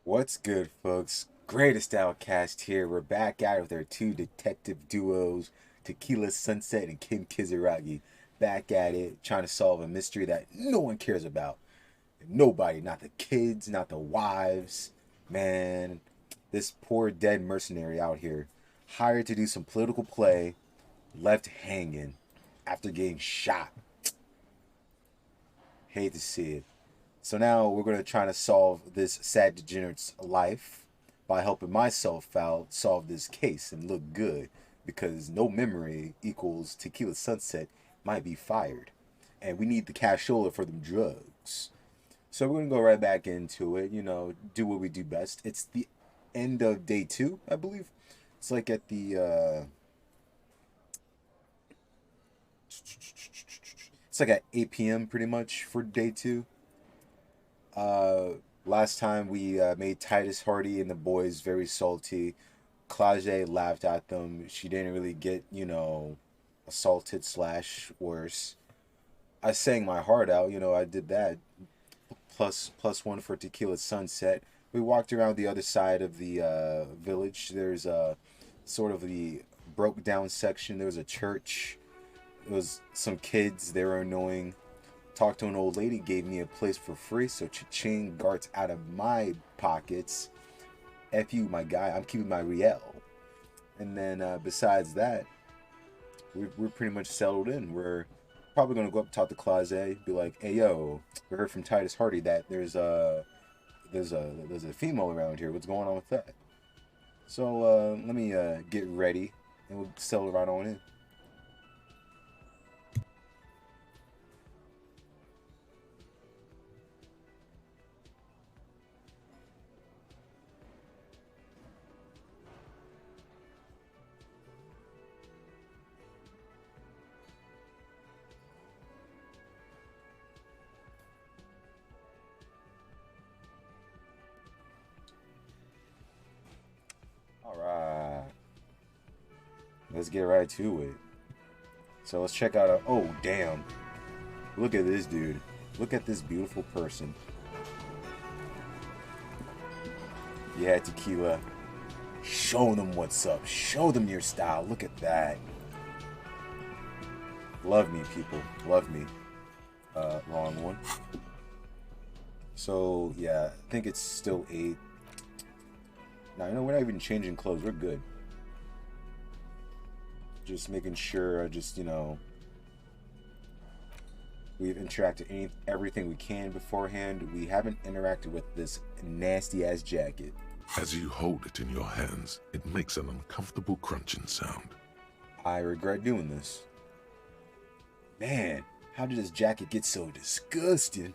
What's good, folks? Greatest Outcast here. We're back out with our two detective duos, Tequila Sunset and Kim Kizaragi. Back at it, trying to solve a mystery that no one cares about. Nobody, not the kids, not the wives. Man, this poor dead mercenary out here, hired to do some political play, left hanging after getting shot. Hate to see it. So now we're going to try to solve this sad degenerate's life by helping myself out solve this case and look good because no memory equals Tequila Sunset might be fired. And we need the cashola for them drugs. So we're going to go right back into it, do what we do best. It's the end of day two, I believe. It's like at it's like at 8 p.m. pretty much for day two. Uh, Last time we made Titus Hardy and the boys very salty. Clage laughed at them. She didn't really get, assaulted slash worse. I sang my heart out, I did that. Plus one for Tequila Sunset. We walked around the other side of the village. There's sort of the broke down section. There was a church. There was some kids. They were annoying. Talked to an old lady, gave me a place for free, so cha-ching, guards out of my pockets. F you, my guy, I'm keeping my Riel. And then besides that, we're pretty much settled in. We're probably going to go up, talk to Claze, be like, hey, yo, we heard from Titus Hardy that there's a female around here. What's going on with that? So let me get ready, and we'll settle right on in. All right, let's get right to it. So let's check out. Oh, damn! Look at this dude. Look at this beautiful person. Yeah, Tequila. Show them what's up. Show them your style. Look at that. Love me, people. Love me. Wrong one. So yeah, I think it's still 8. Now we're not even changing clothes. We're good. Just making sure. We've interacted everything we can beforehand. We haven't interacted with this nasty ass jacket. As you hold it in your hands, it makes an uncomfortable crunching sound. I regret doing this. Man, how did this jacket get so disgusting?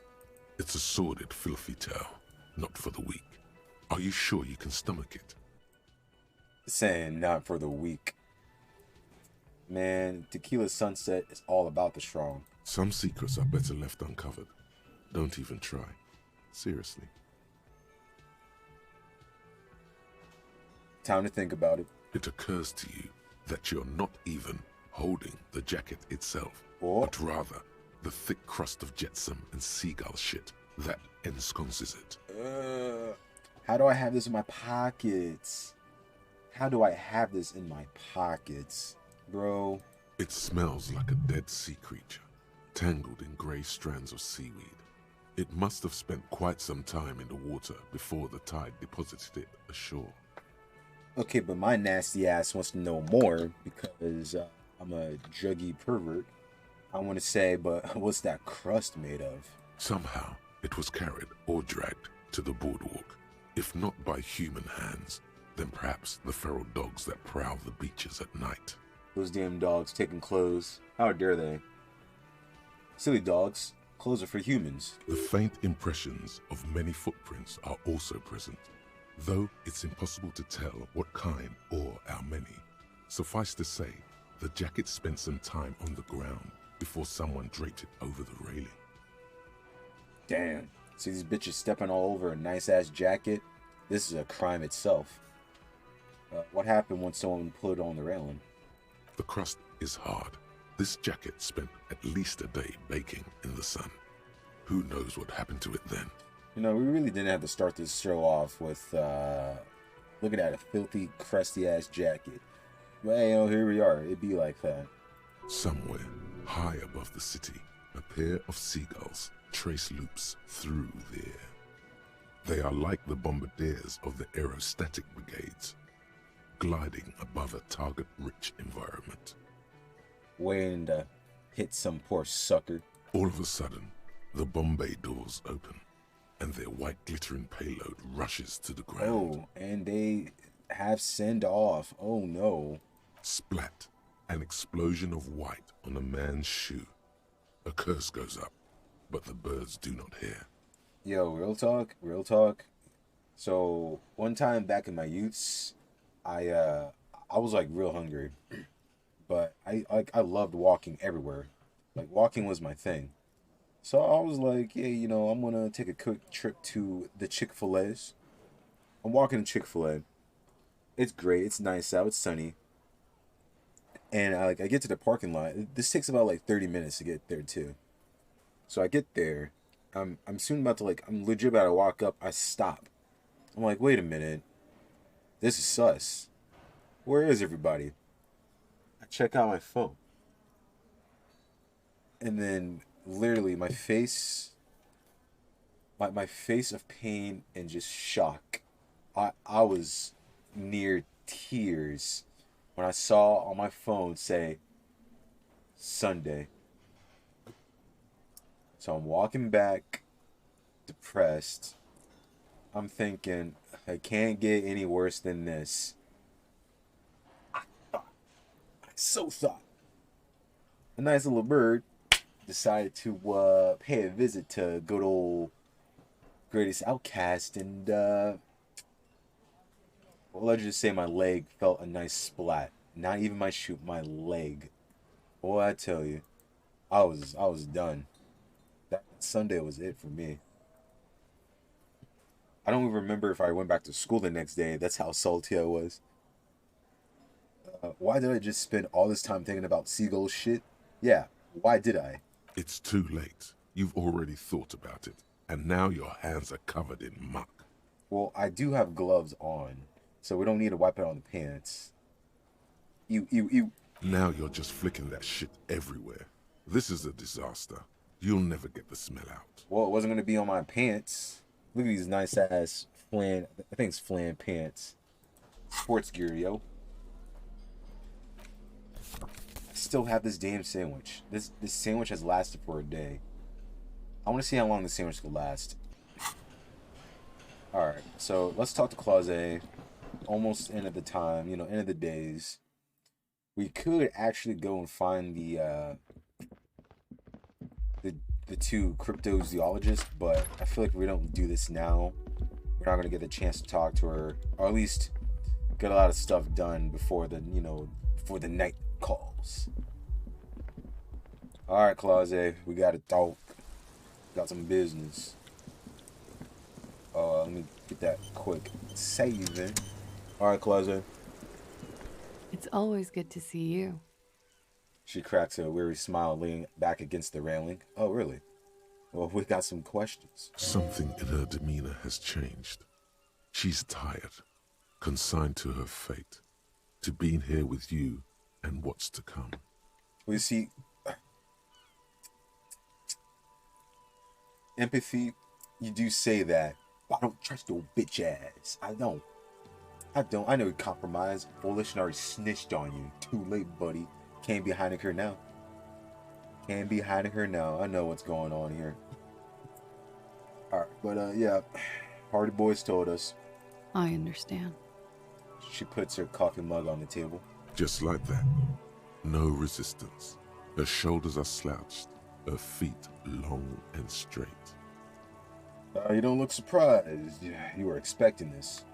It's a sordid, filthy tale, not for the weak. Are you sure you can stomach it? Saying not for the weak. Man, Tequila Sunset is all about the strong. Some secrets are better left uncovered. Don't even try. Seriously. Time to think about it. It occurs to you that you're not even holding the jacket itself, Or but rather the thick crust of jetsam and seagull shit that ensconces it. How do I have this in my pockets? How do I have this in my pockets? Bro, It smells like a dead sea creature, tangled in grey strands of seaweed. It must have spent quite some time in the water before the tide deposited it ashore. okay, but my nasty ass wants to know more because I'm a druggy pervert. I want to say, but what's that crust made of? Somehow, it was carried or dragged to the boardwalk. If not by human hands, then perhaps the feral dogs that prowl the beaches at night. Those damn dogs taking clothes. How dare they? Silly dogs. Clothes are for humans. The faint impressions of many footprints are also present, though it's impossible to tell what kind or how many. Suffice to say, the jacket spent some time on the ground before someone draped it over the railing. Damn. See these bitches stepping all over a nice ass jacket? This is a crime itself. What happened when someone put it on the railing? The crust is hard. This jacket spent at least a day baking in the sun. Who knows what happened to it then? You know, we really didn't have to start this show off with looking at a filthy, crusty ass jacket. But hey, you know, here we are. It'd be like that. Somewhere, high above the city, a pair of seagulls trace loops through the air. They are like the bombardiers of the aerostatic brigades, gliding above a target-rich environment. Waiting to hit some poor sucker. All of a sudden, the Bombay doors open, and their white glittering payload rushes to the ground. Oh, and they have send off. Oh no. Splat, an explosion of white on a man's shoe. A curse goes up, but the birds do not hear. Yo, real talk, real talk. So one time back in my youths, I was like real hungry, but I loved walking everywhere. Like walking was my thing. So I was like, yeah, you know, I'm gonna take a quick trip to the Chick-fil-A's. I'm walking to Chick-fil-A. It's great. It's nice out. It's sunny. And I get to the parking lot. This takes about like 30 minutes to get there too. So I get there. I'm soon about to I'm legit about to walk up. I stop. I'm like, wait a minute. This is sus. Where is everybody? I check out my phone. And then literally my face my face of pain and just shock. I was near tears when I saw on my phone say Sunday. So I'm walking back, depressed. I'm thinking, I can't get any worse than this. I so thought. A nice little bird decided to pay a visit to good old Greatest Outcast, and well, let's just say my leg felt a nice splat. Not even my shoe, my leg. Boy, I tell you, I was done. That Sunday was it for me. I don't even remember if I went back to school the next day. That's how salty I was. Why did I just spend all this time thinking about seagull shit? Yeah, why did I? It's too late. You've already thought about it, and now your hands are covered in muck. Well, I do have gloves on, so we don't need to wipe it on the pants. You. Now you're just flicking that shit everywhere. This is a disaster. You'll never get the smell out. Well, it wasn't going to be on my pants. Look at these nice ass flan, I think it's flan pants. Sports gear, yo. I still have this damn sandwich. This sandwich has lasted for a day. I want to see how long this sandwich could last. Alright, so let's talk to Clause. Almost end of the time, you know, end of the days. We could actually go and find the two cryptozoologists, but I feel like if we don't do this now, we're not gonna get the chance to talk to her, or at least get a lot of stuff done before the night calls. All right, Clause, we gotta talk. Got some business. Let me get that quick saving. All right, Clause. It's always good to see you. She cracks a weary smile, leaning back against the railing. Oh, really? Well, we got some questions. Something in her demeanor has changed. She's tired, consigned to her fate, to being here with you and what's to come. Well, you see, empathy, you do say that, but I don't trust your bitch ass. I don't. I know you compromised, foolish, and already snitched on you. Too late, buddy. Can't be hiding her now. Can't be hiding her now. I know what's going on here. Alright, but yeah, Hardy Boys told us. I understand. She puts her coffee mug on the table. Just like that. No resistance. Her shoulders are slouched, her feet long and straight. You don't look surprised. You were expecting this.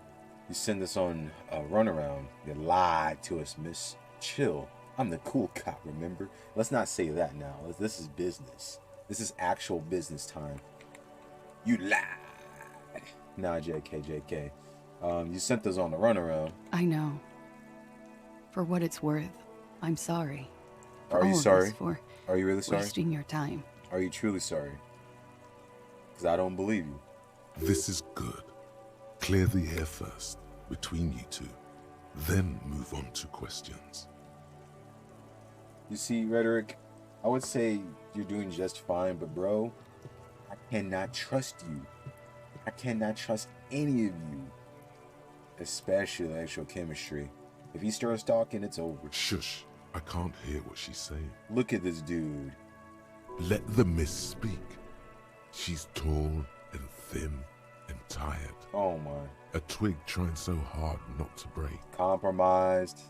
You send us on a runaround. You lied to us, miss. Chill. I'm the cool cop, remember? Let's not say that now. This is business. This is actual business time. You lied. Nah, JK. You sent us on a runaround. I know. For what it's worth, I'm sorry. Are you sorry? For Are you really sorry? wasting your time. Are you truly sorry? Because I don't believe you. This is good. Clear the air first, between you two, then move on to questions. You see, Rhetoric, I would say you're doing just fine, but bro, I cannot trust you. I cannot trust any of you. Especially electrochemistry. If he starts talking, it's over. Shush, I can't hear what she's saying. Look at this dude. Let the miss speak. She's tall and thin and tired. Oh my. A twig trying so hard not to break. Compromised.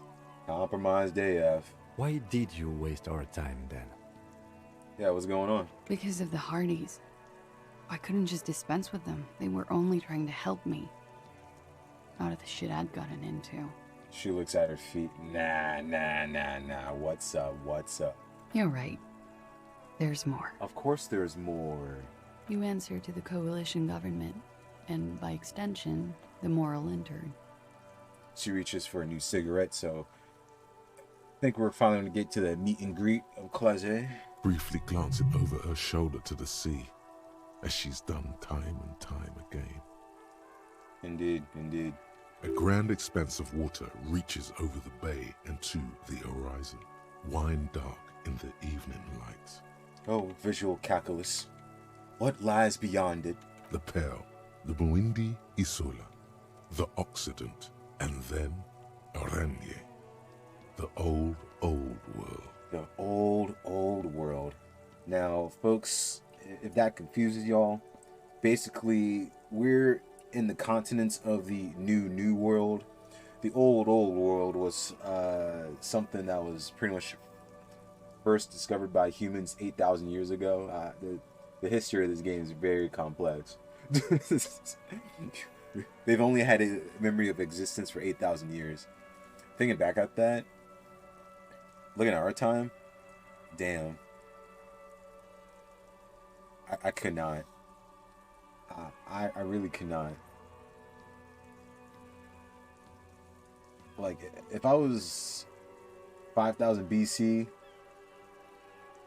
Compromised AF. Why did you waste our time then? Yeah, what's going on? Because of the Hardys. I couldn't just dispense with them. They were only trying to help me. Out of the shit I'd gotten into. She looks at her feet. Nah. What's up? What's up? You're right. There's more. Of course there's more. You answer to the coalition government, and by extension, the moral intern. She reaches for a new cigarette, so I think we're finally going to get to the meet and greet of Clage. Briefly glancing over her shoulder to the sea, as she's done time and time again. Indeed. A grand expanse of water reaches over the bay and to the horizon, wine dark in the evening light. Oh, visual calculus. What lies beyond it? The Pearl, the Muindi Isola, the Occident, and then Aranye, the old world. The old world. Now, folks, if that confuses y'all, basically, we're in the continents of the new world. The old world was something that was pretty much first discovered by humans 8,000 years ago. The history of this game is very complex. They've only had a memory of existence for 8,000 years. Thinking back at that, looking at our time, damn. I could not. I really could not. Like, if I was 5,000 BC,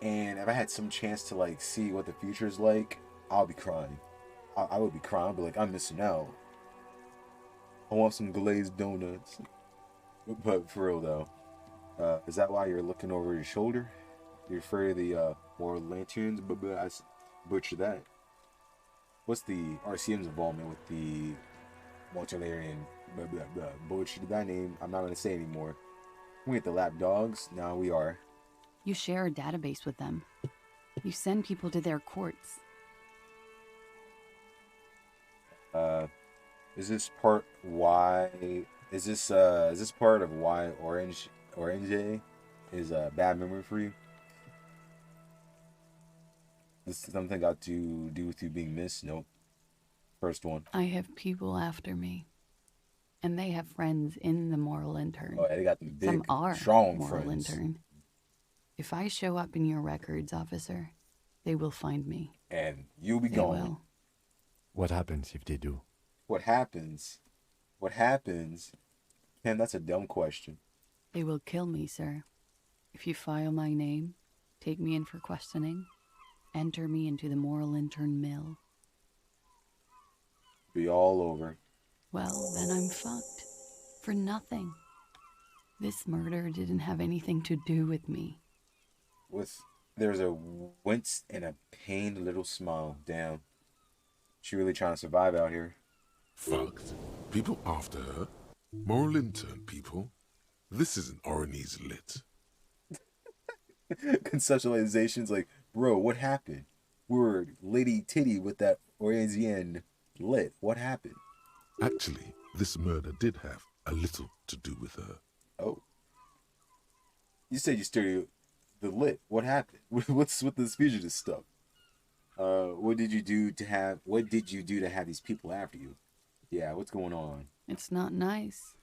and if I had some chance to, like, see what the future is like, I'll be crying. I would be crying. I'd be like, I'm missing out. I want some glazed donuts. But for real, though, is that why you're looking over your shoulder? You're afraid of the more lanterns? But I butchered that. What's the RCM's involvement with the Multilarian? Butchered that name. I'm not going to say anymore. We get the lap dogs. Now we are. You share a database with them. You send people to their courts. Is this part why? Is this part of why Orange is a bad memory for you? This is something got to do with you being missed? Nope. First one. I have people after me. And they have friends in the moral intern. Oh, they got them big, Some are strong moral friends. intern. If I show up in your records, officer, they will find me. And you'll be They gone. will. What happens if they do? What happens? What happens? Ken, that's a dumb question. They will kill me, sir. If you file my name, take me in for questioning, enter me into the moral intern mill. Be all over. Well, then I'm fucked. For nothing. This murder didn't have anything to do with me. There's a wince and a pained little smile. Damn. She really trying to survive out here. Fucked. People after her. Moral intern people. This isn't Orionese lit. Conceptualizations like, bro, what happened? We were Lady Titty with that Orient lit. What happened? Actually, this murder did have a little to do with her. Oh. You said you studied the lit. What happened? What's with this fugitive stuff? What did you do to have these people after you? Yeah, what's going on? It's not nice,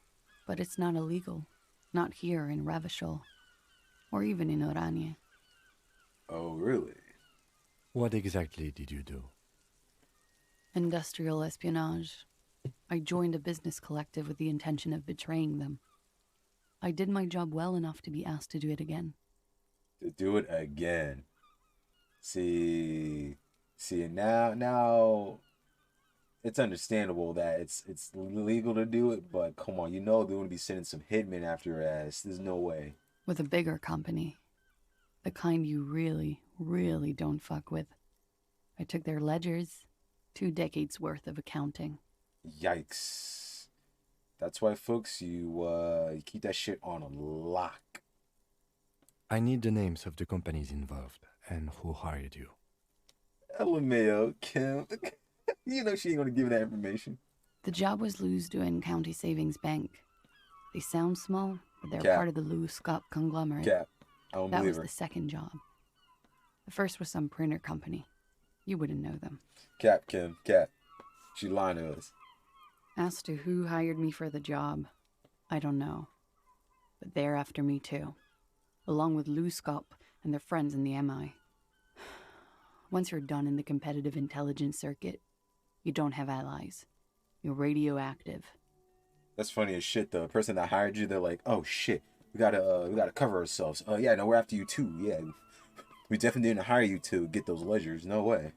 but it's not illegal. Not here in Ravishol, or even in Oranje. Oh, really? What exactly did you do? Industrial espionage. I joined a business collective with the intention of betraying them. I did my job well enough to be asked to do it again. To do it again. See, now, it's understandable that it's legal to do it, but come on, you know they're gonna be sending some hitmen after your ass. There's no way. With a bigger company. The kind you really, really don't fuck with. I took their ledgers, 2 decades worth of accounting. Yikes. That's why, folks, you keep that shit on lock. I need the names of the companies involved and who hired you. LMAO, Kim. You know she ain't gonna give you that information. The job was Lou's County Savings Bank. They sound small, but they're Cap. part of the Lou Scott conglomerate. Cap. I don't That believe was her. the second job. The first was some printer company. You wouldn't know them. Cap, Kim. Cap. She lying to us. As to who hired me for the job, I don't know. But they're after me too, along with Lou Scott and their friends in the MI. Once you're done in the competitive intelligence circuit, you don't have allies. You're radioactive. That's funny as shit. The person that hired you, they're like, "Oh shit, we gotta cover ourselves." Yeah, no, we're after you too. Yeah, we definitely didn't hire you to get those ledgers. No way.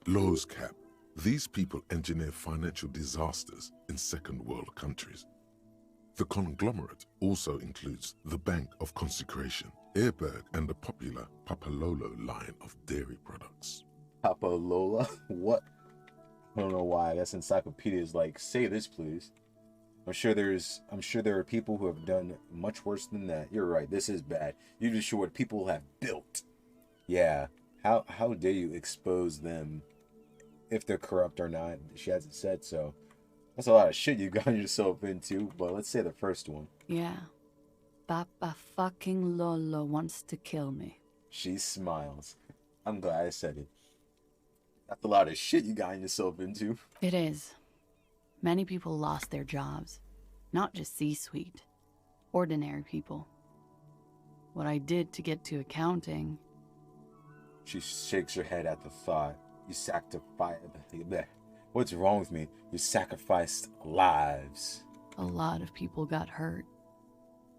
Lowe's Cap. These people engineer financial disasters in second world countries. The conglomerate also includes the Bank of Consecration, Airberg, and the popular Papalolo line of dairy products. Papa Lola, what? I don't know why. I guess encyclopedia is like, say this, please. I'm sure there are people who have done much worse than that. You're right. This is bad. You just show what people have built. Yeah. How dare you expose them if they're corrupt or not? She hasn't said so. That's a lot of shit you got yourself into, but let's say the first one. Yeah. Papa fucking Lolo wants to kill me. She smiles. I'm glad I said it. That's a lot of shit you got yourself into. It is. Many people lost their jobs. Not just C-suite. Ordinary people. What I did to get to accounting... She shakes her head at the thought. You sacrificed... What's wrong with me? You sacrificed lives. A lot of people got hurt.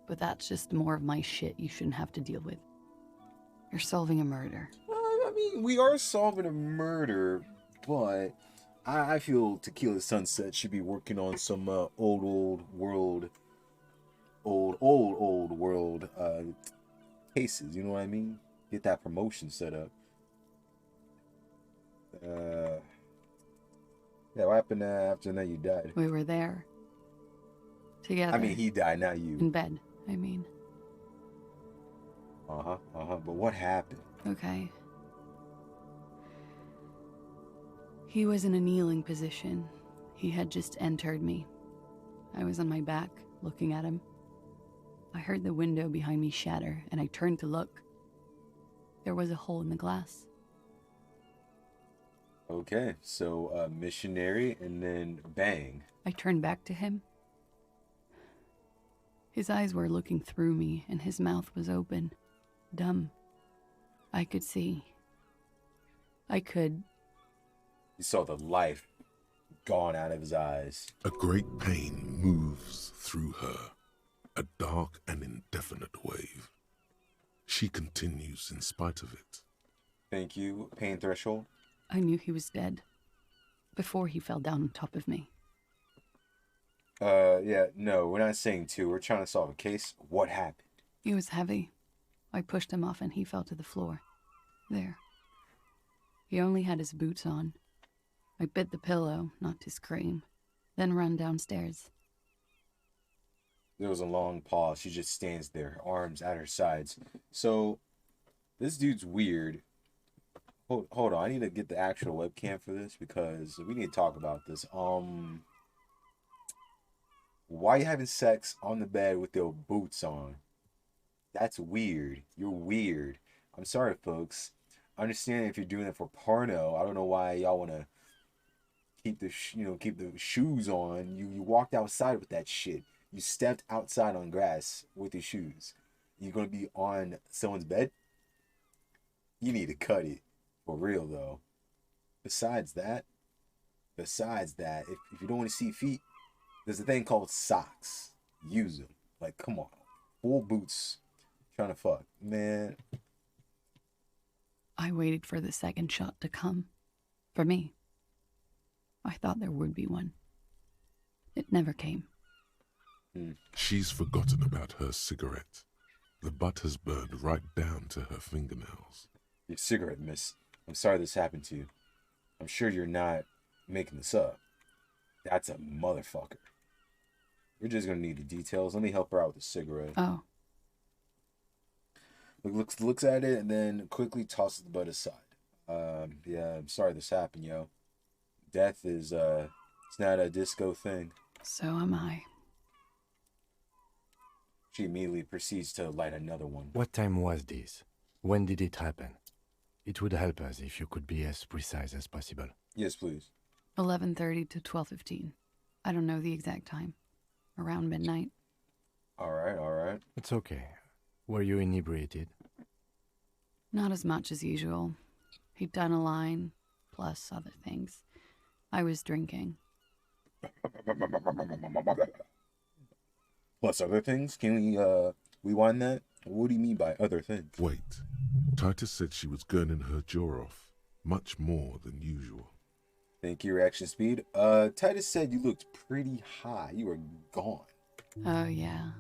But that's just more of my shit you shouldn't have to deal with. You're solving a murder. I mean, we are solving a murder, but I feel Tequila Sunset should be working on some old world cases. You know what I mean? Get that promotion set up. Yeah, what happened after that you died? We were there. Together. I mean, he died, not you. In bed, I mean. But what happened? Okay. He was in a kneeling position. He had just entered me. I was on my back, looking at him. I heard the window behind me shatter, and I turned to look. There was a hole in the glass. Okay, so missionary, and then bang. I turned back to him. His eyes were looking through me, and his mouth was open. Dumb. I could see. I could... You saw the life gone out of his eyes. A great pain moves through her, a dark and indefinite wave. She continues in spite of it. Thank you, pain threshold. I knew he was dead. Before he fell down on top of me. Yeah, no, we're not saying two. We're trying to solve a case. What happened? He was heavy. I pushed him off and he fell to the floor. There. He only had his boots on. I bit the pillow, not to scream, then ran downstairs. There was a long pause. She just stands there, arms at her sides. So, this dude's weird. Hold on, I need to get the actual webcam for this because we need to talk about this. Why you having sex on the bed with your boots on? That's weird. You're weird. I'm sorry, folks. I understand if you're doing it for porno. I don't know why y'all want to keep the shoes on. You walked outside with that shit. You stepped outside on grass with your shoes. You're gonna be on someone's bed? You need to cut it. For real though. Besides that, if you don't want to see feet, there's a thing called socks. Use them. Like, come on. Full boots. Trying to fuck. Man. I waited for the second shot to come. For me. I thought there would be one. It never came. She's forgotten about her cigarette. The butt has burned right down to her fingernails. Your cigarette, miss. I'm sorry this happened to you. I'm sure you're not making this up. That's a motherfucker. We're just gonna need the details. Let me help her out with the cigarette. Oh, Looks at it and then quickly tosses the butt aside. Yeah, I'm sorry this happened, yo. Death is it's not a disco thing. so am I. She immediately proceeds to light another one. What time was this? When did it happen? It would help us if you could be as precise as possible. Yes, please. 11:30 to 12:15. I don't know the exact time. Around midnight. All right. It's okay. Were you inebriated? Not as much as usual. He'd done a line, plus other things. I was drinking. Plus other things? Can we rewind that? What do you mean by other things? Wait. Titus said she was gurning her jaw off, much more than usual. Thank you, reaction speed. Titus said you looked pretty high. You were gone. Oh, yeah.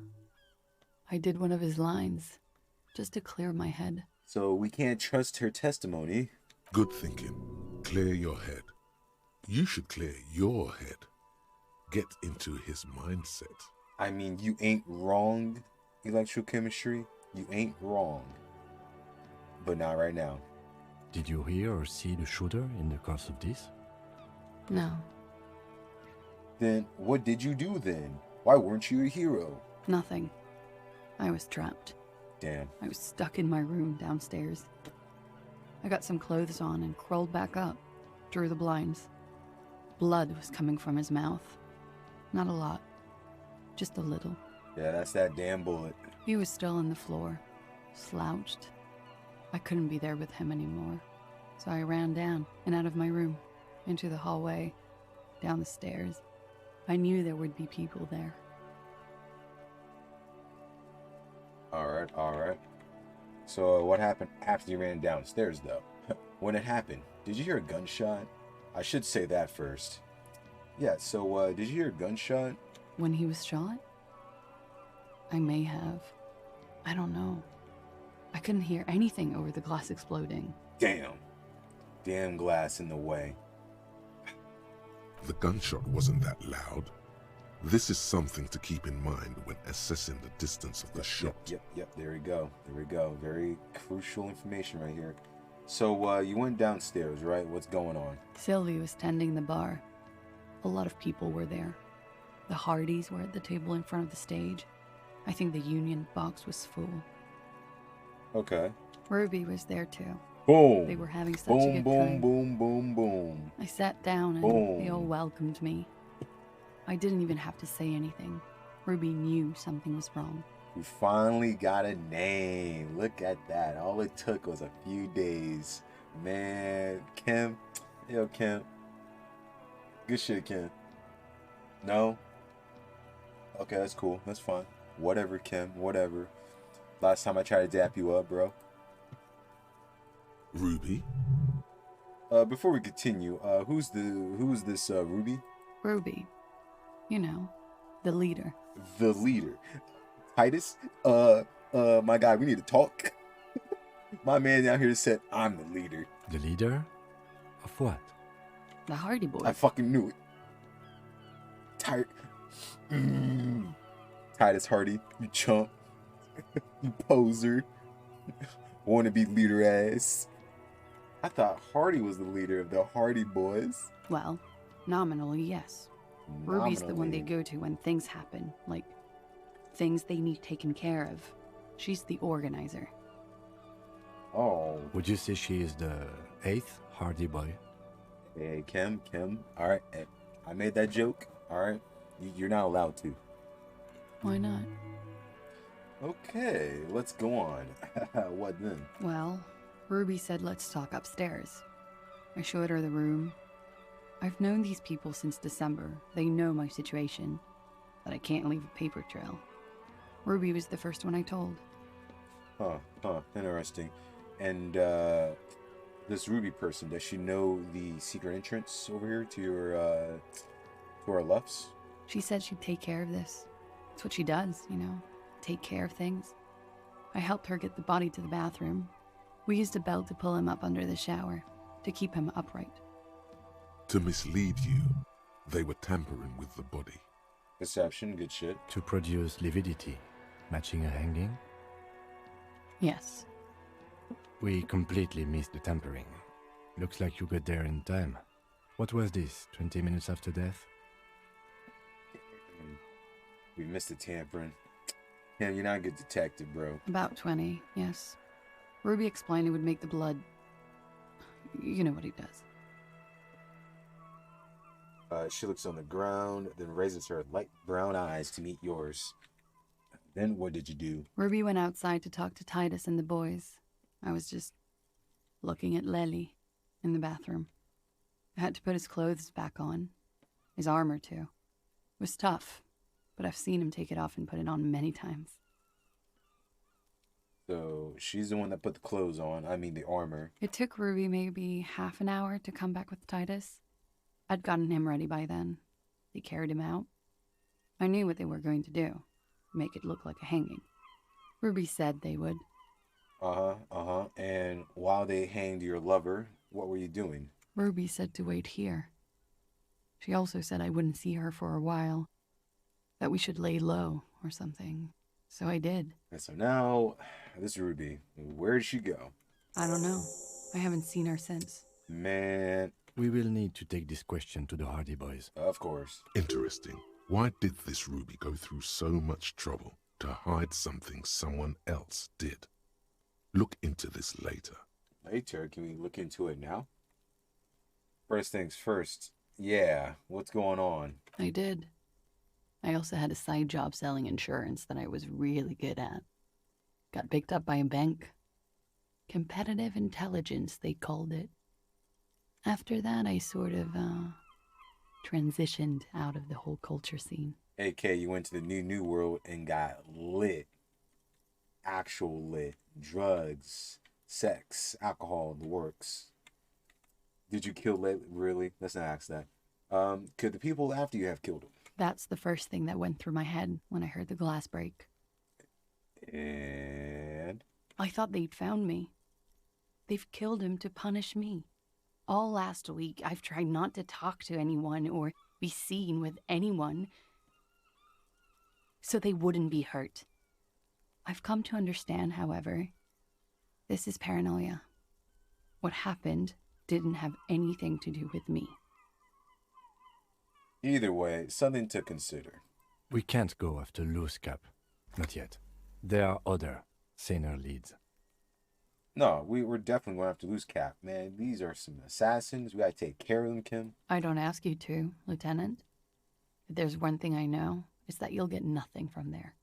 I did one of his lines, just to clear my head. So we can't trust her testimony. Good thinking. Clear your head. You should clear your head. Get into his mindset. I mean, you ain't wrong, electrochemistry. You ain't wrong. But not right now. Did you hear or see the shooter in the course of this? No, Then what did you do then? Why weren't you a hero? nothing. I was trapped. Damn. I was stuck in my room downstairs. I got some clothes on and crawled back up, drew the blinds. Blood was coming from his mouth. Not a lot, just a little. Yeah, that's that damn bullet. He was still on the floor, slouched. I couldn't be there with him anymore, so I ran down and out of my room, into the hallway, down the stairs. I knew there would be people there. All right. So what happened after you ran downstairs, though? When it happened, did you hear a gunshot? I should say that first. Yeah, so did you hear a gunshot? When he was shot? I may have. I don't know. I couldn't hear anything over the glass exploding. Damn glass in the way. The gunshot wasn't that loud. This is something to keep in mind when assessing the distance of the shot. Yep. There we go. Very crucial information right here. So you went downstairs, right? What's going on? Sylvie was tending the bar. A lot of people were there. The Hardys were at the table in front of the stage. I think the Union box was full. Okay. Ruby was there too. Boom. They were having such a good time. Boom. I sat down and Boom. they all welcomed me. I didn't even have to say anything. Ruby knew something was wrong. We finally got a name. Look at that. All it took was a few days. Man, Kim. Yo, Kim. Good shit, Kim. No? Okay, that's cool. That's fine. Whatever, Kim. Whatever. Last time I tried to dap you up, bro. Ruby? Before we continue, who's this Ruby? Ruby. You know, the leader. The leader. Titus? My guy, we need to talk. My man down here said I'm the leader. The leader? Of what? The Hardy Boys. I fucking knew it. Titus Hardy, you chump. You poser. Wannabe leader ass. I thought Hardy was the leader of the Hardy Boys. Well, nominally, yes. Ruby's the one they Nominally. go to when things happen, like things they need taken care of. She's the organizer. Oh. Would you say she is the 8th Hardy Boy? Hey, Kim. All right. Hey, I made that joke. All right. You're not allowed to. Why not? Okay, let's go on. What then? Well, Ruby said let's talk upstairs. I showed her the room. I've known these people since December. They know my situation, but I can't leave a paper trail. Ruby was the first one I told. Huh, interesting. And this Ruby person, does she know the secret entrance over here to our lefts? She said she'd take care of this. It's what she does, you know, take care of things. I helped her get the body to the bathroom. We used a belt to pull him up under the shower, to keep him upright. To mislead you, they were tampering with the body. Perception, good shit. To produce lividity, matching a hanging. Yes. We completely missed the tampering. Looks like you got there in time. What was this, 20 minutes after death? We missed the tampering. Yeah, you're not a good detective, bro. About 20, yes. Ruby explained it would make the blood... You know what he does. She looks on the ground, then raises her light brown eyes to meet yours. Then what did you do? Ruby went outside to talk to Titus and the boys. I was just looking at Lely in the bathroom. I had to put his clothes back on. His armor, too. It was tough, but I've seen him take it off and put it on many times. So she's the one that put the clothes on, I mean the armor. It took Ruby maybe half an hour to come back with Titus. I'd gotten him ready by then. They carried him out. I knew what they were going to do. Make it look like a hanging. Ruby said they would. And while they hanged your lover, what were you doing? Ruby said to wait here. She also said I wouldn't see her for a while. That we should lay low or something. So I did. And so now, this Ruby, where did she go? I don't know. I haven't seen her since. Man, We will need to take this question to the Hardy Boys. of course. Interesting. Why did this Ruby go through so much trouble to hide something someone else did? Look into this later. Later, can we look into it now? First things first. Yeah, what's going on? I did. I also had a side job selling insurance that I was really good at. Got picked up by a bank. Competitive intelligence, they called it. After that, I sort of, transitioned out of the whole culture scene. AK, you went to the new world and got lit. Actual lit. Drugs, sex, alcohol, the works. Did you kill Lit? Really? Let's not ask that. Could the people after you have killed him? That's the first thing that went through my head when I heard the glass break. And I thought they'd found me. They've killed him to punish me. All last week, I've tried not to talk to anyone or be seen with anyone so they wouldn't be hurt. I've come to understand, however, this is paranoia. What happened didn't have anything to do with me. either way, something to consider. We can't go after Loose Cap. Not yet. There are other, saner leads. No, we're definitely going to have to lose Cap, man. These are some assassins. We got to take care of them, Kim. I don't ask you to, Lieutenant. If there's one thing I know, it's that you'll get nothing from there.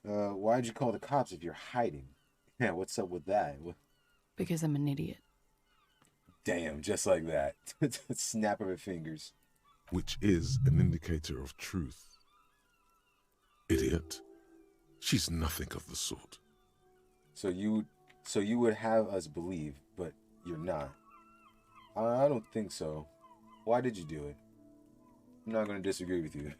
Why'd you call the cops if you're hiding? Yeah, what's up with that? Because I'm an idiot. Damn, just like that. Snap of her fingers. Which is an indicator of truth. Idiot. She's nothing of the sort. So you would have us believe, but you're not. I don't think so. Why did you do it? I'm not going to disagree with you.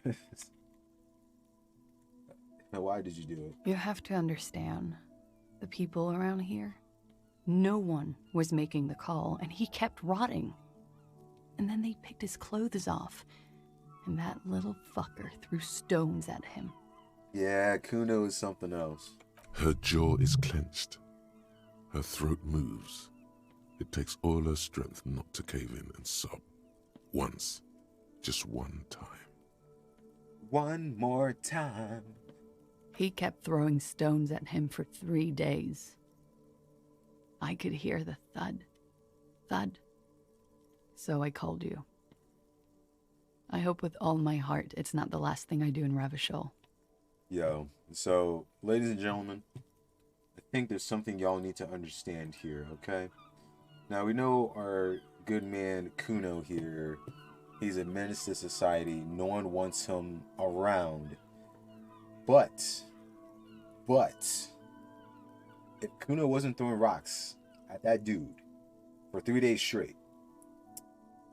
Why did you do it? You have to understand, the people around here, no one was making the call, and he kept rotting. And then they picked his clothes off, and that little fucker threw stones at him. Yeah, Kuno is something else. Her jaw is clenched. Her throat moves. It takes all her strength not to cave in and sob. Once. Just one time. One more time. He kept throwing stones at him for 3 days. I could hear the thud. Thud. So I called you. I hope with all my heart it's not the last thing I do in Ravachol. Yo, so, ladies and gentlemen, I think there's something y'all need to understand here, okay? Now, we know our good man Kuno here, he's a menace to society. No one wants him around. But, if Kuno wasn't throwing rocks at that dude, for 3 days straight.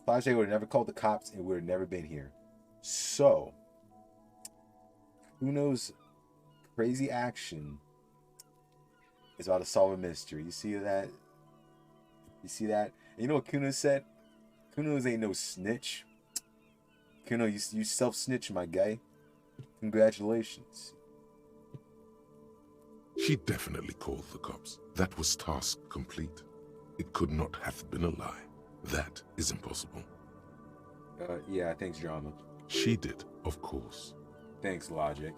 Flashlight would have never called the cops and would have never been here. So, Kuno's crazy action is about to solve a mystery. You see that? You see that? And you know what Kuno said? Kuno's ain't no snitch. Kuno, you self-snitch, my guy. Congratulations. She definitely called the cops. That was task complete. It could not have been a lie. That is impossible. Yeah, thanks, Drama. She did, of course. Thanks, Logic.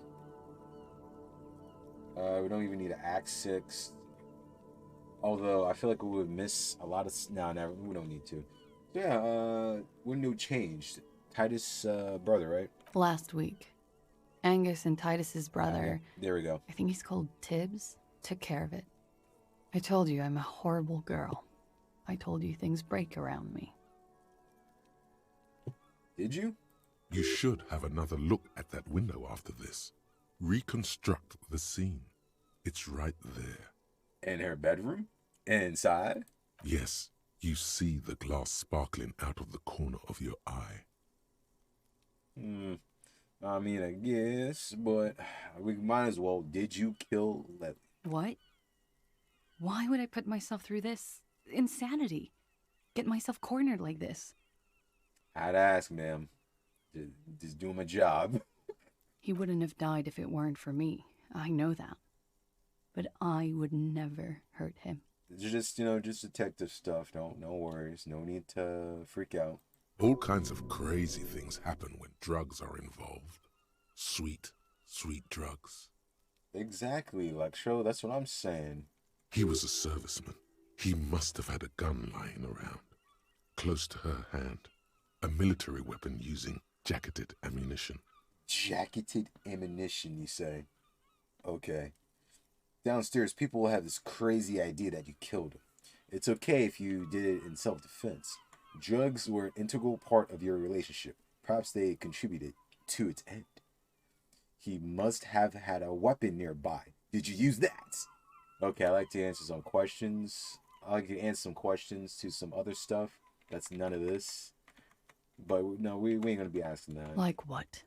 We don't even need an Act 6. Although, I feel like we would miss a lot of... No, never. We don't need to. Yeah, when new changed. Titus' brother, right? Last week. Angus and Titus's brother, There we go. I think he's called Tibbs, took care of it. I told you I'm a horrible girl. I told you things break around me. Did you? You should have another look at that window after this. Reconstruct the scene. It's right there. In her bedroom? Inside? Yes, you see the glass sparkling out of the corner of your eye. I mean, I guess, but we might as well. Did you kill Levy? What? Why would I put myself through this? Insanity. Get myself cornered like this. I'd ask, ma'am. Just doing my job. He wouldn't have died if it weren't for me. I know that. But I would never hurt him. Just, just detective stuff. No worries. No need to freak out. All kinds of crazy things happen when drugs are involved. Sweet, sweet drugs. Exactly, Lectro. That's what I'm saying. He was a serviceman. He must have had a gun lying around, close to her hand. A military weapon using jacketed ammunition. Jacketed ammunition, you say? Okay. Downstairs, people will have this crazy idea that you killed him. It's okay if you did it in self-defense. Drugs were an integral part of your relationship. Perhaps they contributed to its end. He must have had a weapon nearby. Did you use that? Okay, I like to answer some questions. I like to answer some questions to some other stuff. That's none of this. But no, we ain't gonna be asking that. Like what?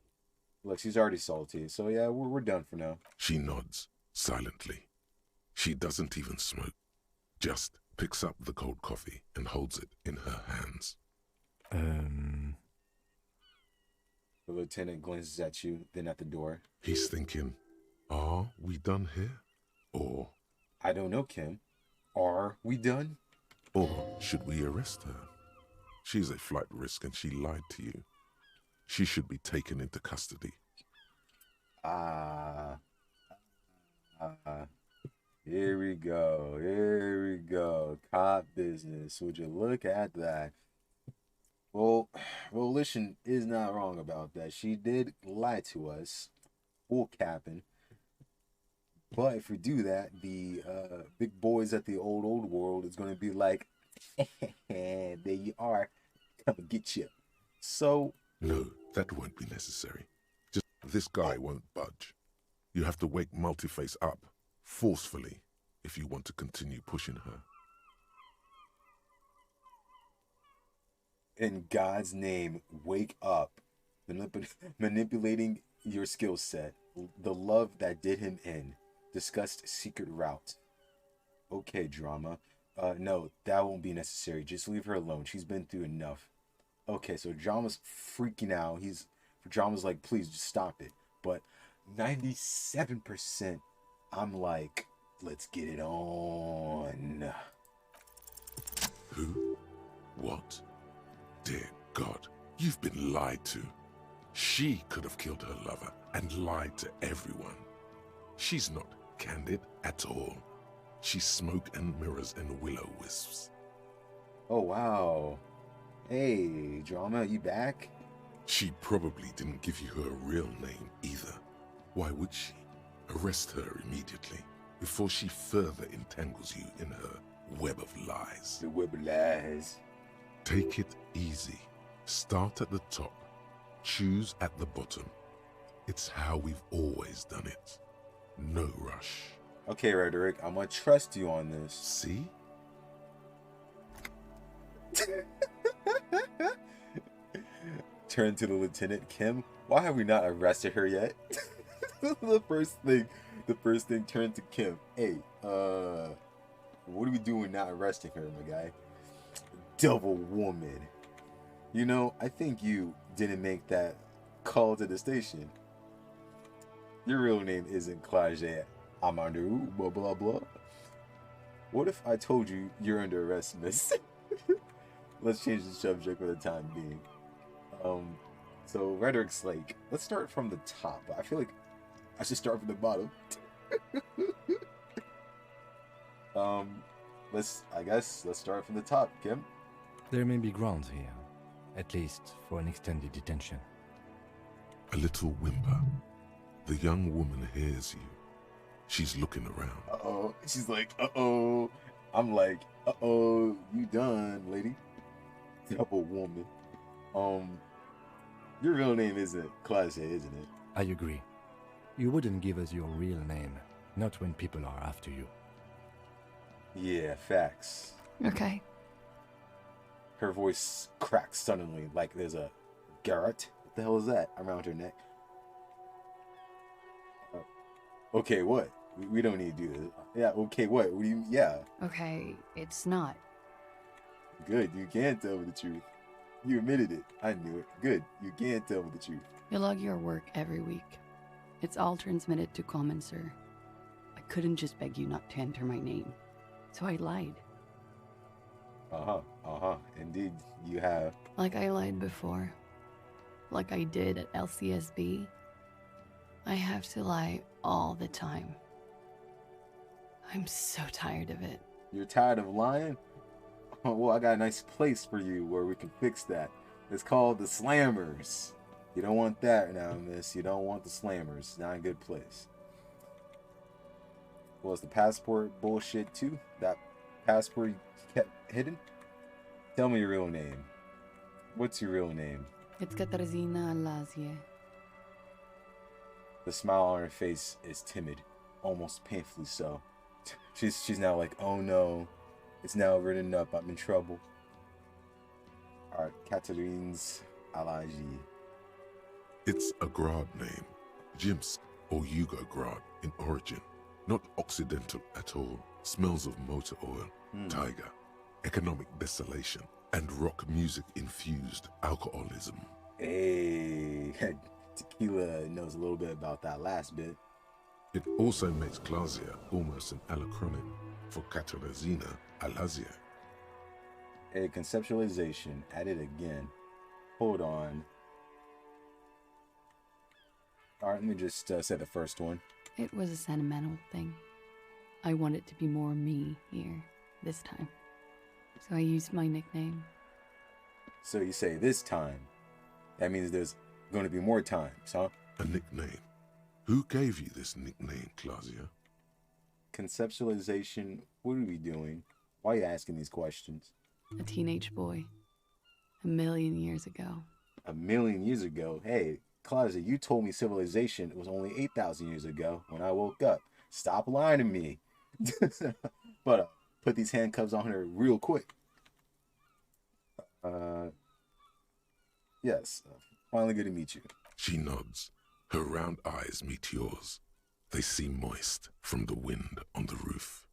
Look, she's already salty. So yeah, we're done for now. She nods silently. She doesn't even smoke. Just picks up the cold coffee and holds it in her hands. The lieutenant glances at you, then at the door. He's thinking, are we done here? Or... I don't know, Kim. Are we done? Or should we arrest her? She's a flight risk and she lied to you. She should be taken into custody. Here we go. Here we go. Cop business. Would you look at that? Well, Volition is not wrong about that. She did lie to us. Full capping. But if we do that, the big boys at the old world is going to be like, there you are. Come and get you. So... No, that won't be necessary. Just this guy won't budge. You have to wake Multiface up, forcefully, if you want to continue pushing her. In God's name, wake up. Manipulating your skill set. The love that did him in. Discussed secret route. Okay, Drama. No, that won't be necessary. Just leave her alone. She's been through enough. Okay, so Drama's freaking out. Drama's like, please just stop it. But 97%, I'm like, let's get it on. Who? What? Dear God, you've been lied to. She could have killed her lover and lied to everyone. She's not candid at all. She's smoke and mirrors and will-o-wisps. Oh, wow. Hey, Drama, you back? She probably didn't give you her real name either. Why would she? Arrest her immediately, before she further entangles you in her web of lies. The web of lies. Take it easy. Start at the top. Choose at the bottom. It's how we've always done it. No rush. Okay, Rhetoric, I'm gonna trust you on this. See? Turn to the lieutenant. Kim, why have we not arrested her yet? the first thing turned to Kim. Hey, what are we doing not arresting her, my guy? Devil woman. You know, I think you didn't make that call to the station. Your real name isn't Klaje Amandu, blah blah blah. What if I told you you're under arrest, miss? Let's change the subject for the time being. So Rhetoric's like, let's start from the top. I feel like I should start from the bottom. Let's start from the top, Kim. There may be grounds here, at least for an extended detention. A little whimper. The young woman hears you. She's looking around. Uh-oh. She's like, uh-oh. I'm like, uh-oh, you done, lady. Double woman. Your real name isn't Klaje, isn't it? I agree. You wouldn't give us your real name, not when people are after you. Yeah, facts. Okay. Her voice cracks suddenly, like there's a garrote. What the hell is that around her neck? Okay, what? We don't need to do this. Yeah, okay, what? What do you... Yeah. Okay, it's not. Good, you can tell me the truth. You admitted it. I knew it. Good, you can tell me the truth. You log your work every week. It's all transmitted to Common, sir. I couldn't just beg you not to enter my name. So I lied. Indeed, you have. Like I lied before. Like I did at LCSB. I have to lie all the time. I'm so tired of it. You're tired of lying? Oh, well, I got a nice place for you where we can fix that. It's called the Slammers. You don't want that now, miss. You don't want the Slammers. Not a good place. Was the passport bullshit too? That passport you kept hidden? Tell me your real name. What's your real name? It's Katarzyna Lazie. The smile on her face is timid, almost painfully so. She's now like, oh no, it's now written up. I'm in trouble. Alright, Katarzyna Alaji. It's a Grad name, Jimsk or Yugograd in origin. Not Occidental at all. Smells of motor oil, tiger, economic desolation, and rock music infused alcoholism. Hey, Tequila knows a little bit about that last bit. It also makes Klasia almost an alacronym for Katarzyna Alazia. A conceptualization. At it again. Hold on. Alright, let me just say the first one. It was a sentimental thing. I wanted to be more me here, this time. So I used my nickname. So you say this time. That means there's going to be more times, huh? A nickname. Who gave you this nickname, Klasia? Conceptualization. What are we doing? Why are you asking these questions? A teenage boy. 1,000,000 years ago. 1,000,000 years ago? Hey, Klasia, you told me civilization was only 8,000 years ago when I woke up. Stop lying to me. But put these handcuffs on her real quick. Yes. Finally good to meet you. She nods. Her round eyes meet yours. They seem moist from the wind on the roof.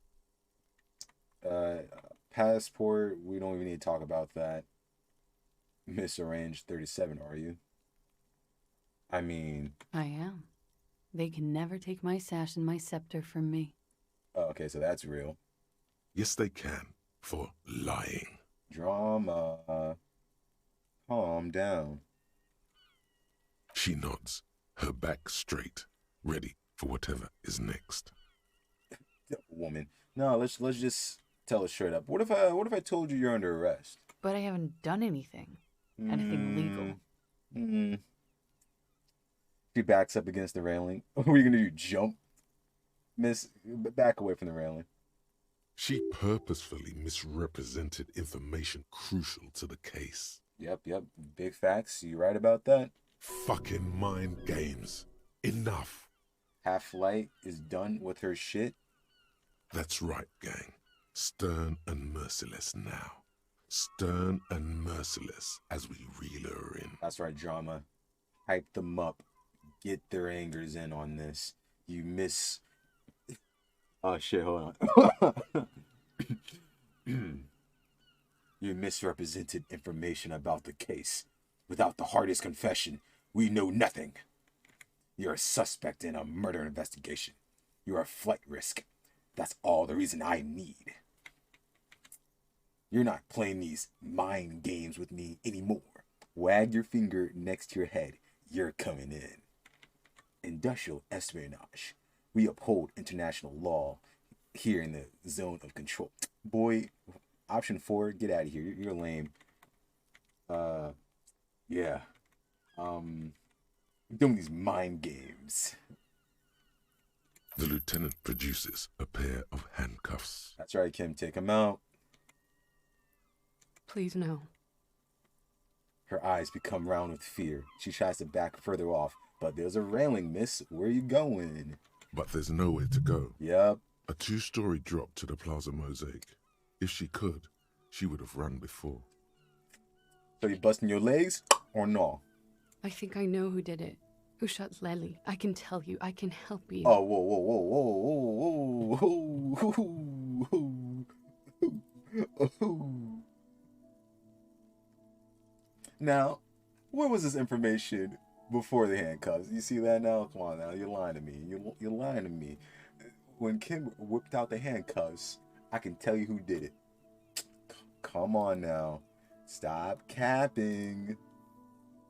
Passport, we don't even need to talk about that. Miss Orange 37, are you? I mean... I am. They can never take my sash and my scepter from me. Oh, okay, so that's real. Yes, they can, for lying. Drama. Calm down. She nods, her back straight, ready for whatever is next. Woman. No, let's just tell it straight up. What if I told you you're under arrest? But I haven't done anything. Anything legal. She backs up against the railing. What are you gonna do? Jump? Miss, back away from the railing. She purposefully misrepresented information crucial to the case. Yep. Big facts. You right about that? Fucking mind games. Enough. Half-Light is done with her shit. That's right, gang. Stern and merciless now. stern and merciless as we reel her in. That's right, drama. Hype them up. Get their angers in on this. You miss... Oh, shit, hold on. You misrepresented information about the case. Without the hardest confession, we know nothing. You're a suspect in a murder investigation. You're a flight risk. That's all the reason I need. You're not playing these mind games with me anymore. Wag your finger next to your head. You're coming in. Industrial espionage. We uphold international law here in the zone of control. Boy, option 4, get out of here. You're lame. Yeah. Doing these mind games. The lieutenant produces a pair of handcuffs. That's right, Kim. Take him out. Please, no. Her eyes become round with fear. She tries to back further off, but there's a railing, miss. Where you going? But there's nowhere to go. Yep. A 2-story drop to the Plaza Mosaic. If she could, she would have run before. So you busting your legs or no? I think I know who did it. Who shot Lely. I can tell you. I can help you. Oh, whoa, whoa, whoa, whoa, whoa, whoa, whoa, whoa. Now, where was this information before the handcuffs? You see that now? Come on now, you're lying to me. You're lying to me. When Kim whipped out the handcuffs, I can tell you who did it. Come on now. Stop capping.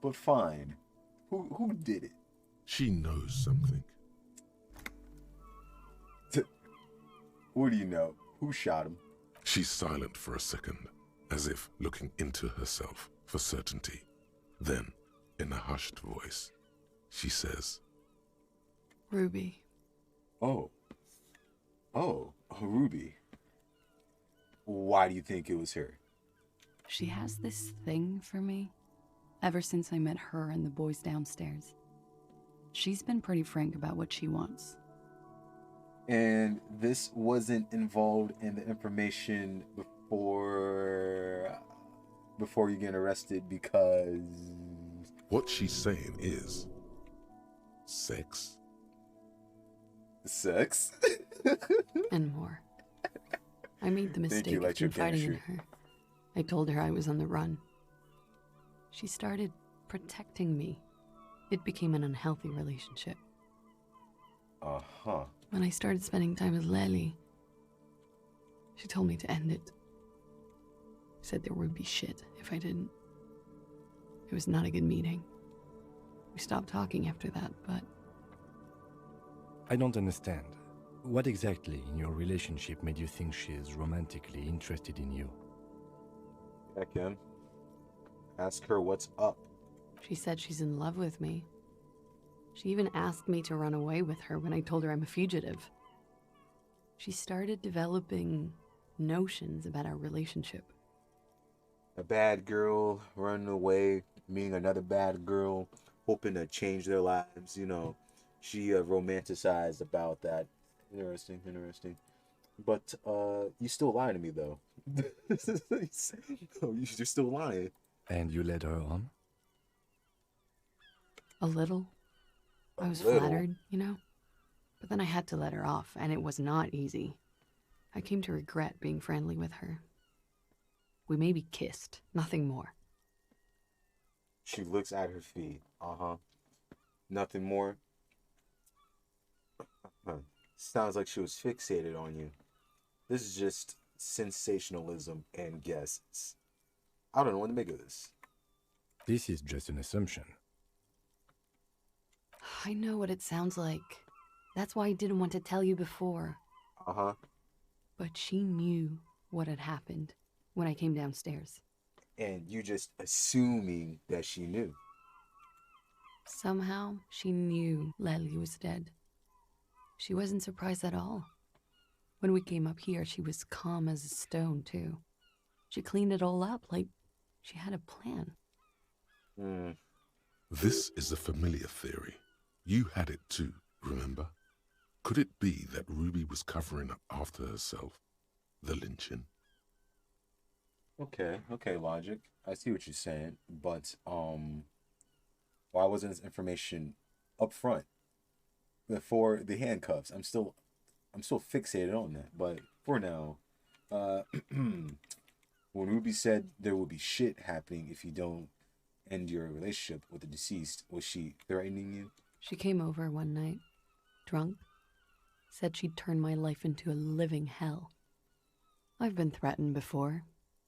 But fine. Who did it? She knows something. What do you know? Who shot him? She's silent for a second, as if looking into herself for certainty. Then, in a hushed voice, she says, Ruby. Oh, Ruby. Why do you think it was her? She has this thing for me. Ever since I met her and the boys downstairs. She's been pretty frank about what she wants. And this wasn't involved in the information before you get arrested because... what she's saying is... sex? Sex? And more. I made the mistake of confiding in her. I told her I was on the run. She started protecting me. It became an unhealthy relationship. Uh-huh. When I started spending time with Lely, she told me to end it. Said there would be shit if I didn't. It was not a good meeting. We stopped talking after that, but... I don't understand. What exactly in your relationship made you think she is romantically interested in you? Yeah, Kim. Ask her what's up. She said she's in love with me. She even asked me to run away with her when I told her I'm a fugitive. She started developing notions about our relationship. A bad girl running away, meeting another bad girl, hoping to change their lives, you know. She romanticized about that. Interesting. But you still lying to me, though. You're still lying. And you led her on? A little. I was flattered, you know? But then I had to let her off, and it was not easy. I came to regret being friendly with her. We maybe kissed, nothing more. She looks at her feet. Uh-huh. Nothing more? Sounds like she was fixated on you. This is just sensationalism and guesses. I don't know what to make of this. This is just an assumption. I know what it sounds like. That's why I didn't want to tell you before. Uh-huh. But she knew what had happened when I came downstairs. And you just assuming that she knew. Somehow, she knew Lely was dead. She wasn't surprised at all. When we came up here, she was calm as a stone, too. She cleaned it all up like she had a plan. This is a familiar theory. You had it too, remember? Could it be that Ruby was covering up after herself? The lynching? Okay, logic. I see what you're saying, but why wasn't this information up front before the handcuffs? I'm still fixated on that. But for now, uh, when Ruby said there would be shit happening if you don't end your relationship with the deceased, was she threatening you? She came over one night, drunk, said she'd turn my life into a living hell. I've been threatened before,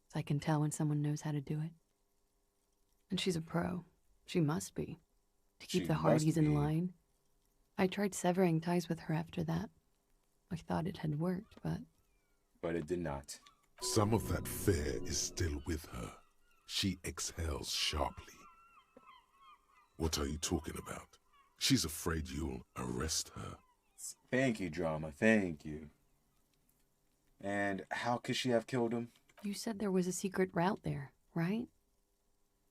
so I can tell when someone knows how to do it. And she's a pro. She must be. To keep She the must Hardys in be. line. I tried severing ties with her after that. I thought it had worked, but But it did not. Some of that fear is still with her. She exhales sharply. What are you talking about? She's afraid you'll arrest her. Thank you, drama. Thank you. And how could she have killed him? you said there was a secret route there, right?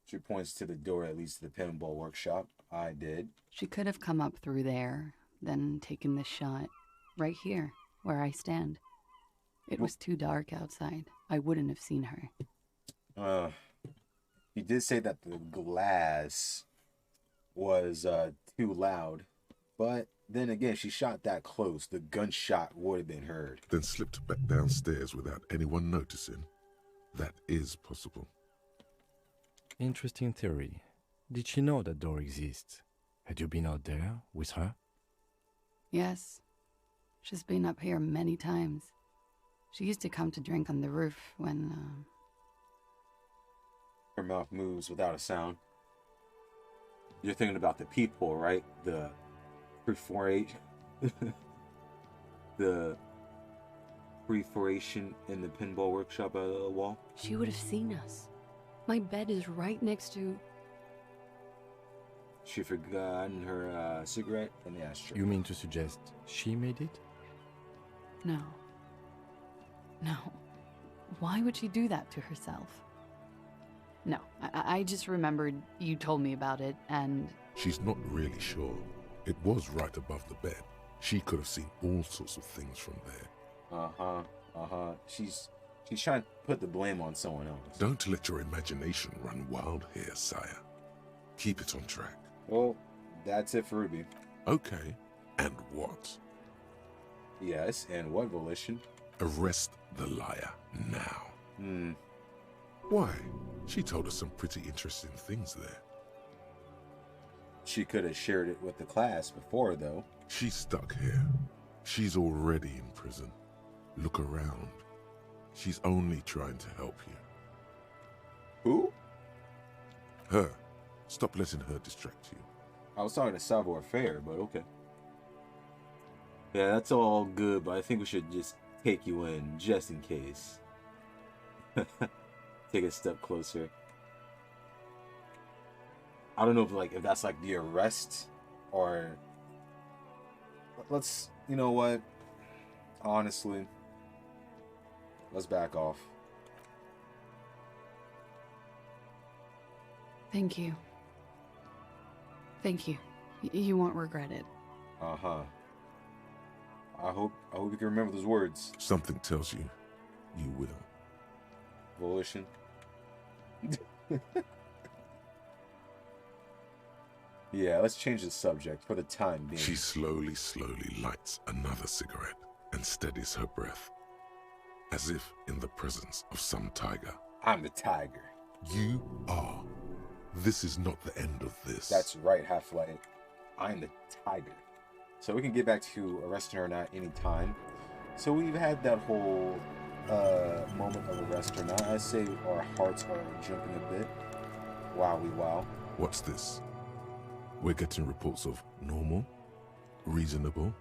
She points to the door that leads to the pinball workshop. I did. She could have come up through there, then taken this shot. Right here, where I stand. It was too dark outside. I wouldn't have seen her. He did say that the glass was too loud, but then again, she shot that close. The gunshot would have been heard. Then slipped back downstairs without anyone noticing. That is possible. Interesting theory. Did she know that door exists? Had you been out there with her? Yes. She's been up here many times. She used to come to drink on the roof when, Her mouth moves without a sound. You're thinking about the people, right? The perforation, the perforation in the pinball workshop wall. She would have seen us. My bed is right next to... She forgotten her cigarette in the ashtray. You mean to suggest she made it? No. No. Why would she do that to herself? No, I just remembered you told me about it, and... She's not really sure. It was right above the bed. She could have seen all sorts of things from there. She's trying to put the blame on someone else. Don't let your imagination run wild here, sire. Keep it on track. Well, that's it for Ruby. Okay, and what? Yes, and what volition? Arrest the liar now. Why? She told us some pretty interesting things there. She could have shared it with the class before, though. She's stuck here. She's already in prison. Look around. She's only trying to help you. Who? Her. Stop letting her distract you. I was talking to Savoir Faire, but okay. Yeah, that's all good, but I think we should just take you in, just in case. Take a step closer. I don't know if that's like the arrest or... Let's, you know what? Honestly, let's back off. Thank you. Thank you. You won't regret it. Uh-huh. I hope you can remember those words. Something tells you, you will. Volition. Yeah, let's change the subject for the time being. She slowly lights another cigarette and steadies her breath, as if in the presence of some tiger. I'm the tiger. You are. This is not the end of this. That's right, Half-Light. I'm the tiger. So we can get back to arresting her not any time. So we've had that whole moment of arrest or not. I say our hearts are jumping a bit. Wow. What's this? We're getting reports of normal, reasonable,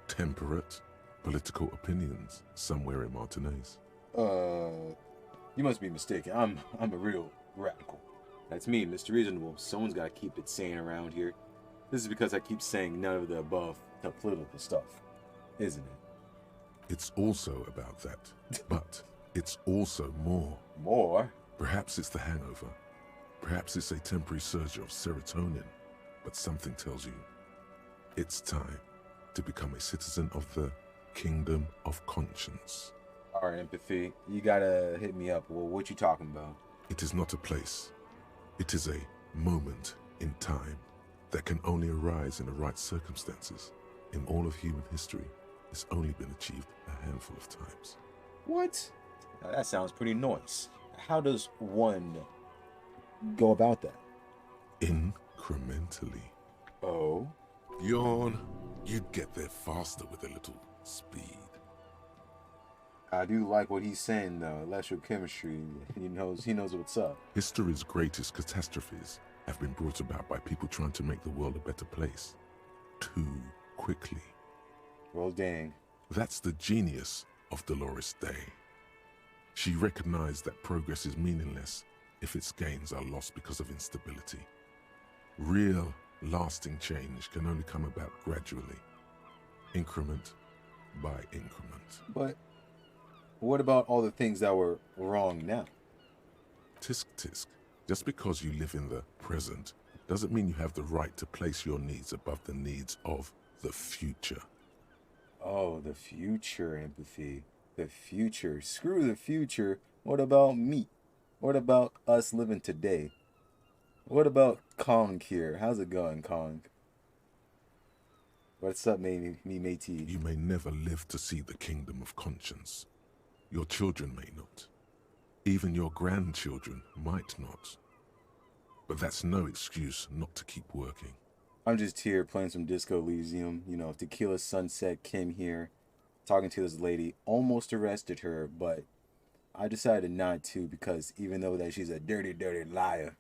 temperate, political opinions somewhere in Martinez. You must be mistaken. I'm a real radical. That's me, Mr. Reasonable. Someone's got to keep it sane around here. This is because I keep saying none of the above to political stuff, isn't it? It's also about that, but it's also more. More? Perhaps it's the hangover. Perhaps it's a temporary surge of serotonin. But something tells you it's time to become a citizen of the Kingdom of Conscience. All right, empathy. You gotta hit me up. Well, what you talking about? It is not a place. It is a moment in time that can only arise in the right circumstances. In all of human history, it's only been achieved a handful of times. What? Now, that sounds pretty nice. How does one go about that? Incrementally. Oh? Yawn. You'd get there faster with a little speed. I do like what he's saying though. Electrochemistry. He knows what's up. History's greatest catastrophes have been brought about by people trying to make the world a better place. Too quickly. Well, dang. That's the genius of Dolores Day. She recognized that progress is meaningless if its gains are lost because of instability. Real, lasting change can only come about gradually, increment by increment. But what about all the things that were wrong now? Tisk tisk. Just because you live in the present doesn't mean you have the right to place your needs above the needs of the future. Oh, the future, empathy. The future. Screw the future. What about me? What about us living today? What about Kong here? How's it going, Kong? What's up, me matey? You may never live to see the kingdom of conscience. Your children may not. Even your grandchildren might not. But that's no excuse not to keep working. I'm just here playing some Disco Elysium. You know, Tequila Sunset Kim here. Talking to this lady. Almost arrested her, but I decided not to because even though that she's a dirty, dirty liar,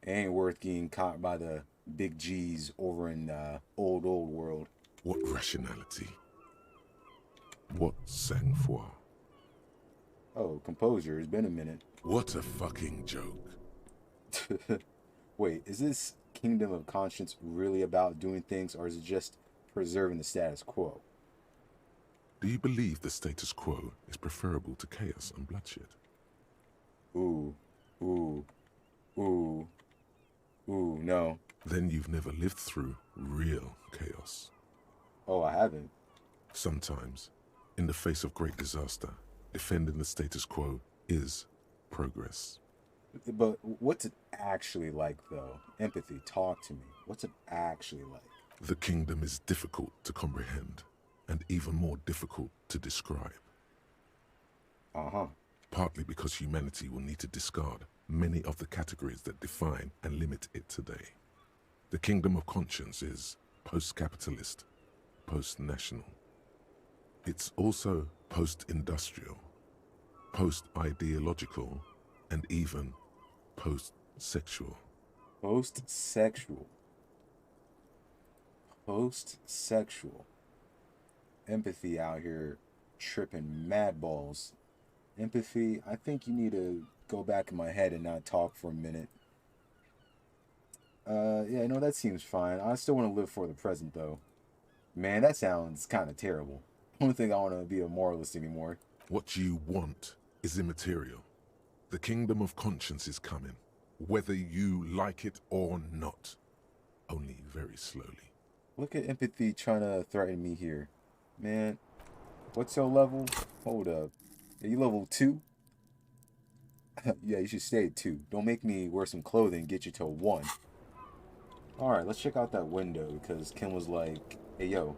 it ain't worth getting caught by the big G's over in the old world. What rationality? What sang-froid? Oh, composure. It's been a minute. What a fucking joke. Wait, is this Kingdom of Conscience really about doing things, or is it just preserving the status quo? Do you believe the status quo is preferable to chaos and bloodshed? Ooh, no. Then you've never lived through real chaos. Oh, I haven't. Sometimes, in the face of great disaster, defending the status quo is progress. But what's it actually like, though? Empathy, talk to me. What's it actually like? The kingdom is difficult to comprehend, and even more difficult to describe. Uh-huh. Partly because humanity will need to discard many of the categories that define and limit it today. The kingdom of conscience is post-capitalist, post-national. It's also post-industrial, post-ideological, and even post-sexual. Post-sexual. Post-sexual. Empathy out here tripping mad balls. Empathy, I think you need to go back in my head and not talk for a minute. Yeah, no, that seems fine. I still want to live for the present, though. Man, that sounds kind of terrible. I don't think I want to be a moralist anymore. What you want is immaterial. The kingdom of conscience is coming, whether you like it or not. Only very slowly. Look at empathy trying to threaten me here. Man, what's your level? Hold up. Are you level 2? Yeah, you should stay at 2. Don't make me wear some clothing and get you to 1. Alright, let's check out that window because Kim was like, hey, yo,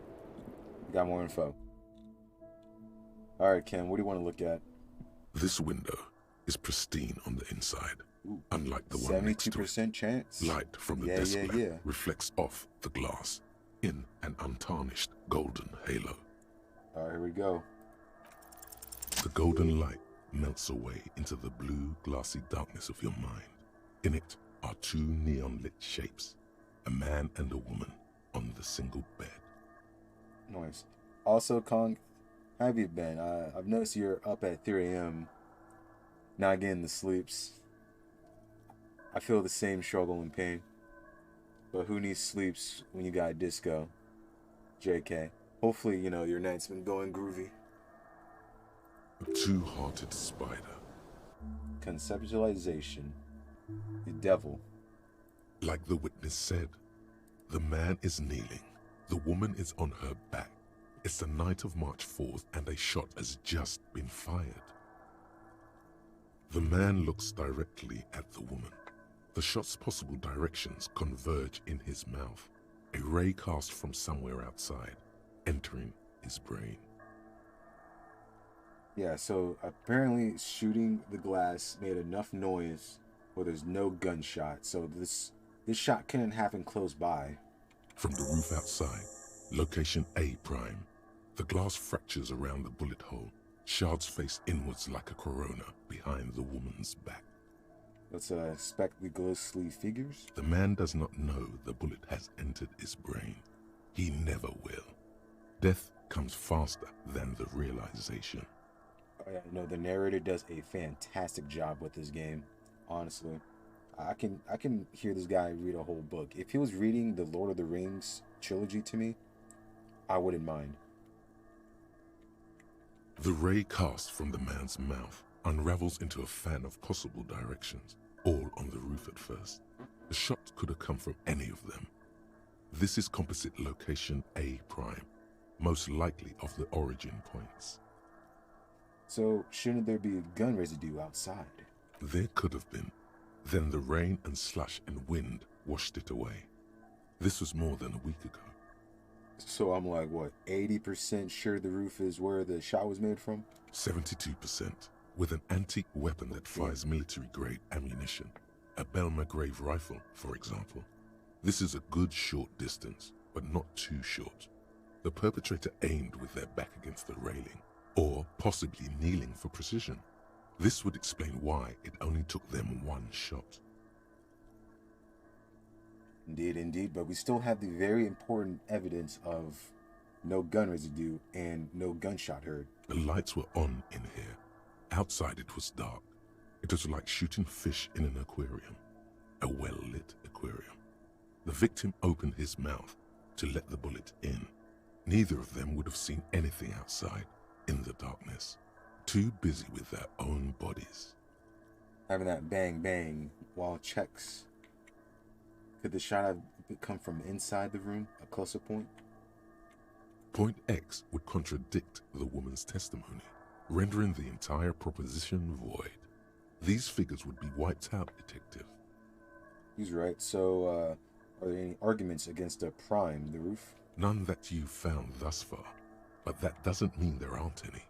we got more info. Alright, Kim, what do you want to look at? This window is pristine on the inside. Ooh, unlike the one next to it. 72% chance. Light from the desk lamp reflects off the glass in an untarnished golden halo. Alright, here we go. The golden light melts away into the blue, glassy darkness of your mind. In it are two neon-lit shapes, a man and a woman on the single bed. Nice. Also, Kong, how have you been? I've noticed you're up at 3 a.m. not getting the sleeps. I feel the same struggle and pain. But who needs sleeps when you got disco? JK. Hopefully, you know, your night's been going groovy. A two-hearted spider. Conceptualization. The devil. Like the witness said, the man is kneeling, the woman is on her back, It's the night of March 4th and a shot has just been fired. The man looks directly at the woman. The shot's possible directions converge in his mouth, a ray cast from somewhere outside, entering his brain. Yeah, so apparently shooting the glass made enough noise where there's no gunshot. So this shot couldn't happen close by. From the roof outside, location A prime, the glass fractures around the bullet hole, shards face inwards like a corona behind the woman's back. Let's inspect the ghostly figures. The man does not know the bullet has entered his brain. He never will. Death comes faster than the realization. Oh, yeah, no, the narrator does a fantastic job with this game. Honestly, I can hear this guy read a whole book. If he was reading the Lord of the Rings trilogy to me, I wouldn't mind. The ray cast from the man's mouth unravels into a fan of possible directions, all on the roof at first. The shot could have come from any of them. This is composite location A prime, most likely of the origin points. So shouldn't there be gun residue outside? There could have been. Then the rain and slush and wind washed it away. This was more than a week ago. So I'm like, what, 80% sure the roof is where the shot was made from? 72%, with an antique weapon that fires military-grade ammunition. A Belmagrave rifle, for example. This is a good short distance, but not too short. The perpetrator aimed with their back against the railing, or possibly kneeling for precision. This would explain why it only took them one shot. Indeed, but we still have the very important evidence of no gun residue and no gunshot heard. The lights were on in here. Outside it was dark. It was like shooting fish in an aquarium, a well-lit aquarium. The victim opened his mouth to let the bullet in. Neither of them would have seen anything outside in the darkness, too busy with their own bodies. Having that bang bang while checks. Could the shot have come from inside the room, a closer point? Point X would contradict the woman's testimony, rendering the entire proposition void. These figures would be wiped out, Detective. He's right. So, are there any arguments against a prime, the roof? None that you've found thus far, but that doesn't mean there aren't any.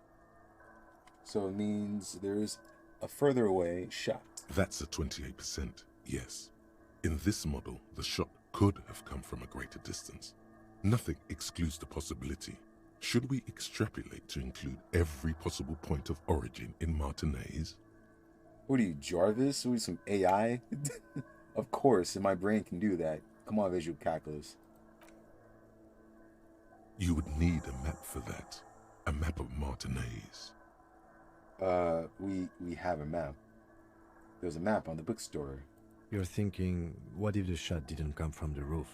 So it means there is a further away shot. That's a 28%, yes. In this model, the shot could have come from a greater distance. Nothing excludes the possibility. Should we extrapolate to include every possible point of origin in Martinez? What are you, Jarvis? What are you, some AI? Of course, and my brain can do that. Come on, visual calculus. You would need a map for that. A map of Martinez. We have a map. There's a map on the bookstore. You're thinking, what if the shot didn't come from the roof?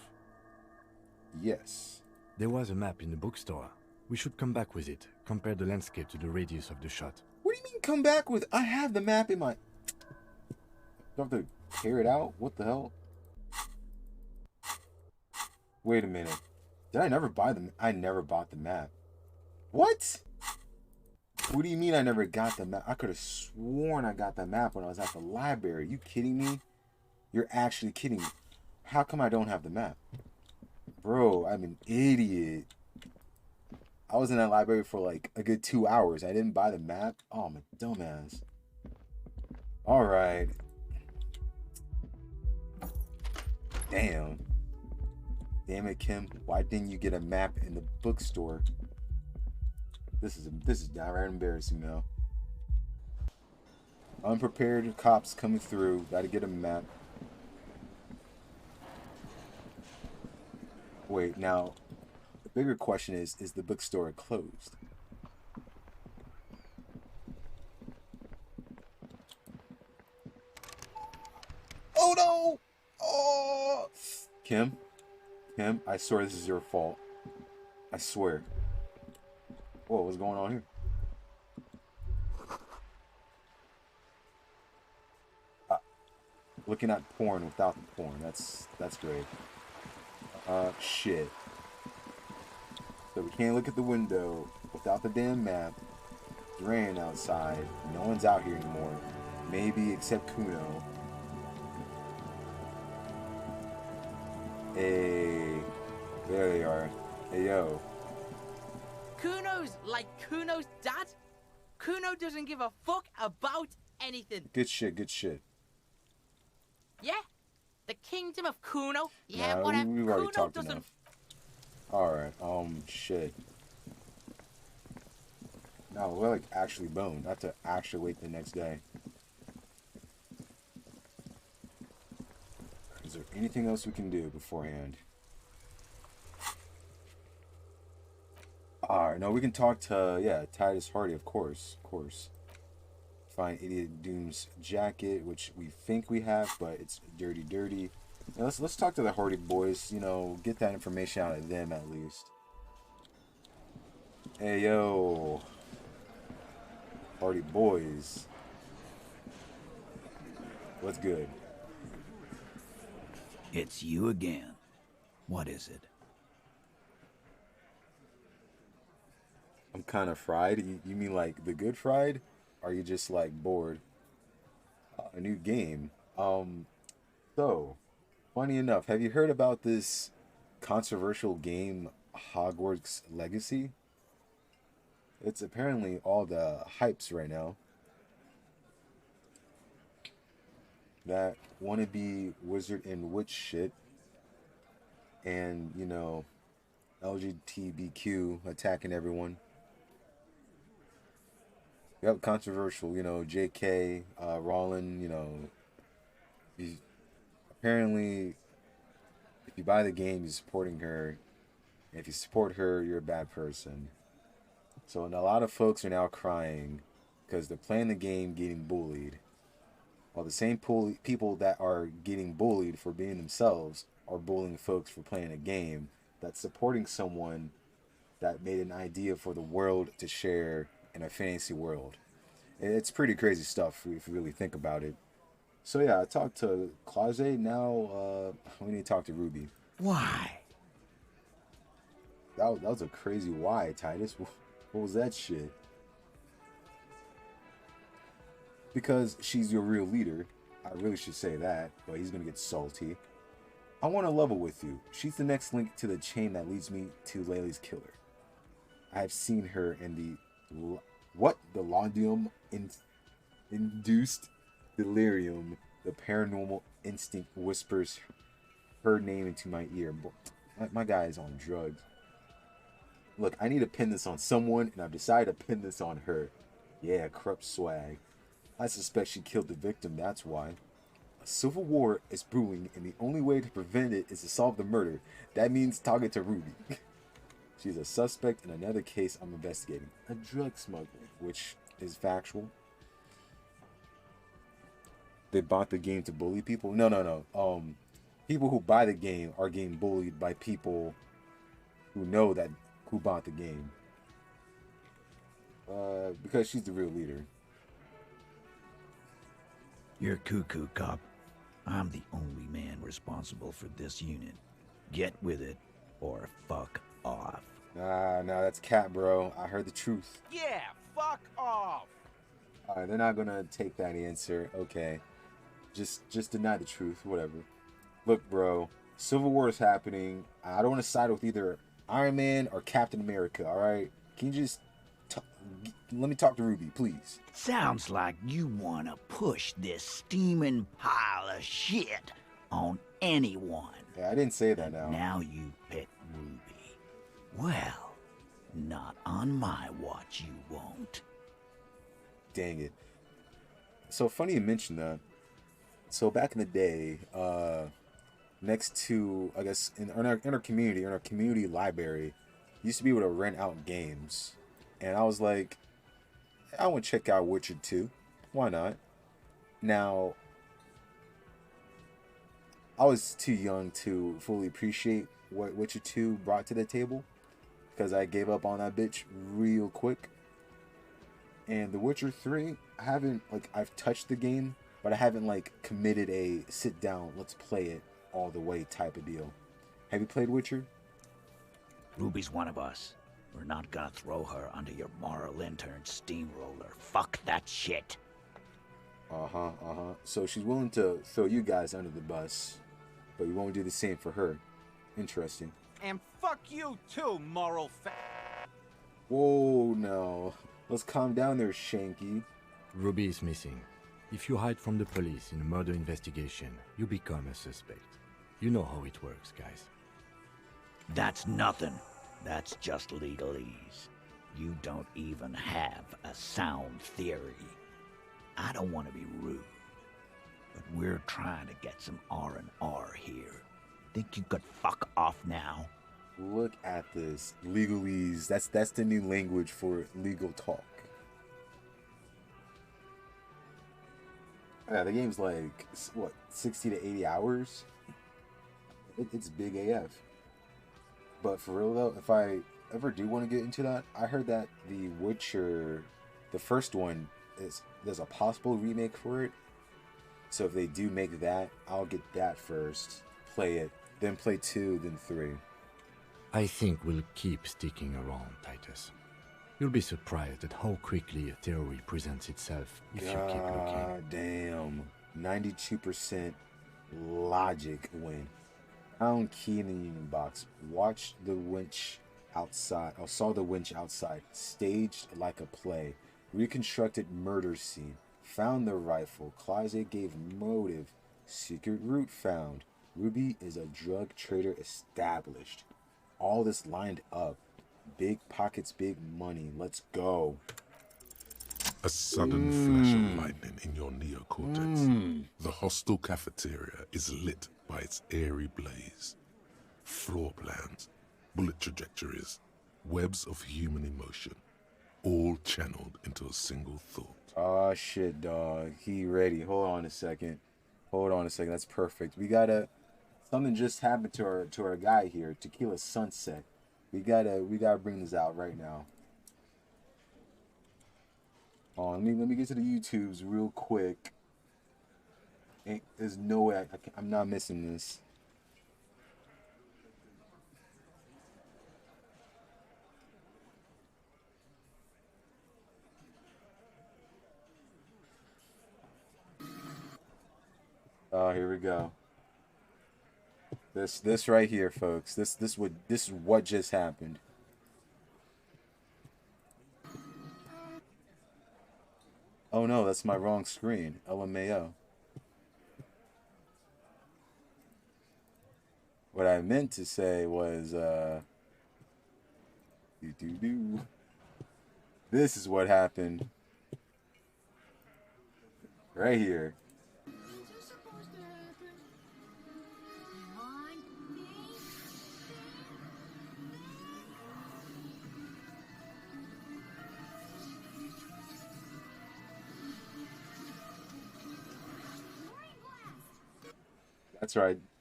Yes. There was a map in the bookstore. We should come back with it. Compare the landscape to the radius of the shot. What do you mean come back with? I have the map in my... Do I have to tear it out? What the hell? Wait a minute. Did I never buy the... I never bought the map. What? What do you mean I never got the map? I could have sworn I got the map when I was at the library. Are you kidding me? You're actually kidding me. How come I don't have the map? Bro, I'm an idiot. I was in that library for like a good 2 hours. I didn't buy the map. Oh, my dumbass. All right. Damn. Damn it, Kim. Why didn't you get a map in the bookstore? This is downright embarrassing now. Unprepared cops coming through. Gotta get a map. Wait, now, the bigger question is the bookstore closed? Oh no! Oh! Kim, I swear this is your fault. I swear. Whoa, what's going on here? Looking at porn without the porn. That's great. Shit. So we can't look at the window without the damn map. It's raining outside. No one's out here anymore. Maybe except Kuno. Hey, there they are. Hey, yo. Kuno's like Kuno's dad? Kuno doesn't give a fuck about anything. Good shit, good shit. Yeah? The kingdom of Kuno? Yeah, Nah, whatever. we've already Kuno talked doesn't... enough. Alright, shit. No, we're like actually boned. I have to actually wait the next day. Is there anything else we can do beforehand? Alright, no, we can talk to, yeah, Titus Hardy, of course. Find Idiot Doom's jacket, which we think we have, but it's dirty. Now let's talk to the Hardy boys, you know, get that information out of them at least. Hey, yo. Hardy boys. What's good? It's you again. What is it? I'm kind of fried. You mean like the good fried? Or are you just like bored? A new game. So, funny enough, have you heard about this controversial game, Hogwarts Legacy? It's apparently all the hypes right now. That wannabe wizard and witch shit. And, you know, LGBTQ attacking everyone. Yep, controversial, you know, JK, Rowling, you know, apparently, if you buy the game, you're supporting her. And if you support her, you're a bad person. So, and a lot of folks are now crying because they're playing the game getting bullied. While the same people that are getting bullied for being themselves are bullying folks for playing a game that's supporting someone that made an idea for the world to share in a fantasy world. It's pretty crazy stuff if you really think about it. So yeah, I talked to Claude. Now we need to talk to Ruby. Why? That was a crazy why, Titus. What was that shit? Because she's your real leader. I really should say that, but he's gonna get salty. I want to level with you. She's the next link to the chain that leads me to Laylee's killer. I've seen her in the Laudium induced delirium. The paranormal instinct whispers her name into my ear. My guy is on drugs. Look, I need to pin this on someone, and I've decided to pin this on her. Yeah, corrupt swag. I suspect she killed the victim, that's why. A civil war is brewing, and the only way to prevent it is to solve the murder. That means talking to Ruby. She's a suspect in another case I'm investigating. A drug smuggler, which is factual. They bought the game to bully people? No. People who buy the game are getting bullied by people who know that who bought the game. Because she's the real leader. You're cuckoo, cop. I'm the only man responsible for this unit. Get with it, or fuck off. Nah, that's cat, bro. I heard the truth. Yeah, fuck off. Alright, they're not gonna take that answer. Okay. Just deny the truth, whatever. Look, bro, Civil War is happening. I don't want to side with either Iron Man or Captain America, alright? Can you just let me talk to Ruby, please? Sounds like you want to push this steaming pile of shit on anyone. Yeah, I didn't say that now. Now you pick Ruby. Well, not on my watch you won't. Dang it. So funny you mentioned that. So back in the day, next to, I guess, in our community library, you used to be able to rent out games. And I was like, I want to check out Witcher 2. Why not? Now, I was too young to fully appreciate what Witcher 2 brought to the table, because I gave up on that bitch real quick. And The Witcher 3, I've touched the game, but I haven't, committed a sit down, let's play it all the way type of deal. Have you played Witcher? Ruby's one of us. We're not gonna throw her under your moral intern steamroller. Fuck that shit. So she's willing to throw you guys under the bus, but you won't do the same for her. Interesting. And fuck you too, moral Whoa, no. Let's calm down there, Shanky. Ruby is missing. If you hide from the police in a murder investigation, you become a suspect. You know how it works, guys. That's nothing. That's just legalese. You don't even have a sound theory. I don't want to be rude, but we're trying to get some R&R here. Think you could fuck off now? Look at this. Legalese. That's the new language for legal talk. Yeah, the game's like, what, 60 to 80 hours? It's big AF. But for real though, if I ever do want to get into that, I heard that The Witcher, the first one, there's a possible remake for it. So if they do make that, I'll get that first, play it, then play 2, then 3. I think we'll keep sticking around, Titus. You'll be surprised at how quickly a theory presents itself if you keep looking. God damn. 92% logic win. Found key in the union box. Watched the winch outside. I saw the winch outside. Staged like a play. Reconstructed murder scene. Found the rifle. Closet gave motive. Secret route found. Ruby is a drug trader established. All this lined up. Big pockets, big money. Let's go. A sudden flash of lightning in your neocortex. The hostel cafeteria is lit by its airy blaze. Floor plans, bullet trajectories, webs of human emotion, all channeled into a single thought. Oh shit, dog. He ready. Hold on a second. That's perfect. We gotta. Something just happened to our guy here, Tequila Sunset. We gotta bring this out right now. Let me get to the YouTubes real quick. There's no way I'm not missing this. Oh, here we go. This right here, folks. This is what just happened. Oh no, that's my wrong screen. LMAO. What I meant to say was This is what happened. Right here.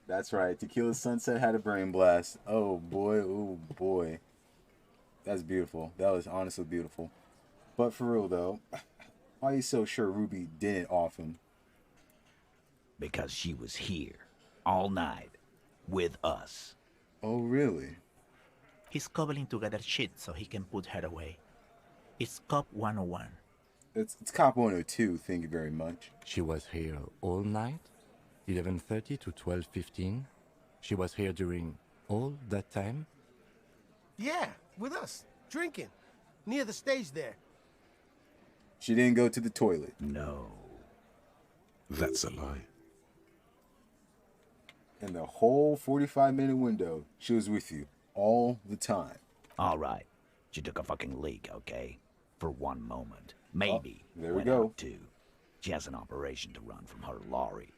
That's right. Tequila Sunset had a brain blast. Oh boy. That's beautiful. That was honestly beautiful. But for real though, why are you so sure Ruby didn't off him? Because she was here, all night, with us. Oh really? He's cobbling together shit so he can put her away. It's Cop 101. It's Cop 102, thank you very much. She was here all night? 11:30 to 12:15? She was here during all that time? Yeah, with us, drinking, near the stage there. She didn't go to the toilet. No. That's a lie. In the whole 45-minute window, she was with you all the time. All right. She took a fucking leak, okay? For one moment. Maybe. There we went go. out too. She has an operation to run from her lorry.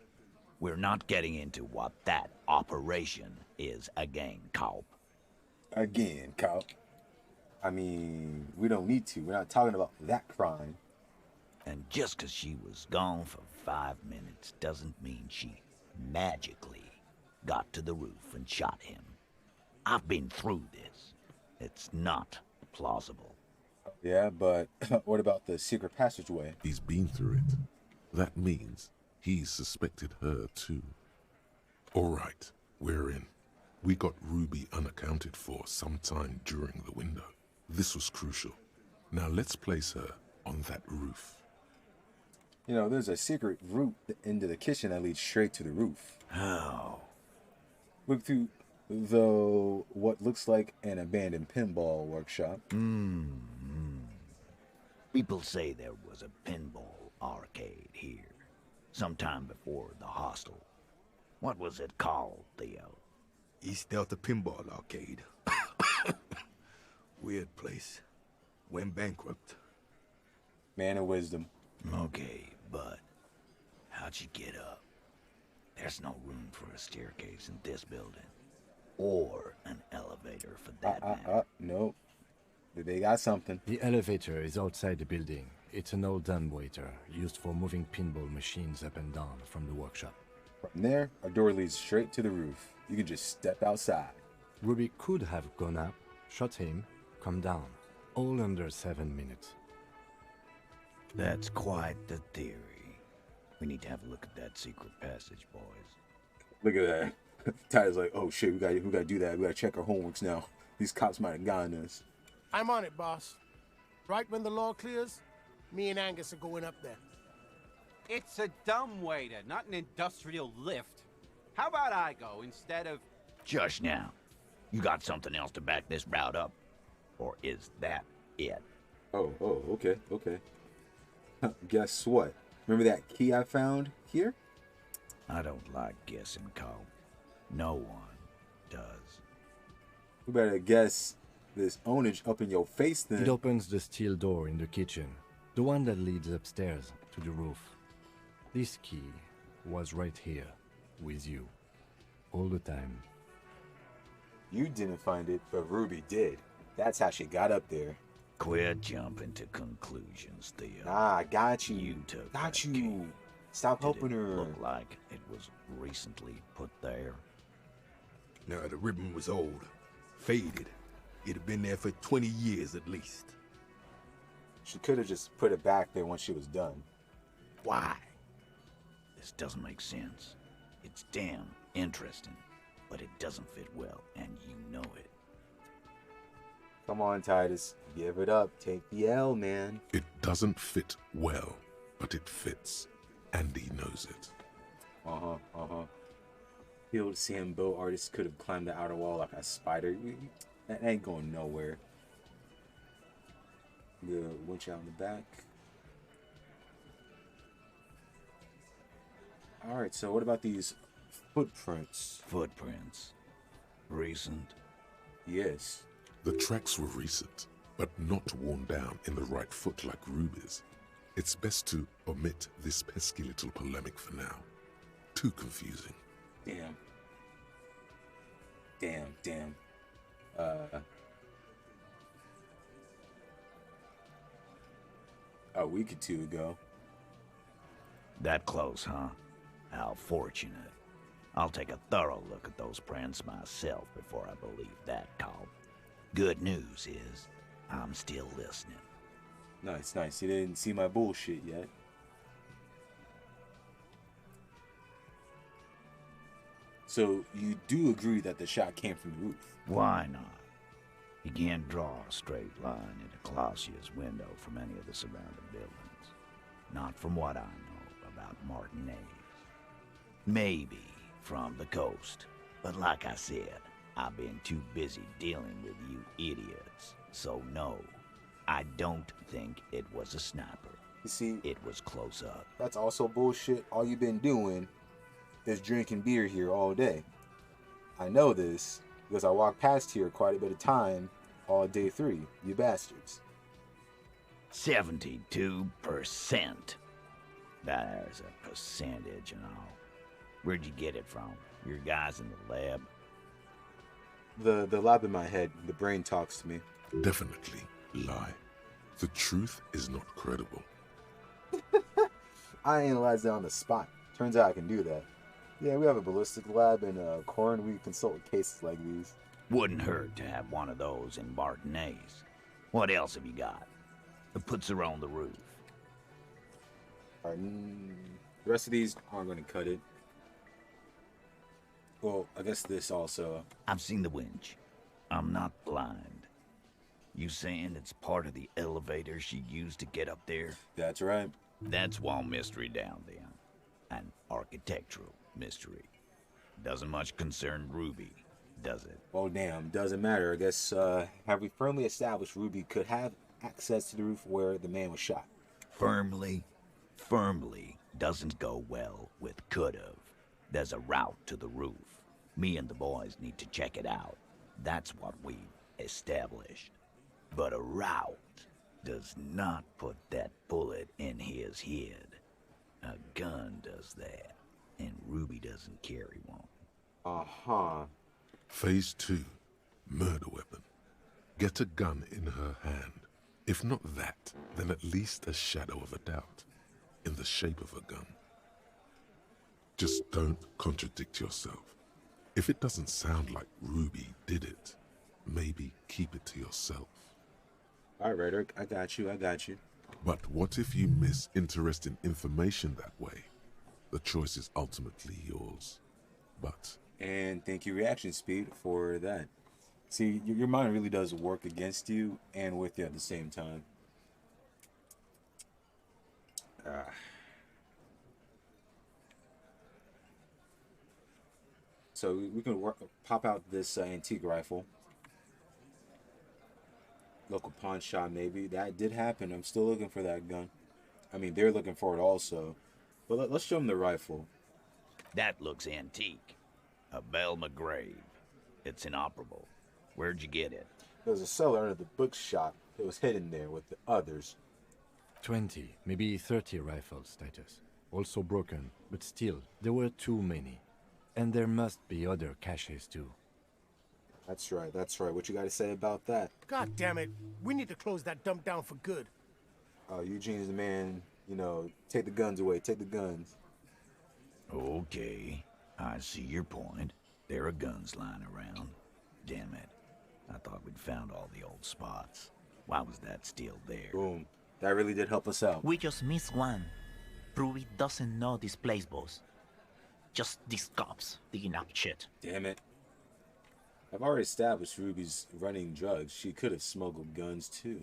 We're not getting into what that operation is again, Cop. Again, Cop. I mean, we don't need to. We're not talking about that crime. And just 'cause she was gone for 5 minutes doesn't mean she magically got to the roof and shot him. I've been through this. It's not plausible. Yeah, but what about the secret passageway? He's been through it. That means he suspected her too. All right, we're in. We got Ruby unaccounted for sometime during the window. This was crucial. Now let's place her on that roof. You know, there's a secret route into the kitchen that leads straight to the roof. Oh. Look through, though, what looks like an abandoned pinball workshop. People say there was a pinball arcade here, sometime before the hostel. What was it called, Theo? East Delta Pinball Arcade. Weird place. Went bankrupt. Man of wisdom. Okay, but how'd you get up? There's no room for a staircase in this building. Or an elevator for that matter. Nope. They got something. The elevator is outside the building. It's an old dumbwaiter used for moving pinball machines up and down from the workshop. From there, a door leads straight to the roof. You can just step outside. Ruby could have gone up, shot him, come down. All under 7 minutes. That's quite the theory. We need to have a look at that secret passage, boys. Look at that. Tyler's like, oh shit, we gotta do that. We gotta check our homeworks now. These cops might have gotten us. I'm on it, boss. Right when the law clears, me and Angus are going up there. It's a dumbwaiter, not an industrial lift. How about I go instead of... Just now. You got something else to back this route up? Or is that it? Oh, okay. Guess what? Remember that key I found here? I don't like guessing, Cole. No one does. We better guess this ownage up in your face then. It opens the steel door in the kitchen, the one that leads upstairs to the roof. This key was right here, with you, all the time. You didn't find it, but Ruby did. That's how she got up there. Quit jumping to conclusions, Theo. Nah, I got you. You took Got that you. key. Stop Did helping it her. look like it was recently put there? No, the ribbon was old. Faded. It'd have been there for 20 years at least. She could have just put it back there once she was done. Why? This doesn't make sense. It's damn interesting, but it doesn't fit well, and you know it. Come on, Titus. Give it up. Take the L, man. It doesn't fit well, but it fits. And he knows it. The old Sambo artist could have climbed the outer wall like a spider. That ain't going nowhere. The winch out in the back. Alright, so what about these footprints? Footprints. Recent. Yes. The tracks were recent, but not worn down in the right foot like Ruby's. It's best to omit this pesky little polemic for now. Too confusing. Damn. A week or two ago. That close, huh? How fortunate. I'll take a thorough look at those prints myself before I believe that call. Good news is, I'm still listening. Nice. You didn't see my bullshit yet. So, you do agree that the shot came from the roof? Why not? You can't draw a straight line into Clausia's window from any of the surrounding buildings. Not from what I know about Martinez. Maybe from the coast. But like I said, I've been too busy dealing with you idiots. So no, I don't think it was a sniper. You see, It was close up. that's also bullshit. All you've been doing is drinking beer here all day. I know this because I walked past here quite a bit of time all day 3, you bastards. 72%. There's a percentage and all. Where'd you get it from? Your guys in the lab? The lab in my head, the brain talks to me. Definitely lie. The truth is not credible. I analyzed it on the spot. Turns out I can do that. Yeah, we have a ballistic lab in Corin. We consult with cases like these. Wouldn't hurt to have one of those in Martinez. What else have you got? That puts her on the roof. Alright, the rest of these aren't going to cut it. Well, I guess this also. I've seen the winch. I'm not blind. You saying it's part of the elevator she used to get up there? That's right. That's one mystery down then. An architectural mystery. Doesn't much concern Ruby, does it? Well, damn, doesn't matter. I guess, have we firmly established Ruby could have access to the roof where the man was shot? Firmly doesn't go well with could've. There's a route to the roof. Me and the boys need to check it out. That's what we've established. But a route does not put that bullet in his head. A gun does that, and Ruby doesn't carry one. Uh-huh. Phase 2. Murder weapon. Get a gun in her hand. If not that, then at least a shadow of a doubt. In the shape of a gun. Just don't contradict yourself. If it doesn't sound like Ruby did it, maybe keep it to yourself. All right, Rhetoric, I got you. But what if you miss interesting information that way? The choice is ultimately yours. But... And thank you, Reaction Speed, for that. See, your mind really does work against you and with you at the same time. So we can pop out this antique rifle. Local pawn shop, maybe. That did happen. I'm still looking for that gun. I mean, they're looking for it also. But let's show them the rifle. That looks antique. A Belle McGrave. It's inoperable. Where'd you get it? There was a cellar under the bookshop. It was hidden there with the others. 20, maybe 30 rifles, Titus. Also broken, but still, there were too many. And there must be other caches too. That's right. What you got to say about that? God damn it. We need to close that dump down for good. Eugene's the man, take the guns away, take the guns. Okay, I see your point. There are guns lying around. Damn it. I thought we'd found all the old spots. Why was that still there? Boom. That really did help us out. We just missed one. Ruby doesn't know this place, boss. Just these cops digging up shit. Damn it. I've already established Ruby's running drugs. She could have smuggled guns too.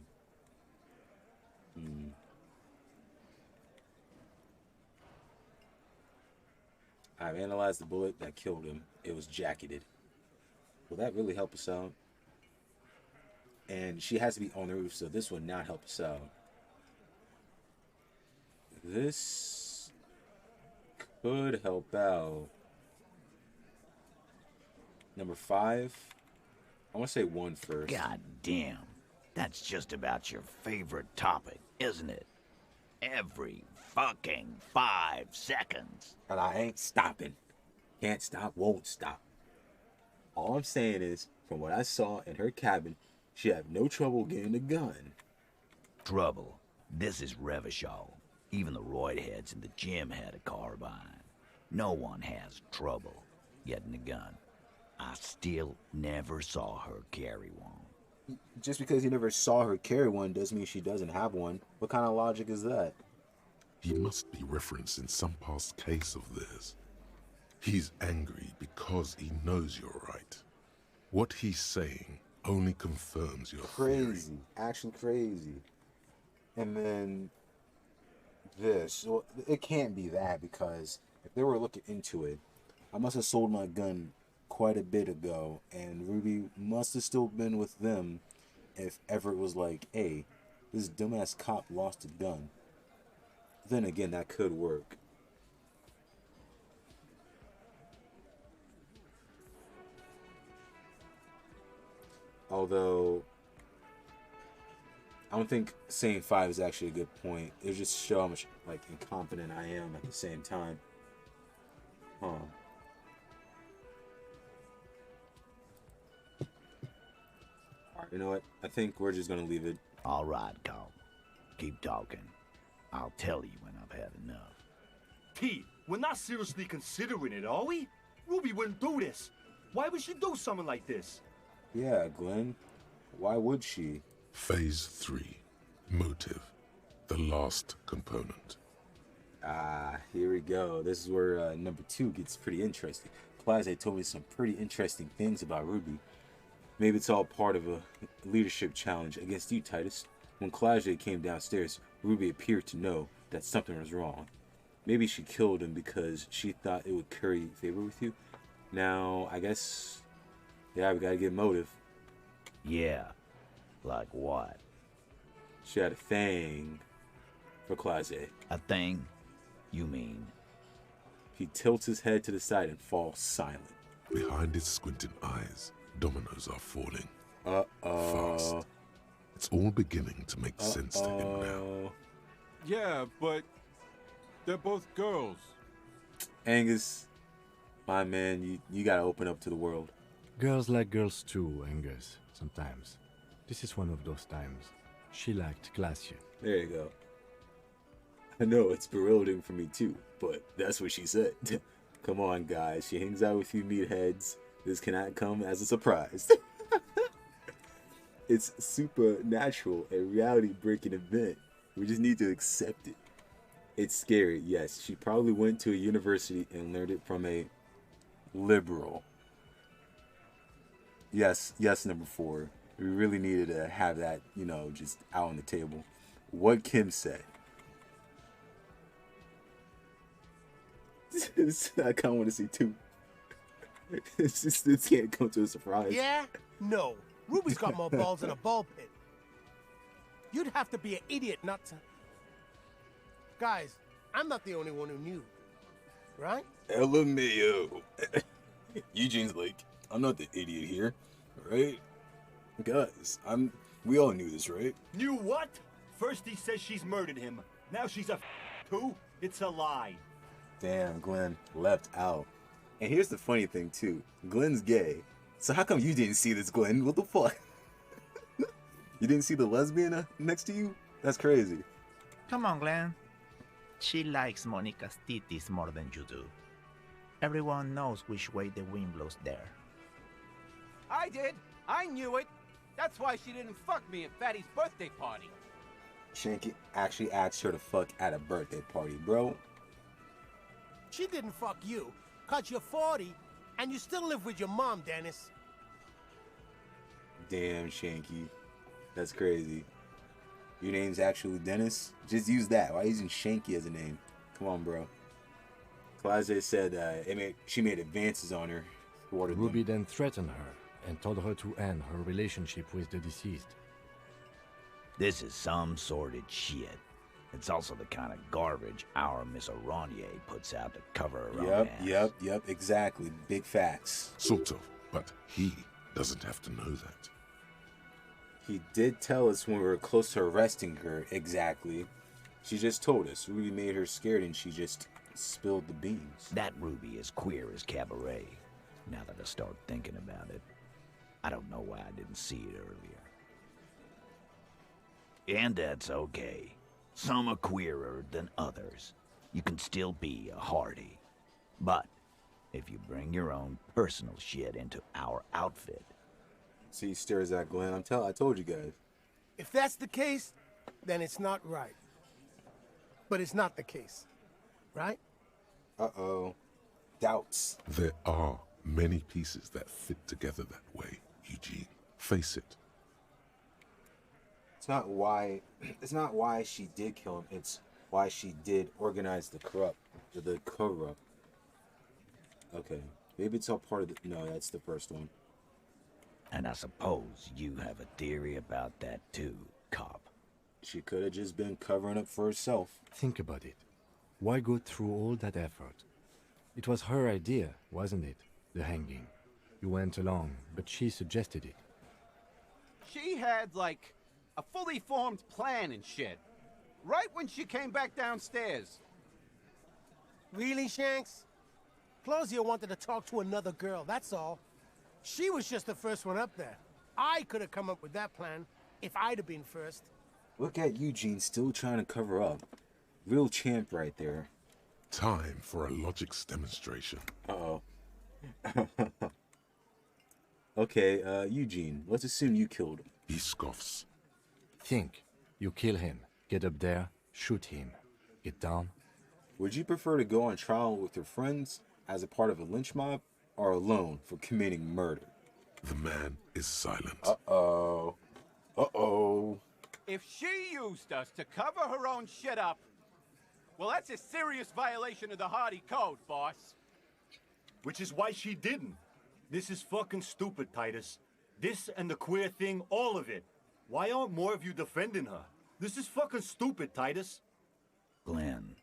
I've analyzed the bullet that killed him. It was jacketed. Will that really help us out? And she has to be on the roof, so this would not help us out. This could help out. Number 5. I want to say 1 first. God damn. That's just about your favorite topic, isn't it? Every fucking 5 seconds. And I ain't stopping. Can't stop, won't stop. All I'm saying is, from what I saw in her cabin, she had no trouble getting a gun. Trouble. This is Revachol. Even the roidheads in the gym had a carbine. No one has trouble getting a gun. I still never saw her carry one. Just because you never saw her carry one doesn't mean she doesn't have one. What kind of logic is that? He must be referencing some past case of theirs. He's angry because he knows you're right. What he's saying only confirms your crazy, theory. Actually crazy. And then this. Well, it can't be that, because if they were looking into it, I must have sold my gun quite a bit ago, and Ruby must have still been with them if Everett was like, hey, this dumbass cop lost a gun. Then again, that could work. Although, I don't think saying 5 is actually a good point. It just show how much incompetent I am at the same time. Huh. Alright, you know what? I think we're just gonna leave it. All right, Carl. Keep talking. I'll tell you when I've had enough. Pete, we're not seriously considering it, are we? Ruby wouldn't do this. Why would she do something like this? Yeah, Glenn. Why would she? Phase 3. Motive. The last component. Here we go. This is where number 2 gets pretty interesting. Plaze told me some pretty interesting things about Ruby. Maybe it's all part of a leadership challenge against you, Titus. When Claude came downstairs, Ruby appeared to know that something was wrong. Maybe she killed him because she thought it would curry favor with you. Now, I guess, yeah, we gotta get motive. Yeah, like what? She had a thing for Claude. A thing? You mean? He tilts his head to the side and falls silent. Behind his squinting eyes, dominoes are falling. Uh-oh. Fast. It's all beginning to make sense to him now. Yeah, but they're both girls. Angus, my man, you gotta open up to the world. Girls like girls too, Angus, sometimes. This is one of those times. She liked Glacier. There you go. I know it's bewildering for me too, but that's what she said. Come on, guys. She hangs out with you meatheads. This cannot come as a surprise. It's supernatural, a reality-breaking event. We just need to accept it. It's scary, yes. She probably went to a university and learned it from a liberal. Yes, number 4. We really needed to have that, just out on the table. What Kim said. I kind of want to see 2. This can't come to a surprise. Yeah? No. Ruby's got more balls than a ball pit. You'd have to be an idiot not to... Guys, I'm not the only one who knew. Right? LMAO. Eugene's like, I'm not the idiot here, right? Guys, we all knew this, right? Knew what? First he says she's murdered him. Now she's a too? It's a lie. Damn, Glenn left out. And here's the funny thing, too. Glenn's gay. So how come you didn't see this, Glenn? What the fuck? You didn't see the lesbian next to you? That's crazy. Come on, Glenn. She likes Monica's titties more than you do. Everyone knows which way the wind blows there. I did. I knew it. That's why she didn't fuck me at Fatty's birthday party. Shanky actually asked her to fuck at a birthday party, bro. She didn't fuck you, 'cause you're 40, and you still live with your mom, Dennis. Damn, Shanky. That's crazy. Your name's actually Dennis? Just use that. Why using Shanky as a name? Come on, bro. Claude said she made advances on her. Ruby then threatened her and told her to end her relationship with the deceased. This is some sordid shit. It's also the kind of garbage our Miss Aronier puts out to cover her own ass. Yep, exactly. Big facts. Sort of, but he doesn't have to know that. He did tell us when we were close to arresting her, exactly. She just told us. Ruby made her scared and she just spilled the beans. That Ruby is queer as cabaret. Now that I start thinking about it, I don't know why I didn't see it earlier. And that's okay. Some are queerer than others. You can still be a Hardy. But if you bring your own personal shit into our outfit... See, he stares at Glenn. I told you guys. If that's the case, then it's not right. But it's not the case, right? Uh-oh. Doubts. There are many pieces that fit together that way, Eugene. Face it. It's not why she did kill him. It's why she did organize the cover-up. Okay. Maybe it's all part of the... No, that's the first one. And I suppose you have a theory about that too, cop. She could have just been covering up for herself. Think about it. Why go through all that effort? It was her idea, wasn't it? The hanging. You went along, but she suggested it. She had, like, a fully formed plan and shit. Right when she came back downstairs. Really, Shanks? Claudia wanted to talk to another girl, that's all. She was just the first one up there. I could have come up with that plan if I'd have been first. Look at Eugene still trying to cover up. Real champ right there. Time for a logics demonstration. Uh-oh. Okay, Eugene, let's assume you killed him. He scoffs. Think. You kill him. Get up there. Shoot him. Get down. Would you prefer to go on trial with your friends as a part of a lynch mob or alone for committing murder? The man is silent. Uh-oh. Uh-oh. If she used us to cover her own shit up, well, that's a serious violation of the Hardy Code, boss. Which is why she didn't. This is fucking stupid, Titus. This and the queer thing, all of it. Why aren't more of you defending her? This is fucking stupid, Titus. Glenn,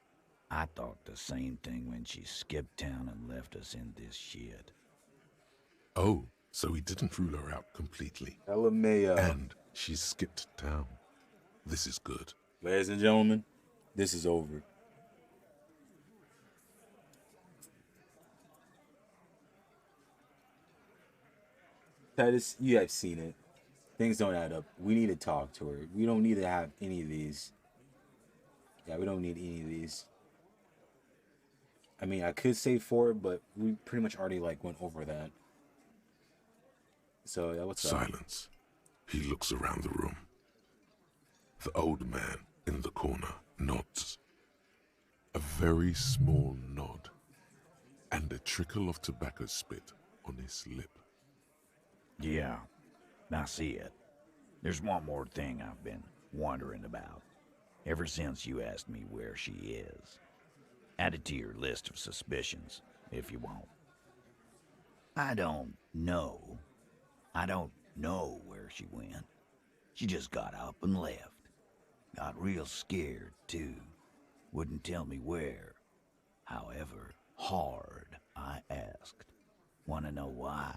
I thought the same thing when she skipped town and left us in this shit. Oh, so he didn't rule her out completely. LMAO. And she skipped town. This is good. Ladies and gentlemen, this is over. Titus, you have seen it. Things don't add up. We need to talk to her. We don't need to have any of these. Yeah, we don't need any of these. I mean, I could say 4, but we pretty much already, like, went over that. So, yeah, what's up? Silence. He looks around the room. The old man in the corner nods. A very small nod. And a trickle of tobacco spit on his lip. Yeah, I see it. There's one more thing I've been wondering about. Ever since you asked me where she is. Add it to your list of suspicions, if you want. I don't know. I don't know where she went. She just got up and left. Got real scared, too. Wouldn't tell me where. However hard I asked. Wanna know why?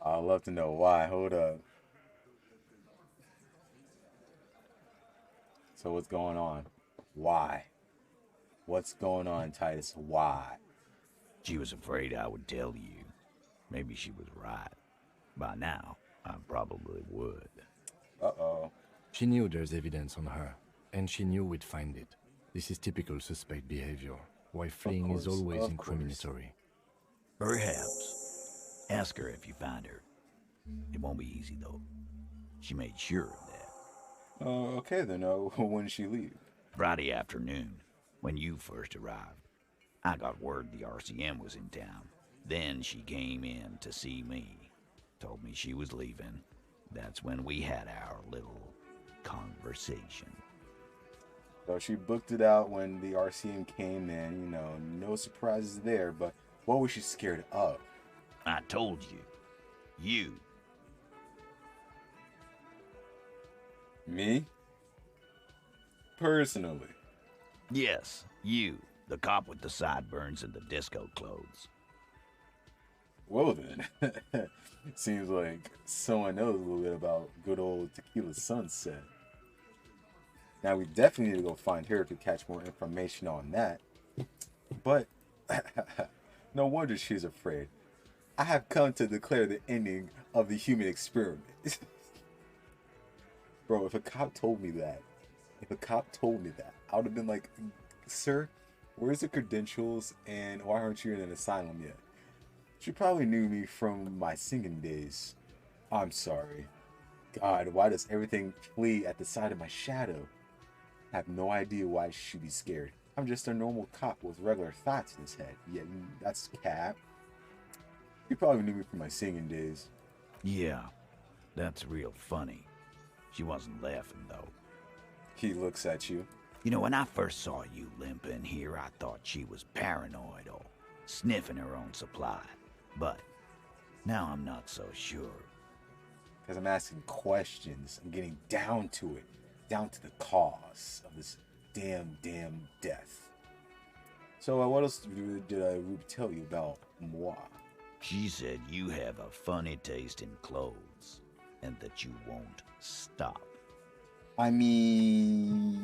I'd love to know why. Hold up. So what's going on? Why? What's going on, Titus? Why? She was afraid I would tell you. Maybe she was right. By now, I probably would. Uh-oh. She knew there's evidence on her, and she knew we'd find it. This is typical suspect behavior, why fleeing is always incriminatory. Perhaps. Ask her if you find her. It won't be easy, though. She made sure of that. Okay, then when did she leave? Friday afternoon, when you first arrived. I got word the RCM was in town. Then she came in to see me. Told me she was leaving. That's when we had our little conversation. So she booked it out when the RCM came in, you know, no surprises there, but what was she scared of? I told you. You. Me? Personally? Yes, you. The cop with the sideburns and the disco clothes. Well then. Seems like someone knows a little bit about good old Tequila Sunset. Now we definitely need to go find her to catch more information on that. But no wonder she's afraid. I have come to declare the ending of the human experiment. Bro, if a cop told me that, I would have been like, sir, where's the credentials and why aren't you in an asylum yet? She probably knew me from my singing days. I'm sorry. God, why does everything flee at the sight of my shadow? I have no idea why she should be scared. I'm just a normal cop with regular thoughts in his head. Yeah, that's Cap. You probably knew me from my singing days. Yeah, that's real funny. She wasn't laughing, though. He looks at you. You know, when I first saw you limping here, I thought she was paranoid or sniffing her own supply. But now I'm not so sure. Because I'm asking questions. I'm getting down to it. Down to the cause of this damn death. So what else did I tell you about moi? She said you have a funny taste in clothes, and that you won't stop. I mean,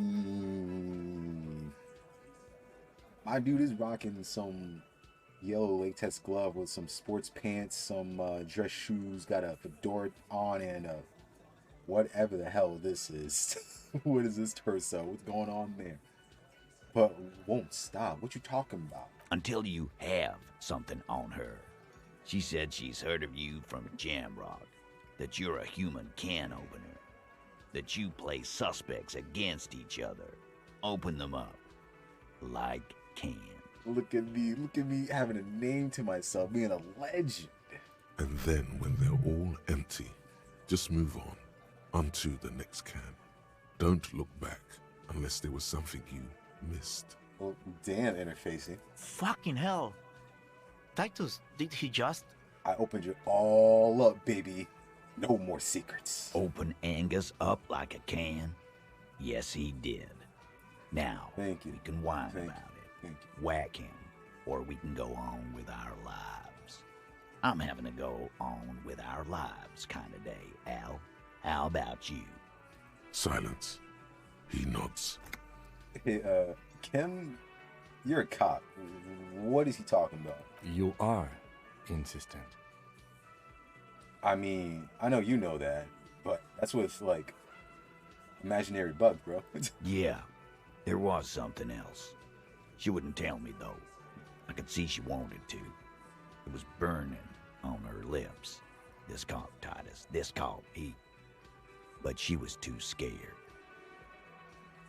my dude is rocking some yellow latex glove with some sports pants, some dress shoes, got a fedora on, and whatever the hell this is. What is this torso? What's going on there? But won't stop. What you talking about? Until you have something on her. She said she's heard of you from Jamrock, that you're a human can opener, that you play suspects against each other, open them up like cans. Look at me having a name to myself, being a legend. And then when they're all empty, just move on, onto the next can. Don't look back unless there was something you missed. Well, damn interfacing. Fucking hell. Titus, did he just... I opened you all up, baby. No more secrets. Open Angus up like a can? Yes, he did. Now, Thank you. we can whine Thank about you. it, Thank whack him, or we can go on with our lives. I'm having a go on with our lives kind of day, Al. How about you? Silence. He nods. Hey, Kim, you're a cop. What is he talking about? You are insistent. I mean, I know you know that, but that's with, like, imaginary bug, bro. Yeah, there was something else. She wouldn't tell me, though. I could see she wanted to. It was burning on her lips. This caught Titus. This caught heat. But she was too scared.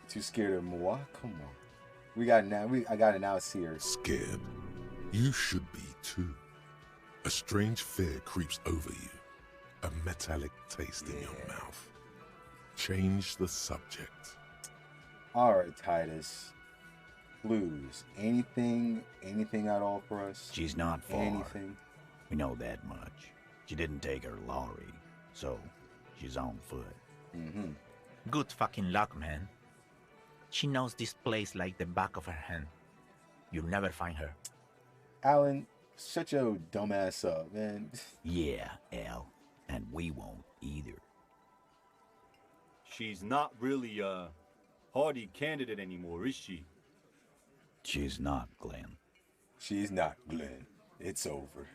Too scared of moi? Come on. We got now. I got to now see her. Scared. You should be too. A strange fear creeps over you. A metallic taste in your mouth. Change the subject. All right, Titus. Blues. Anything at all for us? She's not far. Anything? We know that much. She didn't take her lorry, so she's on foot. Mm-hmm. Good fucking luck, man. She knows this place like the back of her hand. You'll never find her. Alan, shut your dumbass up, man. Yeah, Al. And we won't either. She's not really a hardy candidate anymore, is she? She's not, Glenn. She's not, Glenn. It's over.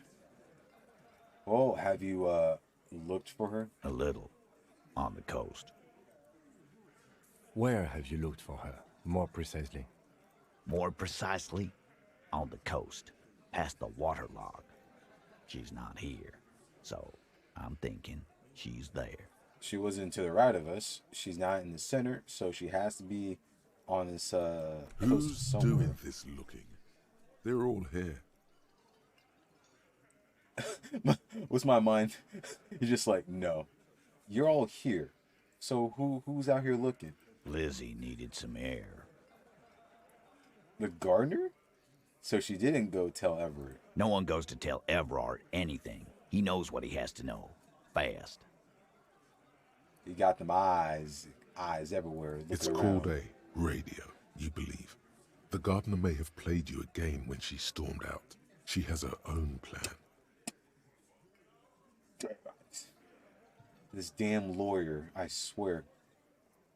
Oh, have you, looked for her? A little. On the coast. Where have you looked for her, more precisely? More precisely, on the coast, past the waterlock. She's not here, so I'm thinking she's there. She wasn't to the right of us. She's not in the center, so she has to be on this, coast Who's somewhere. doing this looking? They're all here. What's my mind? He's just like, no. You're all here. So who's out here looking? Lizzie needed some air. The gardener? So she didn't go tell Everett. No one goes to tell Everard anything. He knows what he has to know. Fast. You got them eyes everywhere. It's looking called around. a radio, you believe. The gardener may have played you a game when she stormed out. She has her own plan. This damn lawyer, I swear.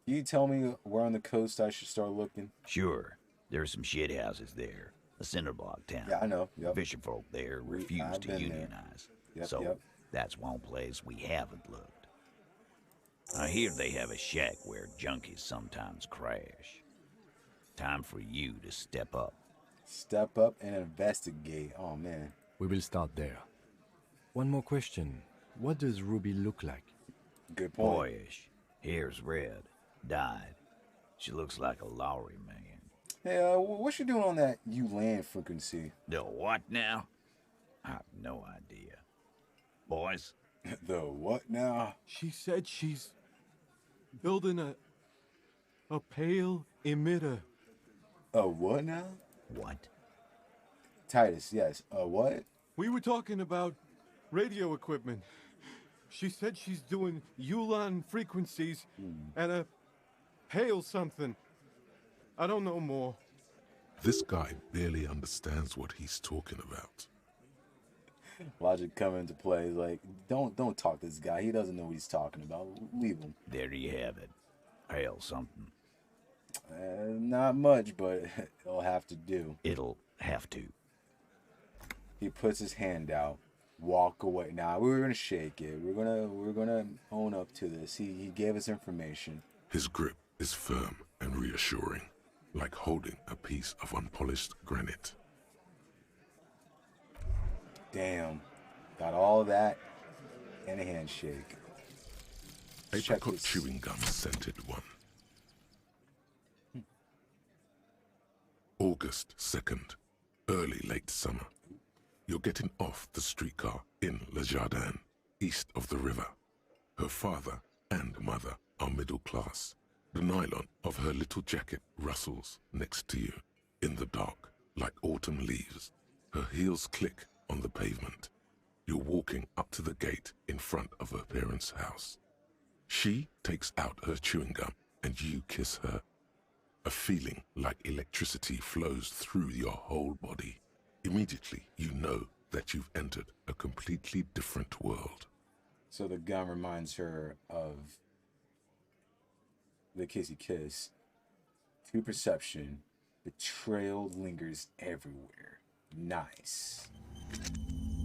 Can you tell me where on the coast I should start looking? Sure. There's some shit houses there. A cinder block town. Yeah, I know. Yep. Fisherfolk there refuse I've to been there. unionize. Yep, so yep. that's one place we haven't looked. I hear they have a shack where junkies sometimes crash. Time for you to step up. Step up and investigate. Oh, man. We will start there. One more question. What does Ruby look like? Good point. Boyish. Hair's red. Dyed. She looks like a Lowry man. Hey, what you doing on that land frequency? The what now? I have no idea. Boys? The what now? She said she's building a pale emitter. A what now? What? Titus, yes. A what? We were talking about radio equipment. She said she's doing Ulan frequencies and a pale something. I don't know more. This guy barely understands what he's talking about. Logic come into play. Like, don't talk to this guy. He doesn't know what he's talking about. Leave him. There you have it. Pale something. Not much, but it'll have to do. It'll have to. He puts his hand out. Walk away. Now we're gonna shake it. We're gonna own up to this. He gave us information. His grip is firm and reassuring, like holding a piece of unpolished granite. Damn. Got all that and a handshake. Check Apricot this. chewing gum scented one. August 2nd, early late summer. You're getting off the streetcar in Le Jardin, east of the river. Her father and mother are middle class. The nylon of her little jacket rustles next to you in the dark like autumn leaves. Her heels click on the pavement. You're walking up to the gate in front of her parents' house. She takes out her chewing gum and you kiss her. A feeling like electricity flows through your whole body. Immediately, you know that you've entered a completely different world. So the gum reminds her of the kissy kiss. To perception, betrayal lingers everywhere. Nice.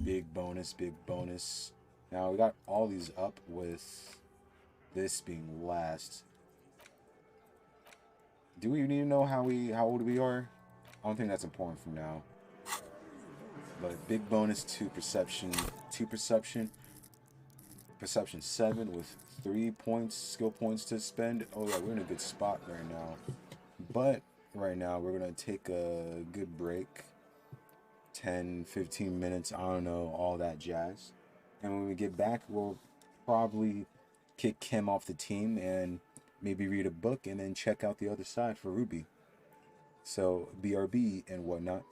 Big bonus, big bonus. Now we got all these up with this being last. Do we need to know how old we are? I don't think that's important for now. But big bonus to perception. Perception 7 with 3 points, skill points to spend. Oh yeah, we're in a good spot right now. But right now we're gonna take a good break. 10, 15 minutes, I don't know, all that jazz. And when we get back, we'll probably kick Kim off the team and maybe read a book and then check out the other side for Ruby. So BRB and whatnot.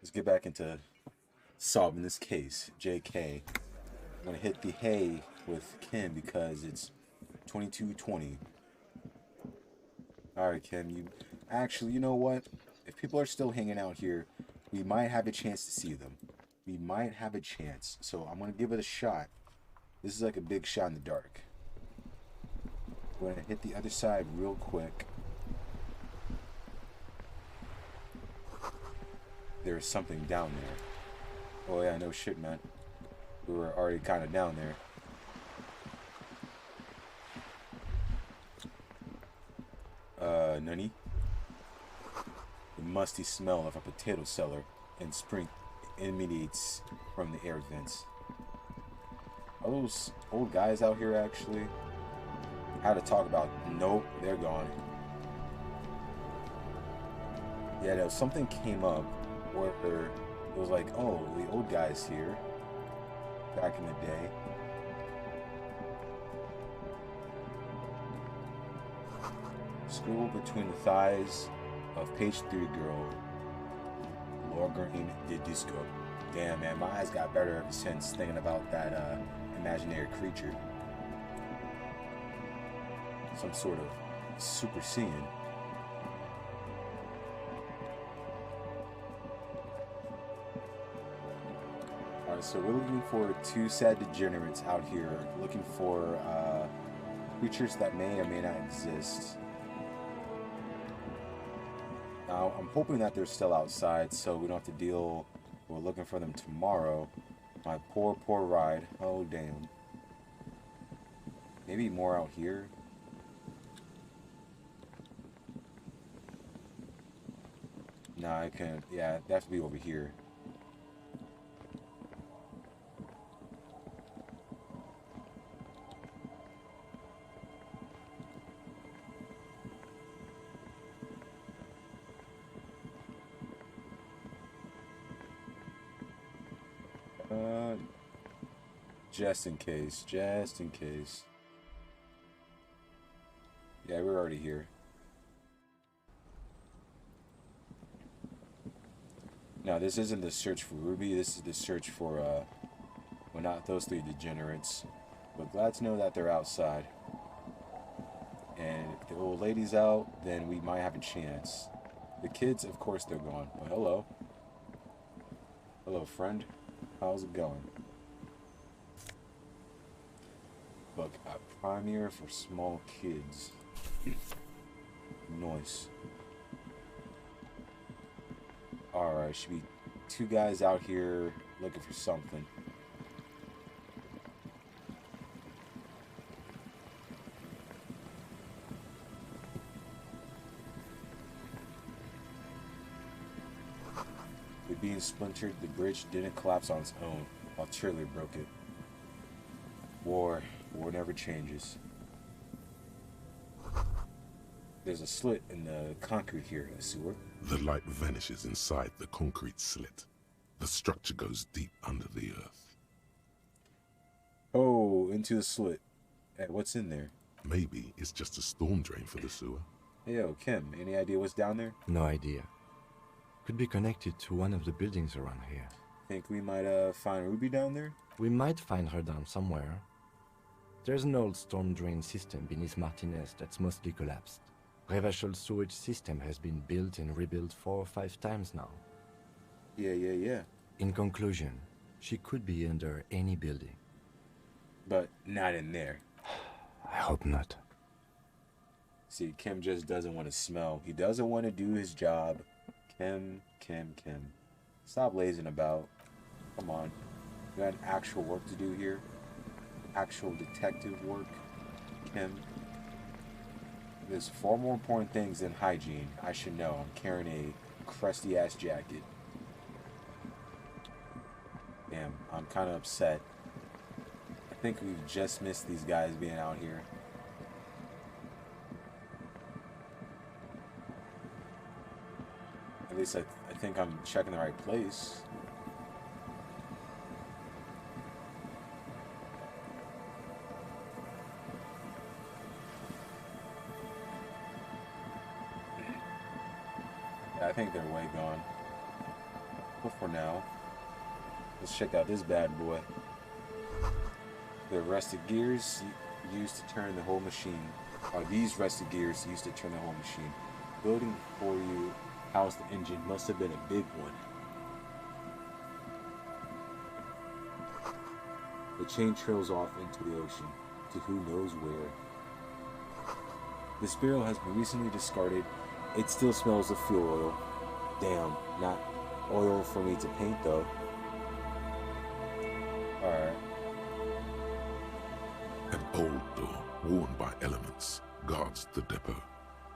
let's get back into solving this case. JK. I'm gonna hit the hay with Kim because it's 22:20. Alright, Kim, you know what? If people are still hanging out here, we might have a chance to see them. We might have a chance. So I'm gonna give it a shot. This is like a big shot in the dark. We're gonna hit the other side real quick. There's something down there. Oh yeah, no shit, man. We were already kind of down there. Nani? The musty smell of a potato cellar and spring emanates from the air vents. Are those old guys out here actually? I had to talk about. Nope, they're gone. Yeah, no, something came up where it was like, oh, the old guy's here. Back in the day. Scribble between the thighs of page 3 girl. Lorgraine de Disco. Damn, man, my eyes got better ever since thinking about that imaginary creature. Some sort of super Saiyan. Alright, so we're looking for 2 sad degenerates out here, looking for creatures that may or may not exist. Now, I'm hoping that they're still outside, so we don't have to deal with looking for them tomorrow. My poor ride. Oh, damn. Maybe more out here. Nah, I can't. Yeah, they have to be over here. Just in case. Just in case. Yeah, we're already here. No, this isn't the search for Ruby. This is the search for, well, not those 3 degenerates. But glad to know that they're outside. And if the old lady's out, then we might have a chance. The kids, of course, they're gone. But hello. Hello, friend. How's it going? Book a premiere for small kids. Nice. Alright, should be 2 guys out here looking for something. With being splintered, the bridge didn't collapse on its own, while Shirley broke it. War never changes. There's a slit in the concrete here, a sewer. The light vanishes inside the concrete slit. The structure goes deep under the earth. Oh, into the slit. Hey, what's in there? Maybe it's just a storm drain for the sewer. Hey, yo, Kim, any idea what's down there? No idea. Could be connected to one of the buildings around here. Think we might find Ruby down there? We might find her down somewhere. There's an old storm drain system beneath Martinez that's mostly collapsed. Revachol sewage system has been built and rebuilt 4 or 5 times now. Yeah. In conclusion, she could be under any building. But not in there. I hope not. See, Kim just doesn't want to smell. He doesn't want to do his job. Kim. Stop lazing about. Come on. We got actual work to do here. Actual detective work. Kim. There's far more important things than hygiene. I should know. I'm carrying a crusty ass jacket. Damn, I'm kind of upset. I think we've just missed these guys being out here. At least I think I'm checking the right place. Yeah, I think they're way gone. But for now, let's check out this bad boy. The rusted gears used to turn the whole machine. Or these rusted gears used to turn the whole machine. Building for you housed the engine. Must have been a big one. The chain trails off into the ocean, to who knows where. This barrel has been recently discarded. It still smells of fuel oil. Damn, not oil for me to paint though. Alright. An old door, worn by elements, guards the depot.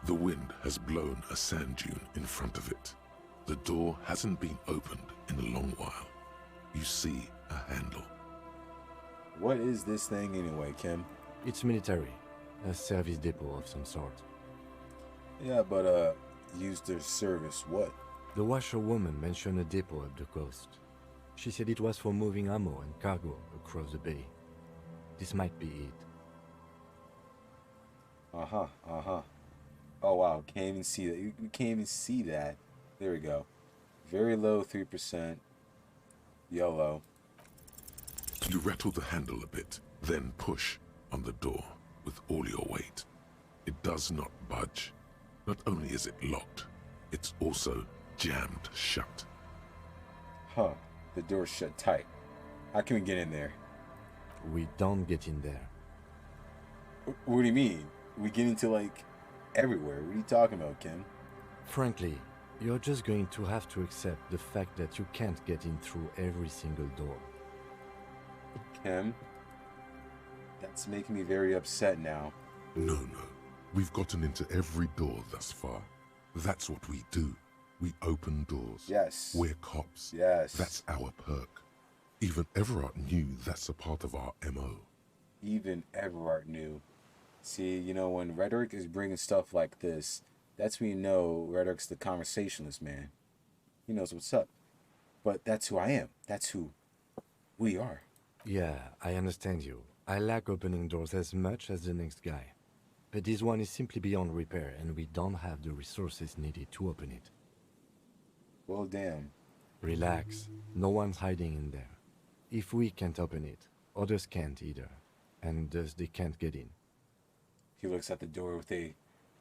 The wind has blown a sand dune in front of it. The door hasn't been opened in a long while. You see a handle. What is this thing anyway, Kim? It's military. A service depot of some sort. Yeah, but used to service what? The washerwoman mentioned a depot up the coast. She said it was for moving ammo and cargo across the bay. This might be it. Uh-huh. Oh wow, can't even see that. You can't even see that. There we go. Very low, 3%. YOLO. You rattle the handle a bit, then push on the door with all your weight. It does not budge. Not only is it locked, it's also jammed shut. Huh. The door's shut tight. How can we get in there? We don't get in there. What do you mean? We get into, like, everywhere. What are you talking about, Kim? Frankly, you're just going to have to accept the fact that you can't get in through every single door. Kim? That's making me very upset now. No. We've gotten into every door thus far. That's what we do. We open doors. Yes. We're cops. Yes. That's our perk. Even Everard knew that's a part of our MO. Even Everard knew. See, you know, when Rhetoric is bringing stuff like this, that's when you know Rhetoric's the conversationalist, man. He knows what's up. But that's who I am. That's who we are. Yeah, I understand you. I like opening doors as much as the next guy. But this one is simply beyond repair, and we don't have the resources needed to open it. Well, damn. Relax. No one's hiding in there. If we can't open it, others can't either. And thus they can't get in. He looks at the door with a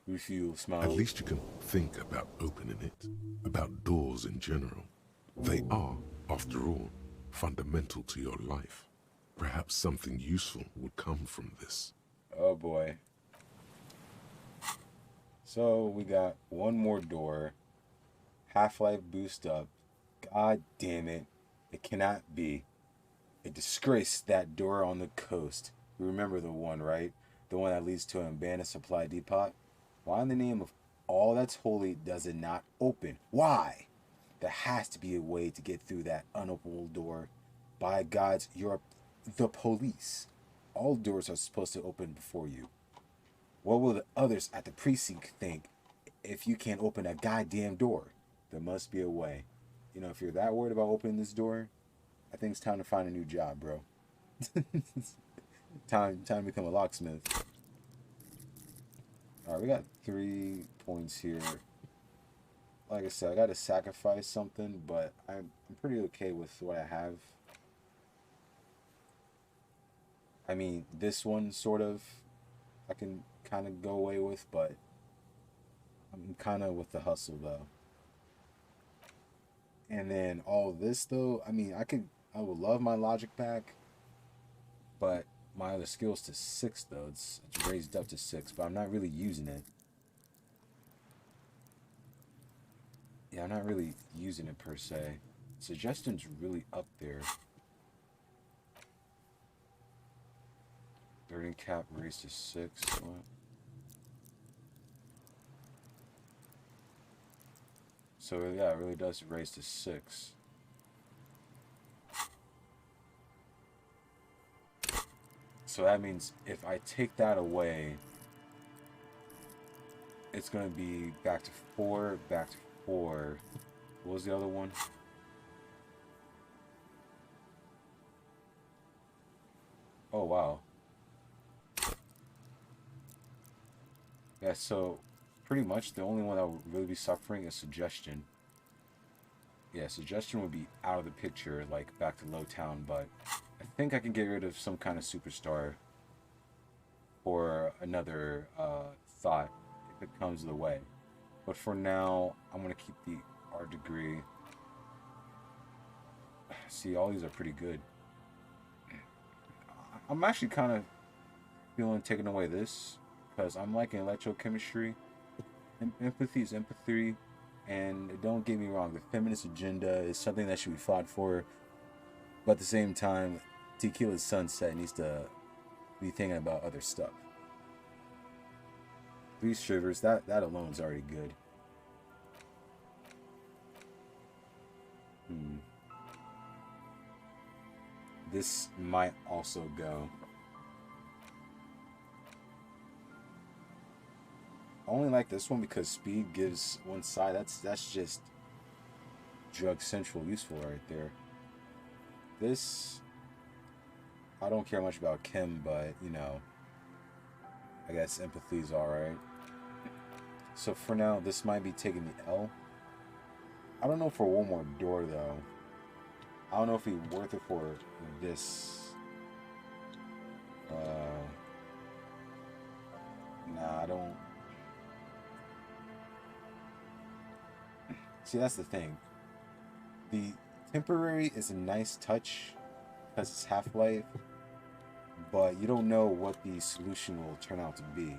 rueful smile. At least you can think about opening it. About doors in general. They are, after all, fundamental to your life. Perhaps something useful would come from this. Oh boy. So we got one more door. Half-life boost up. God damn it. It cannot be. A disgrace, that door on the coast. You remember the one, right? The one that leads to an abandoned supply depot? Why in the name of all that's holy does it not open? Why? There has to be a way to get through that unopenable door. By gods, you're the police. All doors are supposed to open before you. What will the others at the precinct think if you can't open a goddamn door? There must be a way. You know, if you're that worried about opening this door, I think it's time to find a new job, bro. time to become a locksmith. Alright, we got 3 points here. Like I said, I gotta sacrifice something, but I'm pretty okay with what I have. I mean, this one sort of I can kind of go away with, but I'm kind of with the hustle though. And then all this though, I mean, I would love my logic back, but my other skills to 6 though. It's raised up to 6, but I'm not really using it. Yeah, I'm not really using it per se. Suggestion's really up there. Learning cap raised to 6. What? So yeah, it really does raise to 6. So that means if I take that away, it's gonna be back to 4, back to 4. What was the other one? Oh wow. Yeah, so pretty much the only one that will really be suffering is suggestion. Yeah, suggestion would be out of the picture, like back to Lowtown, but I think I can get rid of some kind of superstar for another thought if it comes the way. But for now, I'm gonna keep the art degree. See, all these are pretty good. I'm actually kind of feeling taking away this because I'm liking electrochemistry. Empathy is empathy, and don't get me wrong, the feminist agenda is something that should be fought for. But at the same time, Tequila's Sunset needs to be thinking about other stuff. 3 servers, that alone is already good. This might also go. I only like this one because speed gives one side. That's just drug central useful right there. This, I don't care much about Kim, but you know, I guess empathy is alright. So for now, this might be taking the L. I don't know for one more door though. I don't know if it's worth it for this. Nah, I don't. See, that's the thing. The temporary is a nice touch because it's Half-Life, but you don't know what the solution will turn out to be.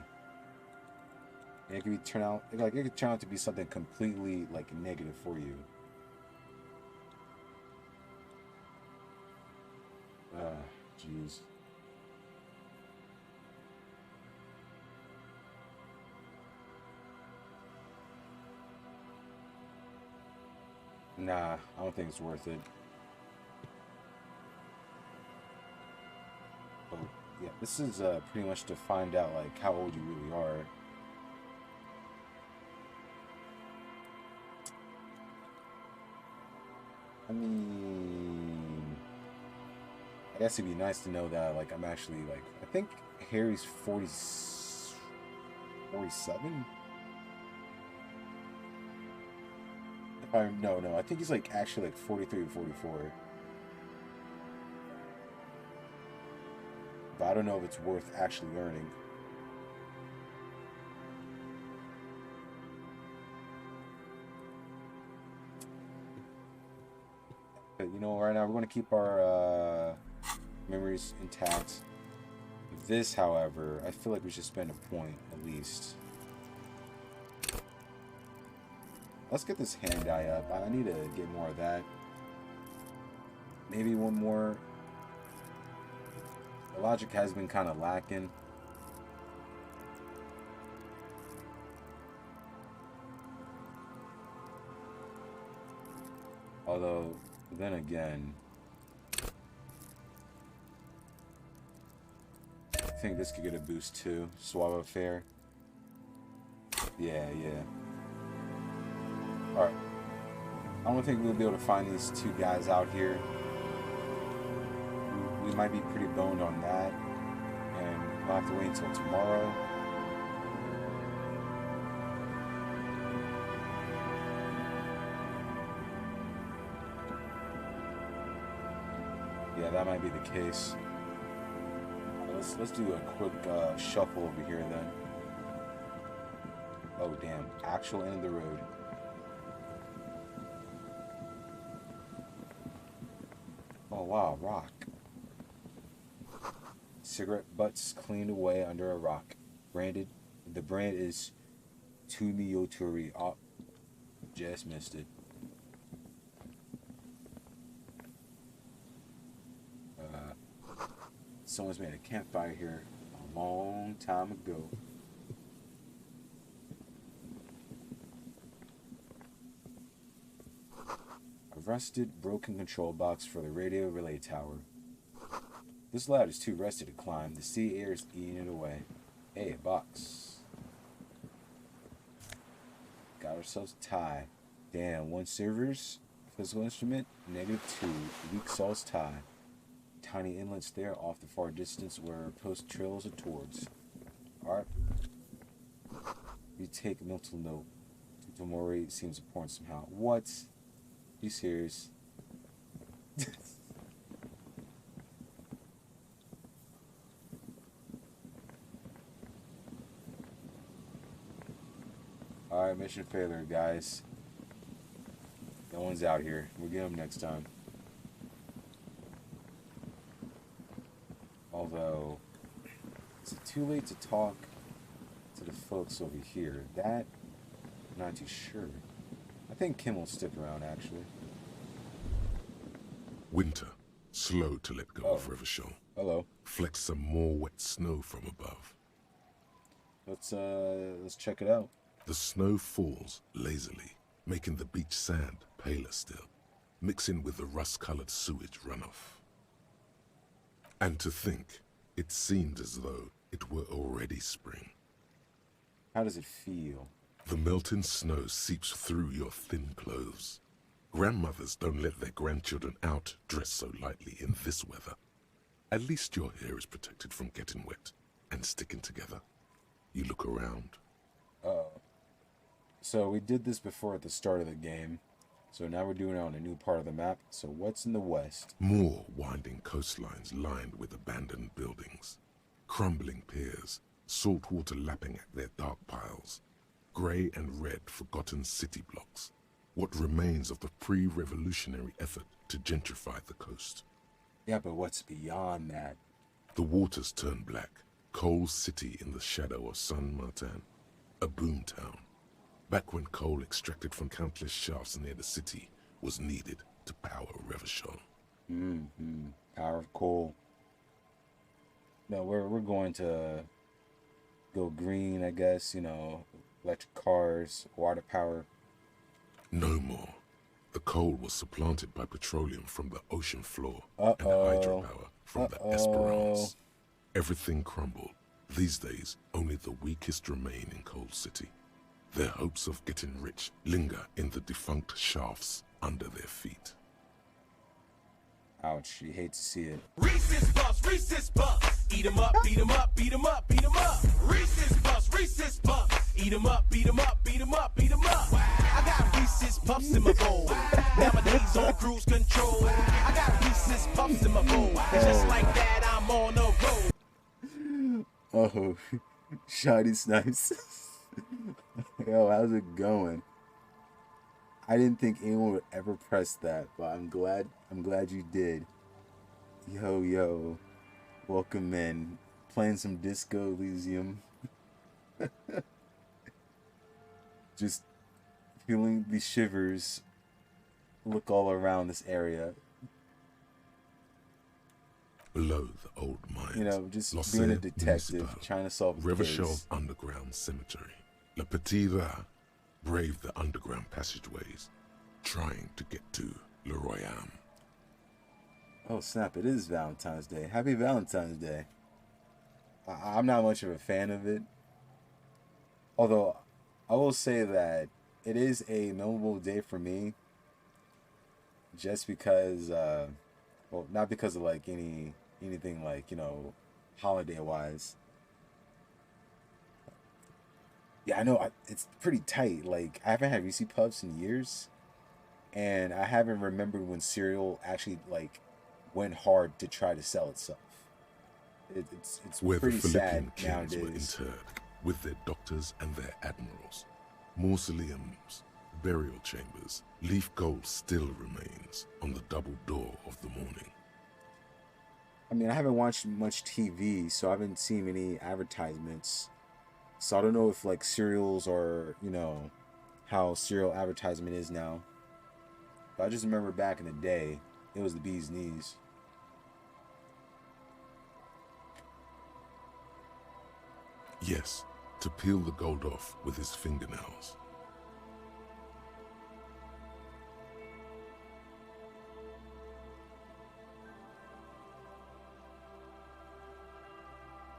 And it could turn out to be something completely like negative for you. Jeez. Nah, I don't think it's worth it. But yeah, this is pretty much to find out like how old you really are. I mean, I guess it'd be nice to know that like I'm actually like, I think Harry's 47. No, I think he's like actually like 43 or 44. But I don't know if it's worth actually learning. But you know, right now we're going to keep our memories intact. This, however, I feel like we should spend a point at least. Let's get this hand die up. I need to get more of that. Maybe one more. The logic has been kind of lacking. Although, then again, I think this could get a boost too. Swallow Fair. Yeah. Alright. I don't think we'll be able to find these 2 guys out here. We might be pretty boned on that. And we'll have to wait until tomorrow. Yeah, that might be the case. Let's do a quick shuffle over here then. Oh damn, actual end of the road. Oh wow, rock. Cigarette butts cleaned away under a rock. Branded. The brand is Tumi Yotori. Oh, just missed it. Someone's made a campfire here a long time ago. A rusted, broken control box for the radio relay tower. This lad is too rusty to climb. The sea air is eating it away. Hey, a box. Got ourselves a tie. Damn, 1 server's physical instrument, -2. Weak sauce tie. Tiny inlets there off the far distance where post trails are towards. Alright. You take mental note. Tomori seems important somehow. What? You serious? Alright, mission failure, guys. No one's out here. We'll get them next time. Although, is it too late to talk to the folks over here? That, I'm not too sure. I think Kim will stick around, actually. Winter, slow to let go of Revachol. Hello. Flecks some more wet snow from above. Let's check it out. The snow falls lazily, making the beach sand paler still, mixing with the rust-colored sewage runoff. And to think, it seemed as though it were already spring. How does it feel? The melting snow seeps through your thin clothes. Grandmothers don't let their grandchildren out dressed so lightly in this weather. At least your hair is protected from getting wet and sticking together. You look around. So we did this before at the start of the game. So now we're doing it on a new part of the map. So what's in the west? More winding coastlines lined with abandoned buildings. Crumbling piers, salt water lapping at their dark piles. Grey and red forgotten city blocks. What remains of the pre-revolutionary effort to gentrify the coast. Yeah, but what's beyond that? The waters turn black. Coal City in the shadow of San Martin. A boomtown. Back when coal extracted from countless shafts near the city was needed to power Revachol. Power of coal. No, we're going to go green, I guess, you know, electric cars, water power. No more. The coal was supplanted by petroleum from the ocean floor and hydropower from the Esperance. Everything crumbled. These days, only the weakest remain in Coal City. Their hopes of getting rich linger in the defunct shafts under their feet. Ouch, you hate to see it. Reese's Puffs, eat 'em up, beat 'em up, beat 'em up, beat 'em up. Reese's Puffs, eat 'em up, beat 'em up, beat 'em up, beat 'em up. I got Reese's Puffs in my bowl. Nowadays on cruise control. I got Reese's Puffs in my bowl. Just like that, I'm on the road. Oh, Shoddy Snipes. Yo, how's it going? I didn't think anyone would ever press that, but I'm glad you did. Yo, welcome in. Playing some Disco Elysium. Just feeling the shivers look all around this area. Below the old mines, you know, just L'Océan being a detective, Municipal, trying to solve a Revachol case. Underground Cemetery. Le Petit Rat braved the underground passageways, trying to get to Le Royaume. Oh snap, it is Valentine's Day. Happy Valentine's Day. I'm not much of a fan of it. Although, I will say that it is a memorable day for me. Just because, well, not because of like anything like, you know, holiday-wise. Yeah, I know, it's pretty tight. Like, I haven't had Reese's Puffs in years. And I haven't remembered when cereal actually, like, went hard to try to sell itself. It's where pretty the Philippian sad kings were nowadays. interred, with their doctors and their admirals. Mausoleums, burial chambers, leaf gold still remains on the double door of the morning. I mean, I haven't watched much TV, so I haven't seen many advertisements. So I don't know if, like, cereals are, you know, how cereal advertisement is now. But I just remember back in the day, it was the bee's knees. Yes, to peel the gold off with his fingernails.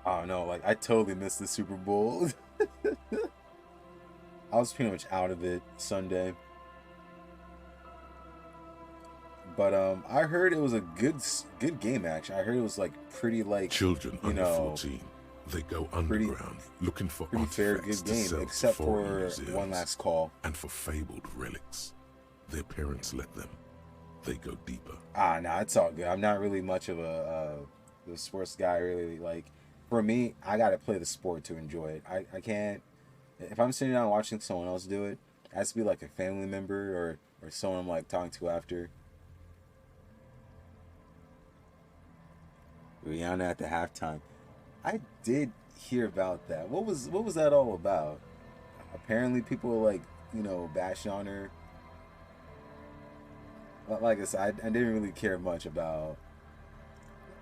Oh no, like, I totally missed the Super Bowl. I was pretty much out of it Sunday. But I heard it was a good game, actually. I heard it was like pretty, like, Children you under know, 14, they go underground looking for fair, artifacts good to game, sell except foreign for museums one last call. and for fabled relics. their parents let them. They go deeper. Nah, it's all good. I'm not really much of a sports guy, really. Like, for me, I gotta play the sport to enjoy it. I can't, if I'm sitting down watching someone else do it has to be like a family member or someone I'm like talking to after. Rihanna at the halftime. I did hear about that. What was that all about? Apparently people were like, bashing on her. Like I said, I didn't really care much about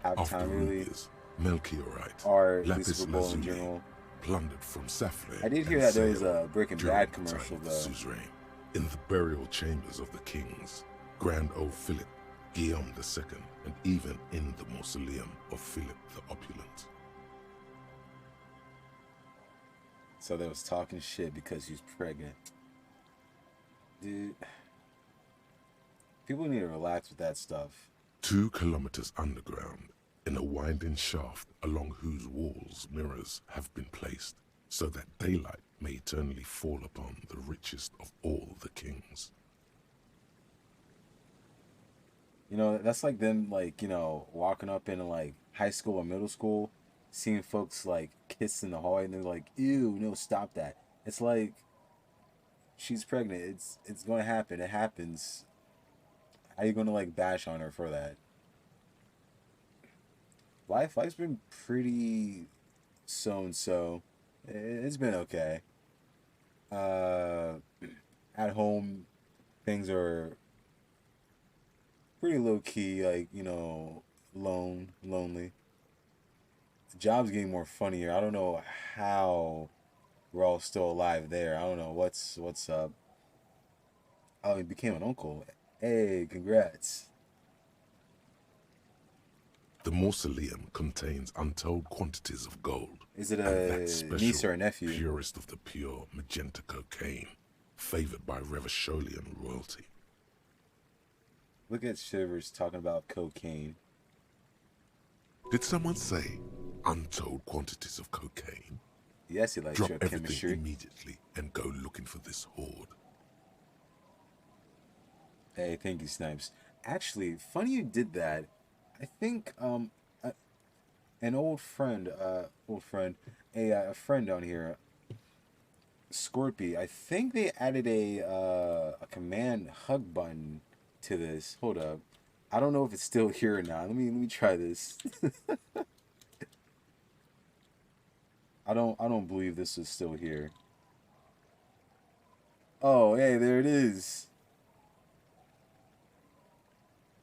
halftime, really. Melchiorite, Or Lapis Super Bowl in Lazuli, general. plundered from Safle. I did hear that there was a Breaking Bad commercial, though. Suzerain, in the burial chambers of the kings, Grand old Philip, Guillaume II, and even in the mausoleum of Philip the Opulent. So they was talking shit because she's pregnant. Dude, people need to relax with that stuff. 2 kilometers underground, in a winding shaft along whose walls mirrors have been placed, so that daylight may eternally fall upon the richest of all the kings. That's like them, like, walking up in like high school or middle school, seeing folks like kiss in the hallway, and they're like, "Ew, no, stop that." It's like, she's pregnant. It's going to happen. It happens. How are you going to like bash on her for that? Life's been pretty so-and-so. It's been okay. At home, things are pretty low-key, like, lonely. The job's getting more funnier. I don't know how we're all still alive there. I don't know what's up. Oh, he became an uncle. Hey, congrats. The mausoleum contains untold quantities of gold. Is it and a that special, niece or a nephew? Purest of the pure magenta cocaine, favored by Revacholian royalty. Look at Shivers talking about cocaine. Did someone say untold quantities of cocaine? Yes, he likes Drop your everything chemistry. immediately and go looking for this hoard. Hey, thank you, Snipes. Actually, funny you did that. I think an old friend, a friend down here, Scorpy. I think they added a command hug button to this. Hold up, I don't know if it's still here or not. Let me try this. I don't believe this is still here. Oh, hey, there it is.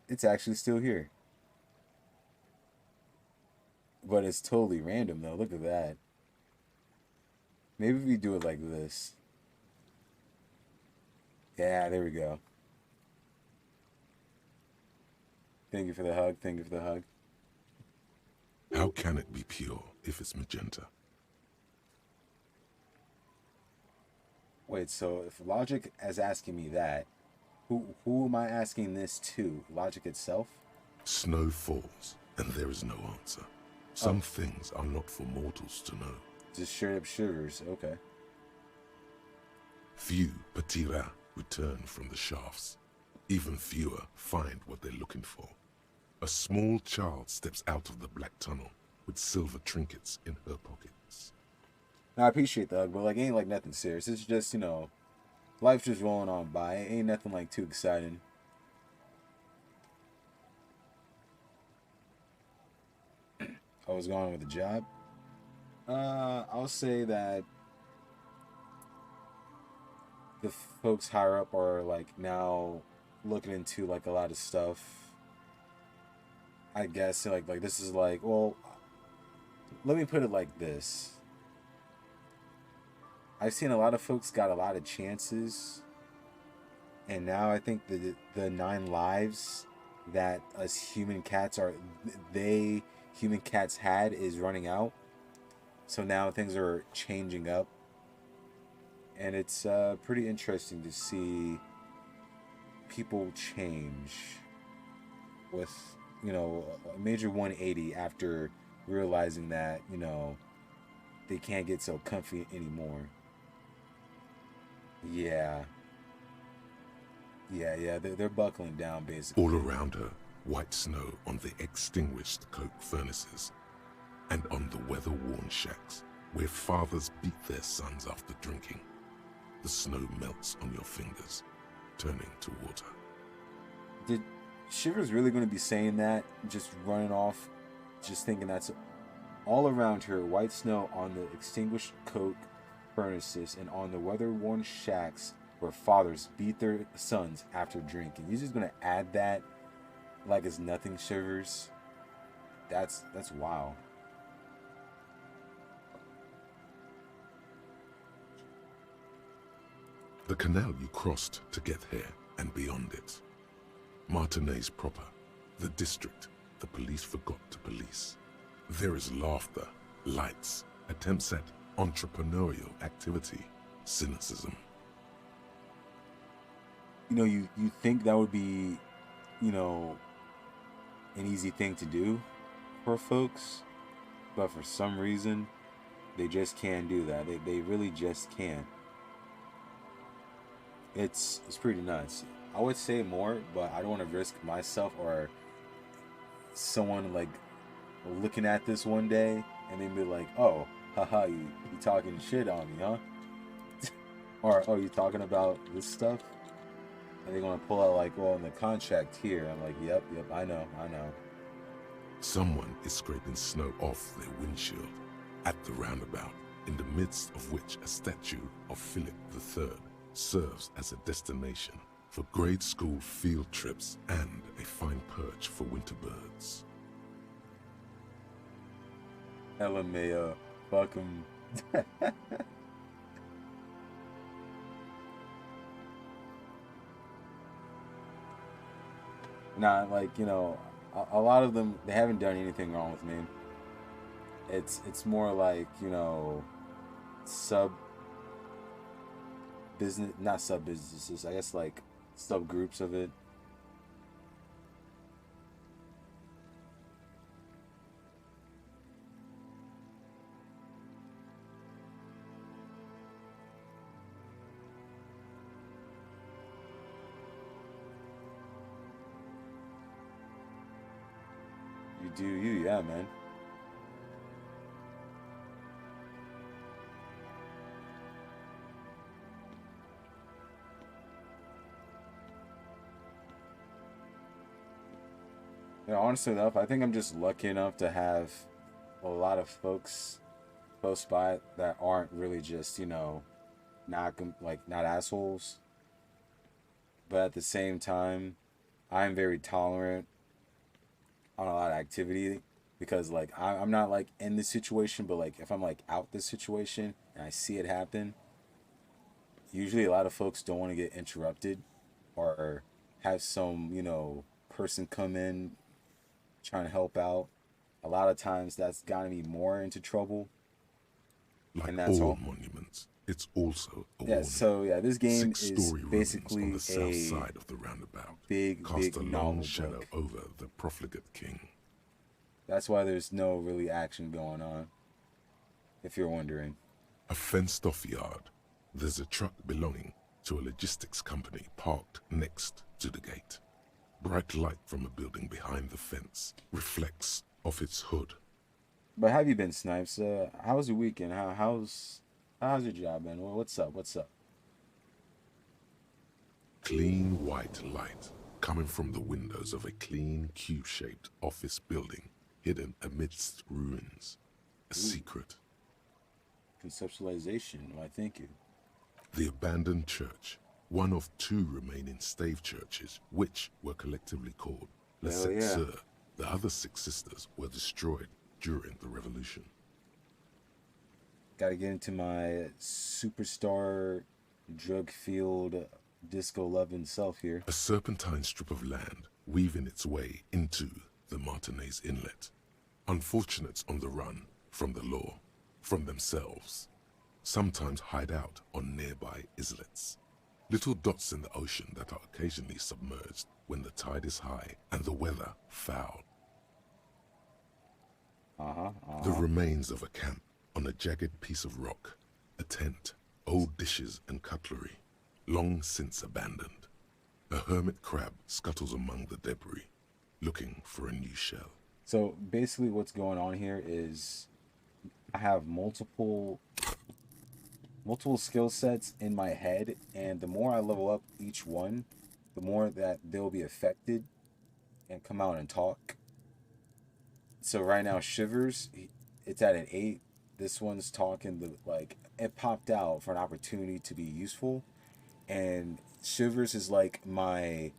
It's actually still here. But it's totally random, though. Look at that. Maybe we do it like this. Yeah, there we go. Thank you for the hug. Thank you for the hug. How can it be pure if it's magenta? Wait, so if Logic is asking me that, who am I asking this to? Logic itself? Snow falls, and there is no answer. Some things are not for mortals to know. Just straight up Shivers, okay. Few Patira return from the shafts. Even fewer find what they're looking for. A small child steps out of the black tunnel with silver trinkets in her pockets. Now, I appreciate that, but like, it ain't like nothing serious. It's just, life's just rolling on by. It ain't nothing like too exciting. I was going with the job. I'll say that the folks higher up are like now looking into like a lot of stuff. I guess like this is like, well, let me put it like this. I've seen a lot of folks got a lot of chances, and now I think the 9 lives that us human cats had is running out. So now things are changing up, and it's pretty interesting to see people change with, a major 180 after realizing that, they can't get so comfy anymore. Yeah. Yeah, they're buckling down, basically. All around her, white snow on the extinguished coke furnaces and on the weather-worn shacks where fathers beat their sons after drinking. The snow melts on your fingers, turning to water. Did Shivers really going to be saying that? Just running off, just thinking that's all around her, white snow on the extinguished coke furnaces and on the weather-worn shacks where fathers beat their sons after drinking. You're just going to add that like it's nothing, Shivers? That's wild. The canal you crossed to get here and beyond it. Martinez proper, the district the police forgot to police. There is laughter, lights, attempts at entrepreneurial activity, cynicism. You know, you think that would be, you know, an easy thing to do for folks, but for some reason, they just can't do that. They really just can't. It's pretty nuts. I would say more, but I don't want to risk myself or someone like looking at this one day and then be like, oh, haha, you talking shit on me, huh? Or, oh, you talking about this stuff? And they're going to pull out like, well, in the contract here. I'm like, yep, I know. Someone is scraping snow off their windshield at the roundabout, in the midst of which a statue of Philip III serves as a destination for grade school field trips and a fine perch for winter birds. LMAO, fuck 'em. Nah, like, you know, a lot of them, they haven't done anything wrong with me. It's more like, you know, not sub businesses, I guess, like subgroups of it. You do you, yeah, man. Yeah, honestly enough, I think I'm just lucky enough to have a lot of folks close by that aren't really just, you know, not assholes. But at the same time, I'm very tolerant on a lot of activity because, like, I'm not like in this situation, but like if I'm like out this situation and I see it happen, usually a lot of folks don't want to get interrupted or have some, you know, person come in trying to help out. A lot of times that's gotten me more into trouble. Like and that's all monuments, it's also a warning. So yeah, this game is basically on the south side of the roundabout big cast a long shadow book over the profligate king. That's why there's no really action going on, if you're wondering. A fenced-off yard. There's a truck belonging to a logistics company parked next to the gate. Bright light from a building behind the fence reflects off its hood. But how have you been, Snipes? How was your weekend? How's your job, man? Well, what's up? Clean white light coming from the windows of a clean cube-shaped office building hidden amidst ruins. A secret. Conceptualization. Why, thank you. The abandoned church. One of two remaining stave churches, which were collectively called Les Sept Sœurs. The other 6 sisters were destroyed during the revolution. Gotta get into my superstar drug-fueled disco-loving self here. A serpentine strip of land weaving its way into the Martinez Inlet. Unfortunates on the run from the law, from themselves. Sometimes hide out on nearby islets. Little dots in the ocean that are occasionally submerged when the tide is high and the weather foul. The remains of a camp on a jagged piece of rock, a tent, old dishes and cutlery, long since abandoned. A hermit crab scuttles among the debris, looking for a new shell. So basically what's going on here is I have multiple skill sets in my head, and the more I level up each one, the more that they'll be affected and come out and talk. So right now Shivers, it's at an 8. This one's talking, like, it popped out for an opportunity to be useful, and Shivers is like my,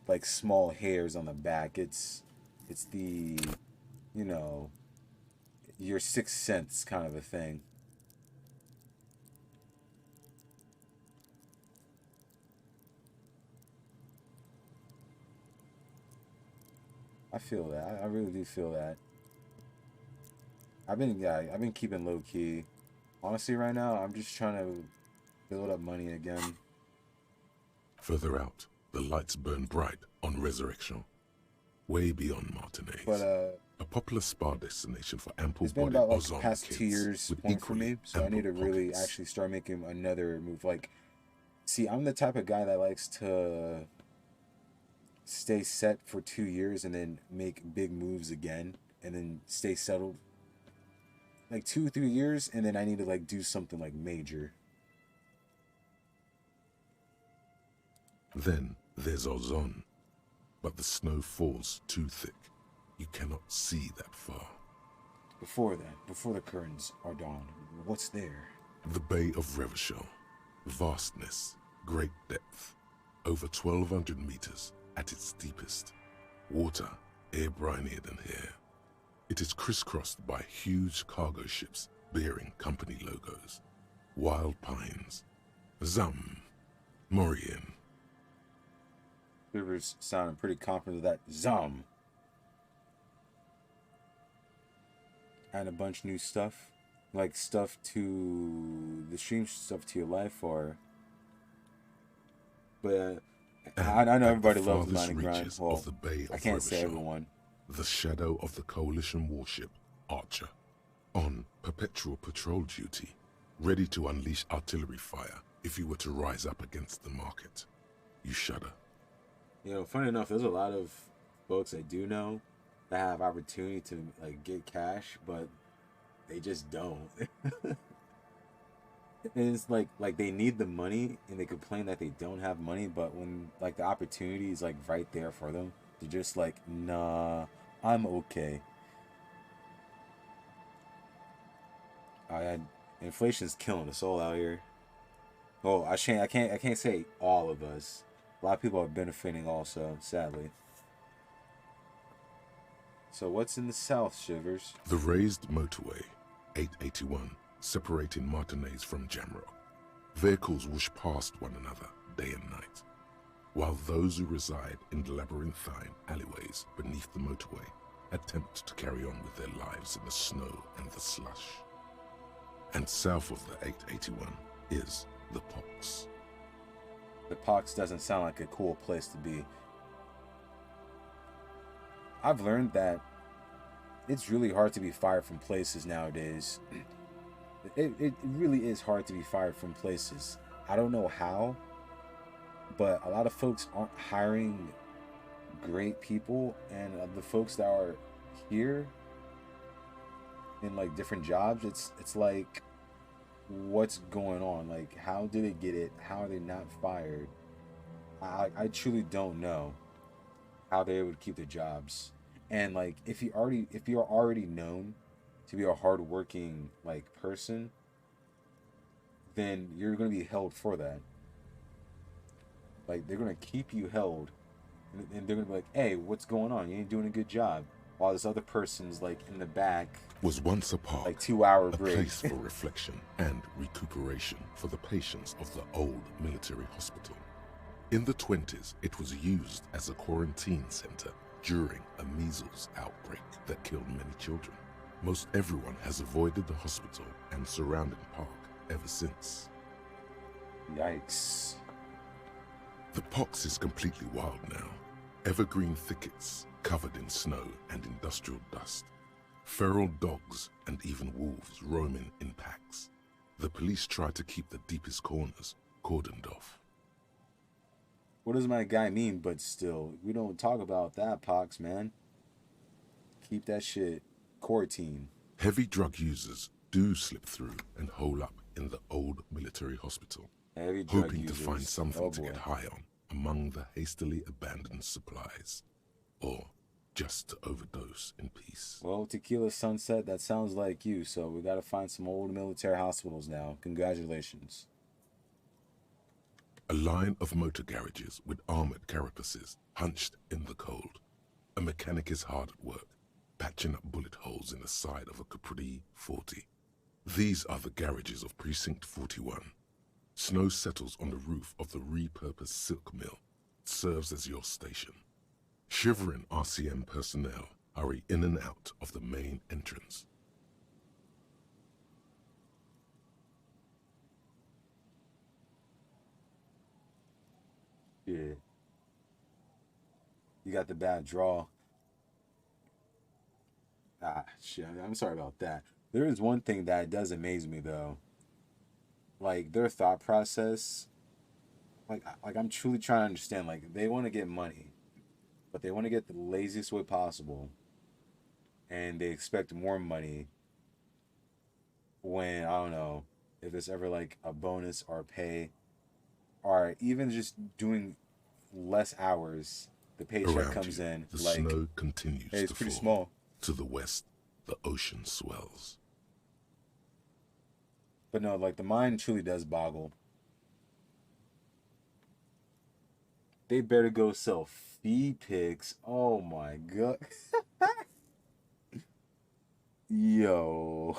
like, small hairs on the back. It's the, you know, your sixth sense kind of a thing. I feel that. I really do feel that. I've been keeping low key. Honestly, right now, I'm just trying to build up money again. Further out, the lights burn bright on Resurrection, way beyond Martinez. But a popular spa destination for ample it's been bodied about like Ozon the past kids 2 years with point for me, so I need to ample really pockets. actually start making another move. Like, see, I'm the type of guy that likes to stay set for 2 years and then make big moves again, and then stay settled. Like 2-3 years, and then I need to like do something like major. Then there's Ozon, but the snow falls too thick. You cannot see that far. Before that, before the curtains are dawn, what's there? The Bay of Revachol. Vastness, great depth. Over 1,200 meters at its deepest. Water, air brinier than here. It is crisscrossed by huge cargo ships bearing company logos. Wild pines. Zam. Morian. Rivers sounding pretty confident with that Zam. And a bunch of new stuff. Like stuff to the stream, stuff to your life, or... But I know everybody loves mining grind. Well, of the Bay of I can't say Revachol, everyone. The shadow of the Coalition warship, Archer, on perpetual patrol duty, ready to unleash artillery fire if you were to rise up against the market. You shudder. You know, funny enough, there's a lot of folks I do know that have opportunity to like get cash, but they just don't. And it's like they need the money and they complain that they don't have money, but when like the opportunity is like right there for them, they're just like, nah, I'm okay. Inflation's killing us all out here. Oh, I can't say all of us. A lot of people are benefiting also, sadly. So what's in the south, Shivers? The raised motorway, 881, separating Martinez from Jamrock. Vehicles whoosh past one another day and night, while those who reside in the labyrinthine alleyways beneath the motorway attempt to carry on with their lives in the snow and the slush. And south of the 881 is the Pox. The Pox doesn't sound like a cool place to be. I've learned that it's really hard to be fired from places nowadays. It really is hard to be fired from places. I don't know how, but a lot of folks aren't hiring great people, and the folks that are here in like different jobs, it's like, what's going on? Like, how did they get it? How are they not fired? I truly don't know how they're able to keep their jobs. And like, if you're already known to be a hardworking like person, then you're gonna be held for that. Like, they're gonna keep you held, and they're gonna be like, hey, what's going on? You ain't doing a good job. While this other person's like in the back, was once a park, like 2-hour a break. place for reflection and recuperation for the patients of the old military hospital. In the 20s, it was used as a quarantine center during a measles outbreak that killed many children. Most everyone has avoided the hospital and surrounding park ever since. Yikes. The Pox is completely wild now. Evergreen thickets covered in snow and industrial dust. Feral dogs and even wolves roaming in packs. The police try to keep the deepest corners cordoned off. What does my guy mean? But still, we don't talk about that, Pox, man. Keep that shit quarantine. Heavy drug users do slip through and hole up in the old military hospital, Heavy drug hoping to find users. something Oh, to get boy. high on among the hastily abandoned supplies, or just to overdose in peace. Well, Tequila Sunset, that sounds like you, so we gotta find some old military hospitals now. Congratulations. A line of motor garages with armored carapaces hunched in the cold. A mechanic is hard at work, patching up bullet holes in the side of a Capri 40. These are the garages of Precinct 41. Snow settles on the roof of the repurposed silk mill. It serves as your station. Shivering RCM personnel hurry in and out of the main entrance. Yeah. You got the bad draw. Ah, shit. I'm sorry about that. There is one thing that does amaze me, though. Like, their thought process. Like I'm truly trying to understand. Like, they want to get money, but they want to get the laziest way possible. And they expect more money when, I don't know, if it's ever like a bonus or pay, or even just doing less hours, the paycheck Around comes you, in. the Like, snow continues hey, it's to pretty fall. small. To the west, the ocean swells. But no, like, the mind truly does boggle. They better go sell feed pics. Oh my god. Yo.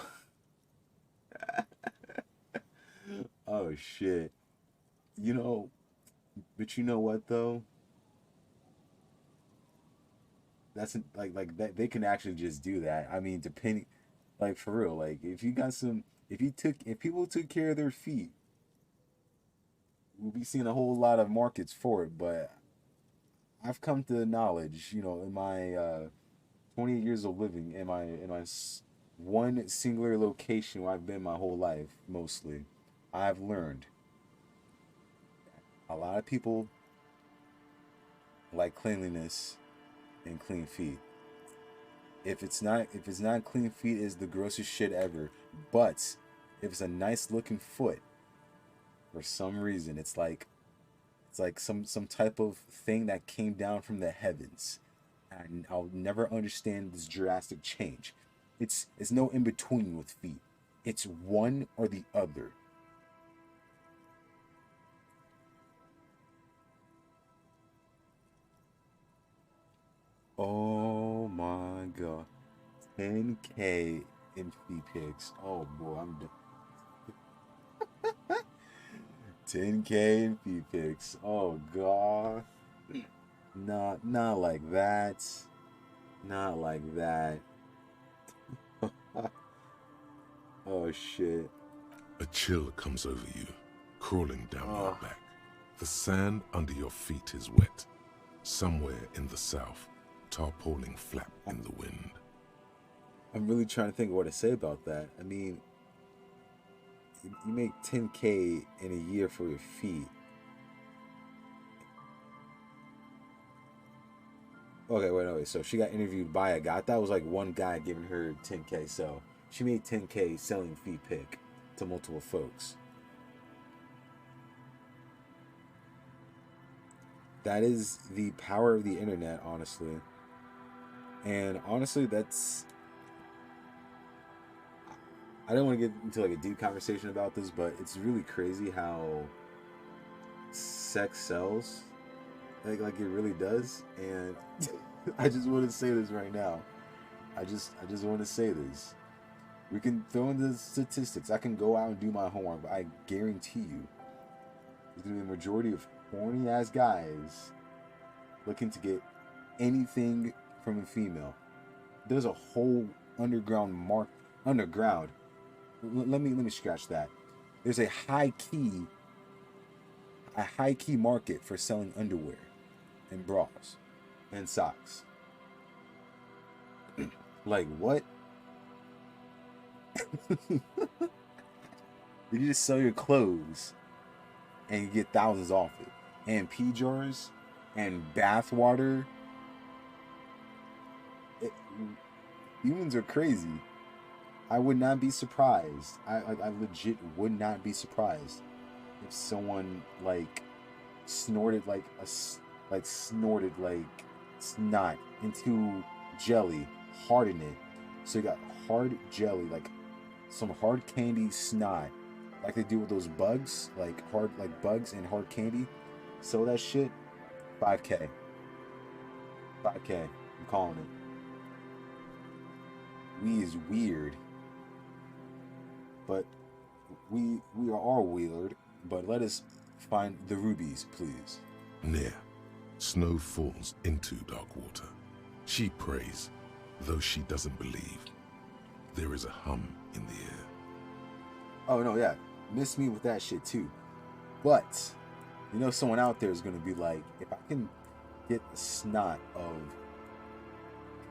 Oh shit. You know, but you know what though? That's like that they can actually just do that. I mean, depending, like, for real, like, if you got some, if people took care of their feet, we'll be seeing a whole lot of markets for it. But I've come to knowledge, you know, in my 28 years of living, in my one singular location where I've been my whole life, mostly, I've learned a lot of people like cleanliness and clean feet. If it's not clean feet, is the grossest shit ever. But if it's a nice looking foot, for some reason, it's like some type of thing that came down from the heavens. And I'll never understand this drastic change. It's no in between with feet. It's one or the other. Oh my god. 10K in feet pics. Oh boy, I'm done. 10K in feet pics. Oh god. Not like that. Not like that. Oh shit. A chill comes over you, crawling down your back. The sand under your feet is wet. Somewhere in the south, tarpaulin flap in the wind. I'm really trying to think of what to say about that. I mean, you make 10K in a year for your feet. Okay, wait. So she got interviewed by a guy. I thought it was like one guy giving her 10K. So she made 10K selling feet pic to multiple folks. That is the power of the internet, honestly. And honestly, that's... I don't want to get into like a deep conversation about this, but it's really crazy how sex sells. Like it really does. And I just want to say this right now. I just want to say this. We can throw in the statistics. I can go out and do my homework, but I guarantee you there's going to be a majority of horny ass guys looking to get anything from a female. There's a whole underground. Let me scratch that. There's a high key market for selling underwear and bras and socks. Like what? You just sell your clothes and you get thousands off it. and pee jars and bath water. Humans are crazy. I would not be surprised. I legit would not be surprised if someone like snorted like snot into jelly, harden it. So you got hard jelly, like some hard candy snot, like they do with those bugs, like bugs and hard candy. So that shit, 5K. 5K. I'm calling it. We is weird. But we are weird, but let us find the rubies, please. Near, Snow falls into Darkwater. She prays, though she doesn't believe. There is a hum in the air. Oh no, yeah. Miss me with that shit too. But you know someone out there is gonna be like, if I can get the snot of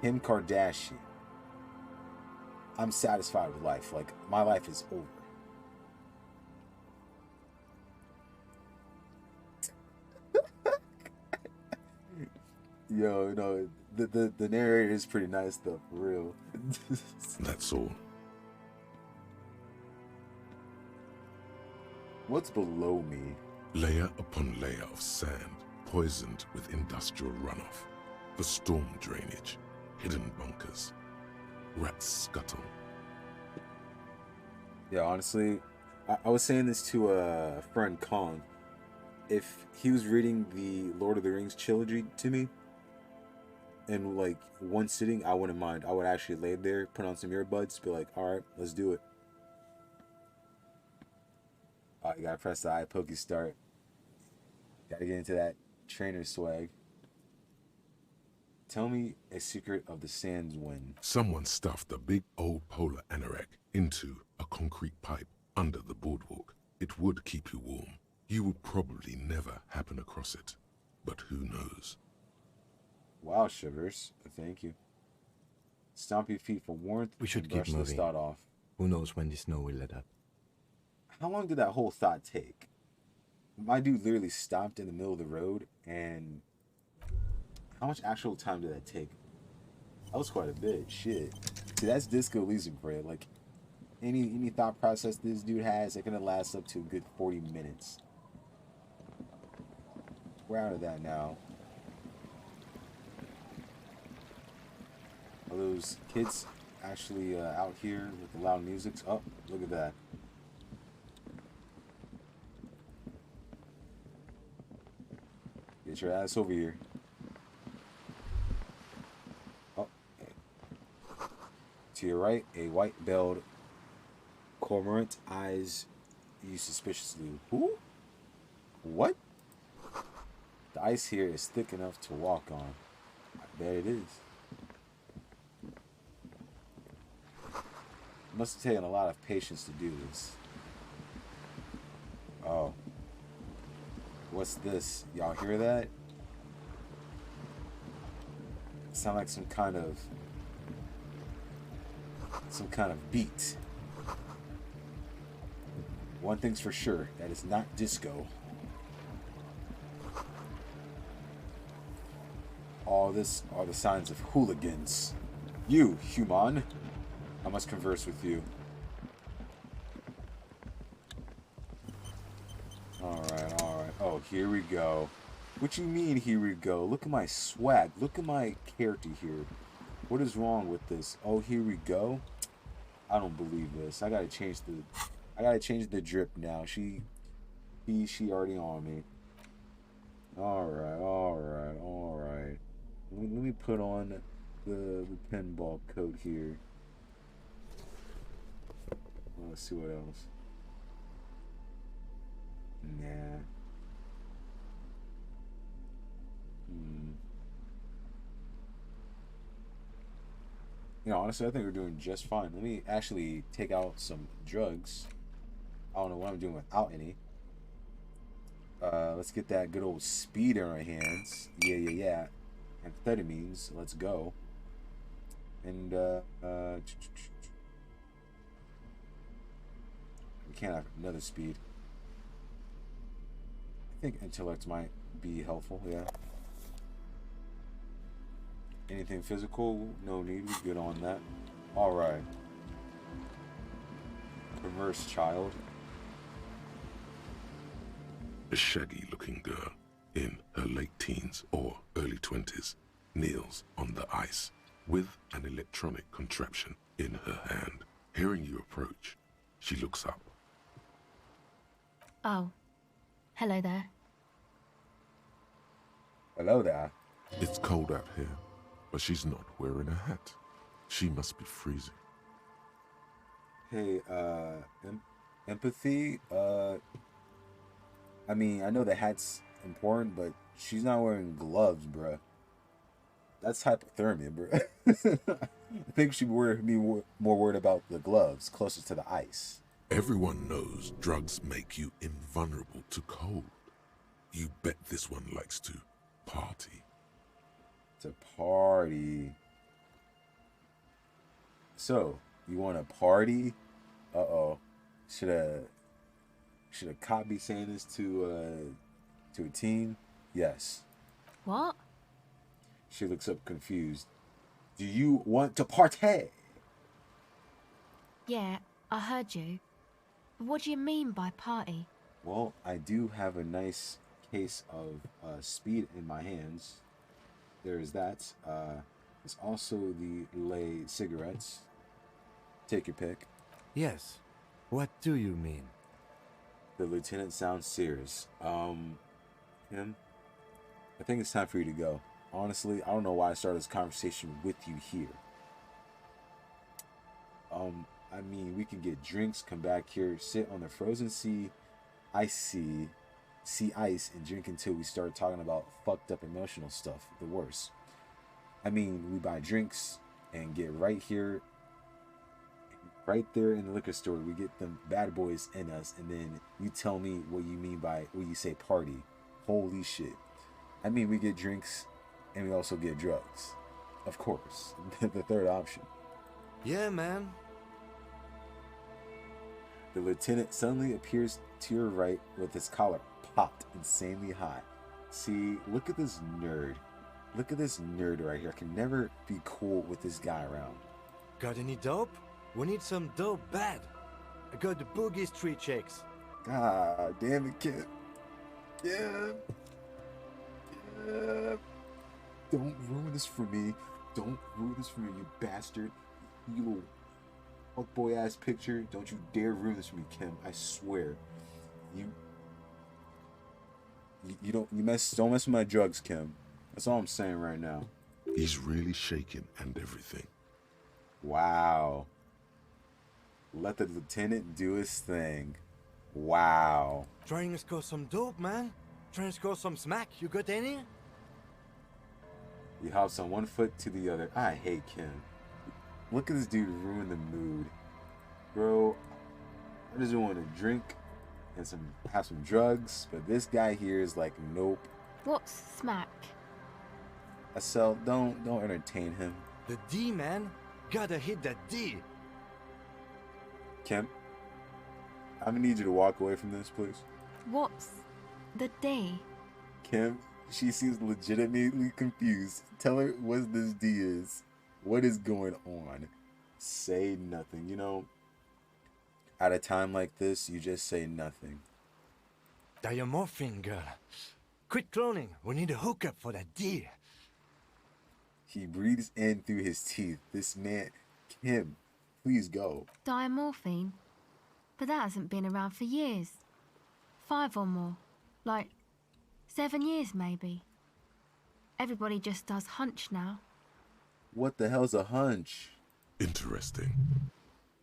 Kim Kardashian, I'm satisfied with life. Like, my life is over. Yo, no, the narrator is pretty nice though, for real. That's all. What's below me? Layer upon layer of sand, poisoned with industrial runoff. The storm drainage, hidden bunkers. Rats scuttle. Yeah, honestly, I was saying this to a friend, Kong. If he was reading the Lord of the Rings trilogy to me, in like one sitting, I wouldn't mind. I would actually lay there, put on some earbuds, be like, alright, let's do it. Alright, you gotta press the iPokey start. Gotta get into that trainer swag. Tell me a secret of the Sands Wind. Someone stuffed a big old polar anorak into a concrete pipe under the boardwalk. It would keep you warm. You would probably never happen across it. But who knows? Wow, Shivers. Thank you. Stomp your feet for warmth. We should and keep brush the moving. start off. Who knows when the snow will let up? How long did that whole thought take? My dude literally stopped in the middle of the road, and how much actual time did that take? That was quite a bit. Shit. See, that's Disco Elysium for you. Like, any thought process this dude has, it can last up to a good 40 minutes. We're out of that now. Are those kids actually out here with the loud music? Oh, look at that. Get your ass over here. Oh. To your right, a white-belled cormorant eyes you suspiciously. Who? What? The ice here is thick enough to walk on. I bet it is. Must have taken a lot of patience to do this. Oh. What's this? Y'all hear that? Sound like some kind of beat. One thing's for sure, that is not disco. All this are the signs of hooligans. You, human, I must converse with you. Alright, alright. Oh, here we go. What you mean, here we go? Look at my swag. Look at my character here. What is wrong with this? Oh, here we go. I don't believe this. I gotta change the drip now. She already on me. Alright, alright, alright. Let me put on the pinball coat here. Let's see what else. Nah. You know, honestly, I think we're doing just fine. Let me actually take out some drugs. I don't know what I'm doing without any. Let's get that good old speed in our hands. Yeah. Amphetamines. Let's go. And, we can't have another speed. I think intellect might be helpful, yeah. Anything physical? No need. We good on that. All right. Perverse child. A shaggy-looking girl in her late teens or early 20s kneels on the ice with an electronic contraption in her hand. Hearing you approach, she looks up. Oh. Hello there. Hello there. It's cold out here, but she's not wearing a hat. She must be freezing. Hey, empathy? I mean, I know the hat's important, but she's not wearing gloves, bruh. That's hypothermia, bruh. I think she'd be more worried about the gloves closer to the ice. Everyone knows drugs make you invulnerable to cold. You bet this one likes to party. To party. So, you want to party? Uh-oh. Should a cop be saying this to a teen? Yes. What? She looks up confused. Do you want to party? Yeah, I heard you. What do you mean by party? Well, I do have a nice case of speed in my hands. There's that. There's also the lay cigarettes. Take your pick. Yes. What do you mean? The lieutenant sounds serious. Him? I think it's time for you to go. Honestly, I don't know why I started this conversation with you here. I mean, we can get drinks, come back here, sit on the frozen sea ice, and drink until we start talking about fucked up emotional stuff, the worst. I mean, we buy drinks and get right here, right there in the liquor store. We get them bad boys in us, and then you tell me what you mean by when you say party. Holy shit. I mean, we get drinks and we also get drugs. Of course. The third option. Yeah, man. The lieutenant suddenly appears to your right with his collar popped insanely high. See, look at this nerd. Look at this nerd right here. I can never be cool with this guy around. Got any dope? We need some dope bad. I got the Boogie Street checks. God damn it, kid. Yeah. Don't ruin this for me. Don't ruin this for me, you bastard. You little fuckboy ass picture. Don't you dare ruin this for me, Kim. I swear. Don't mess with my drugs, Kim. That's all I'm saying right now. He's really shaking and everything. Wow. Let the lieutenant do his thing. Wow. Trying to score some dope, man. Trying to score some smack. You got any? He hops on one foot to the other. I hate Kim. Look at this dude ruin the mood. Bro, I just want to drink and have some drugs, but this guy here is like, nope. What's smack? Don't entertain him. The D, man. Gotta hit that D. Kim, I'm gonna need you to walk away from this, please. What's the D? Kim, she seems legitimately confused. Tell her what this D is. What is going on? Say nothing. You know, at a time like this, you just say nothing. Diamorphine, girl. Quit cloning. We need a hookup for that D. He breathes in through his teeth. This man, Kim, please go. Diamorphine? But that hasn't been around for years. 5 or more. Like 7 years, maybe. Everybody just does hunch now. What the hell's a hunch? Interesting.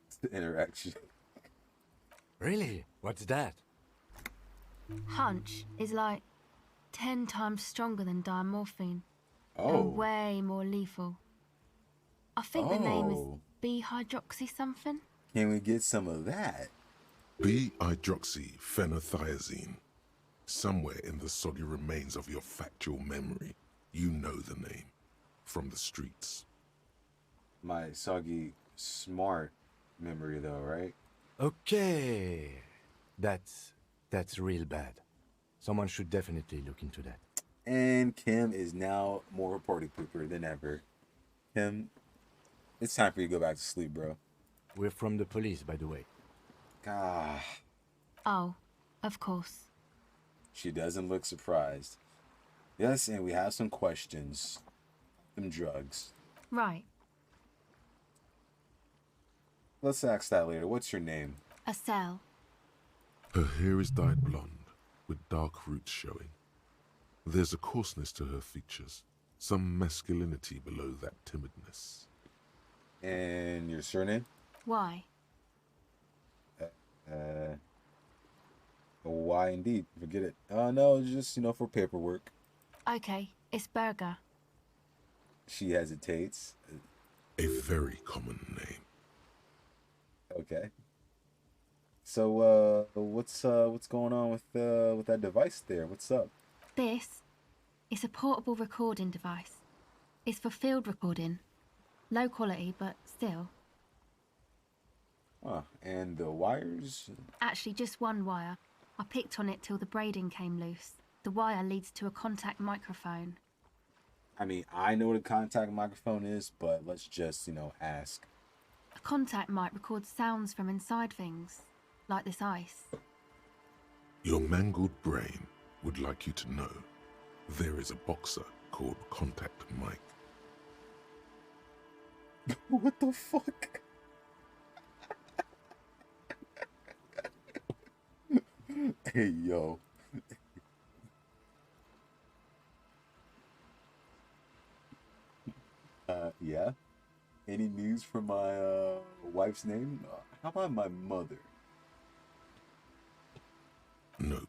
It's the interaction. Really? What's that? Hunch is like 10 times stronger than diamorphine. Oh. And way more lethal. I think the name is B-hydroxy something. Can we get some of that? B-hydroxyphenothiazine. Somewhere in the soggy remains of your factual memory, you know the name. From the streets. My soggy, smart memory, though, right? Okay. That's real bad. Someone should definitely look into that. And Kim is now more party pooper than ever. Kim, it's time for you to go back to sleep, bro. We're from the police, by the way. Ah. Oh, of course. She doesn't look surprised. Yes, and we have some questions. Some drugs. Right. Let's ask that later. What's your name? Estelle. Her hair is dyed blonde, with dark roots showing. There's a coarseness to her features, some masculinity below that timidness. And your surname? Why? Why indeed? Forget it. No, just, for paperwork. Okay, it's Berger. She hesitates. A very common name. Okay. So, what's going on with that device there? What's up? This is a portable recording device. It's for field recording. Low quality, but still. And the wires? Actually, just one wire. I picked on it till the braiding came loose. The wire leads to a contact microphone. I mean, I know what a contact microphone is, but let's just, ask. A contact mic records sounds from inside things, like this ice. Your mangled brain would like you to know there is a boxer called Contact Mike. What the fuck? Hey, yo. Yeah? Any news from my, wife's name? How about my mother? No.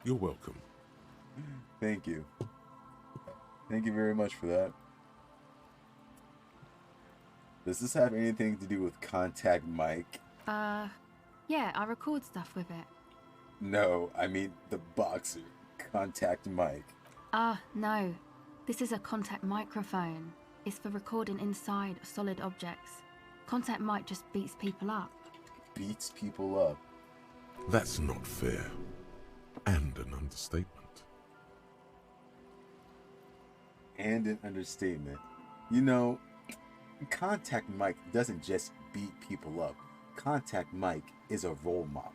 You're welcome. Thank you. Thank you very much for that. Does this have anything to do with Contact Mike? Yeah, I record stuff with it. No, I mean the boxer, Contact Mike. No. This is a contact microphone. It's for recording inside solid objects. Contact mic just beats people up. Beats people up? That's not fair. And an understatement. And an understatement. Contact Mike doesn't just beat people up. Contact Mike is a role model.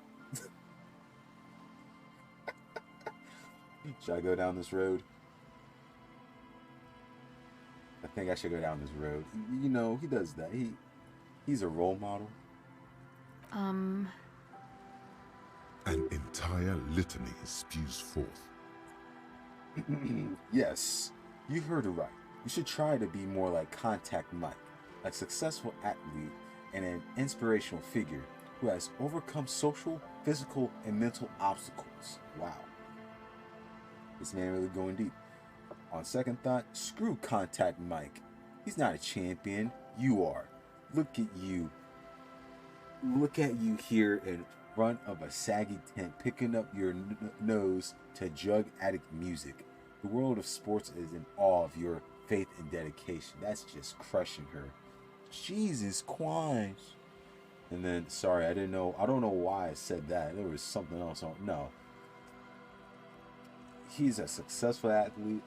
Should I go down this road? I think I should go down this road. He does that. He's a role model. An entire litany spews forth. Yes, you heard it right. You should try to be more like Contact Mike, a successful athlete and an inspirational figure who has overcome social, physical, and mental obstacles. Wow. This man really going deep. On second thought, screw Contact Mike. He's not a champion. You are. Look at you. Look at you here in front of a saggy tent, picking up your nose to drug addict music. The world of sports is in awe of your faith and dedication. That's just crushing her. Jesus Christ. And then, sorry, I don't know why I said that. There was something else on. No. He's a successful athlete,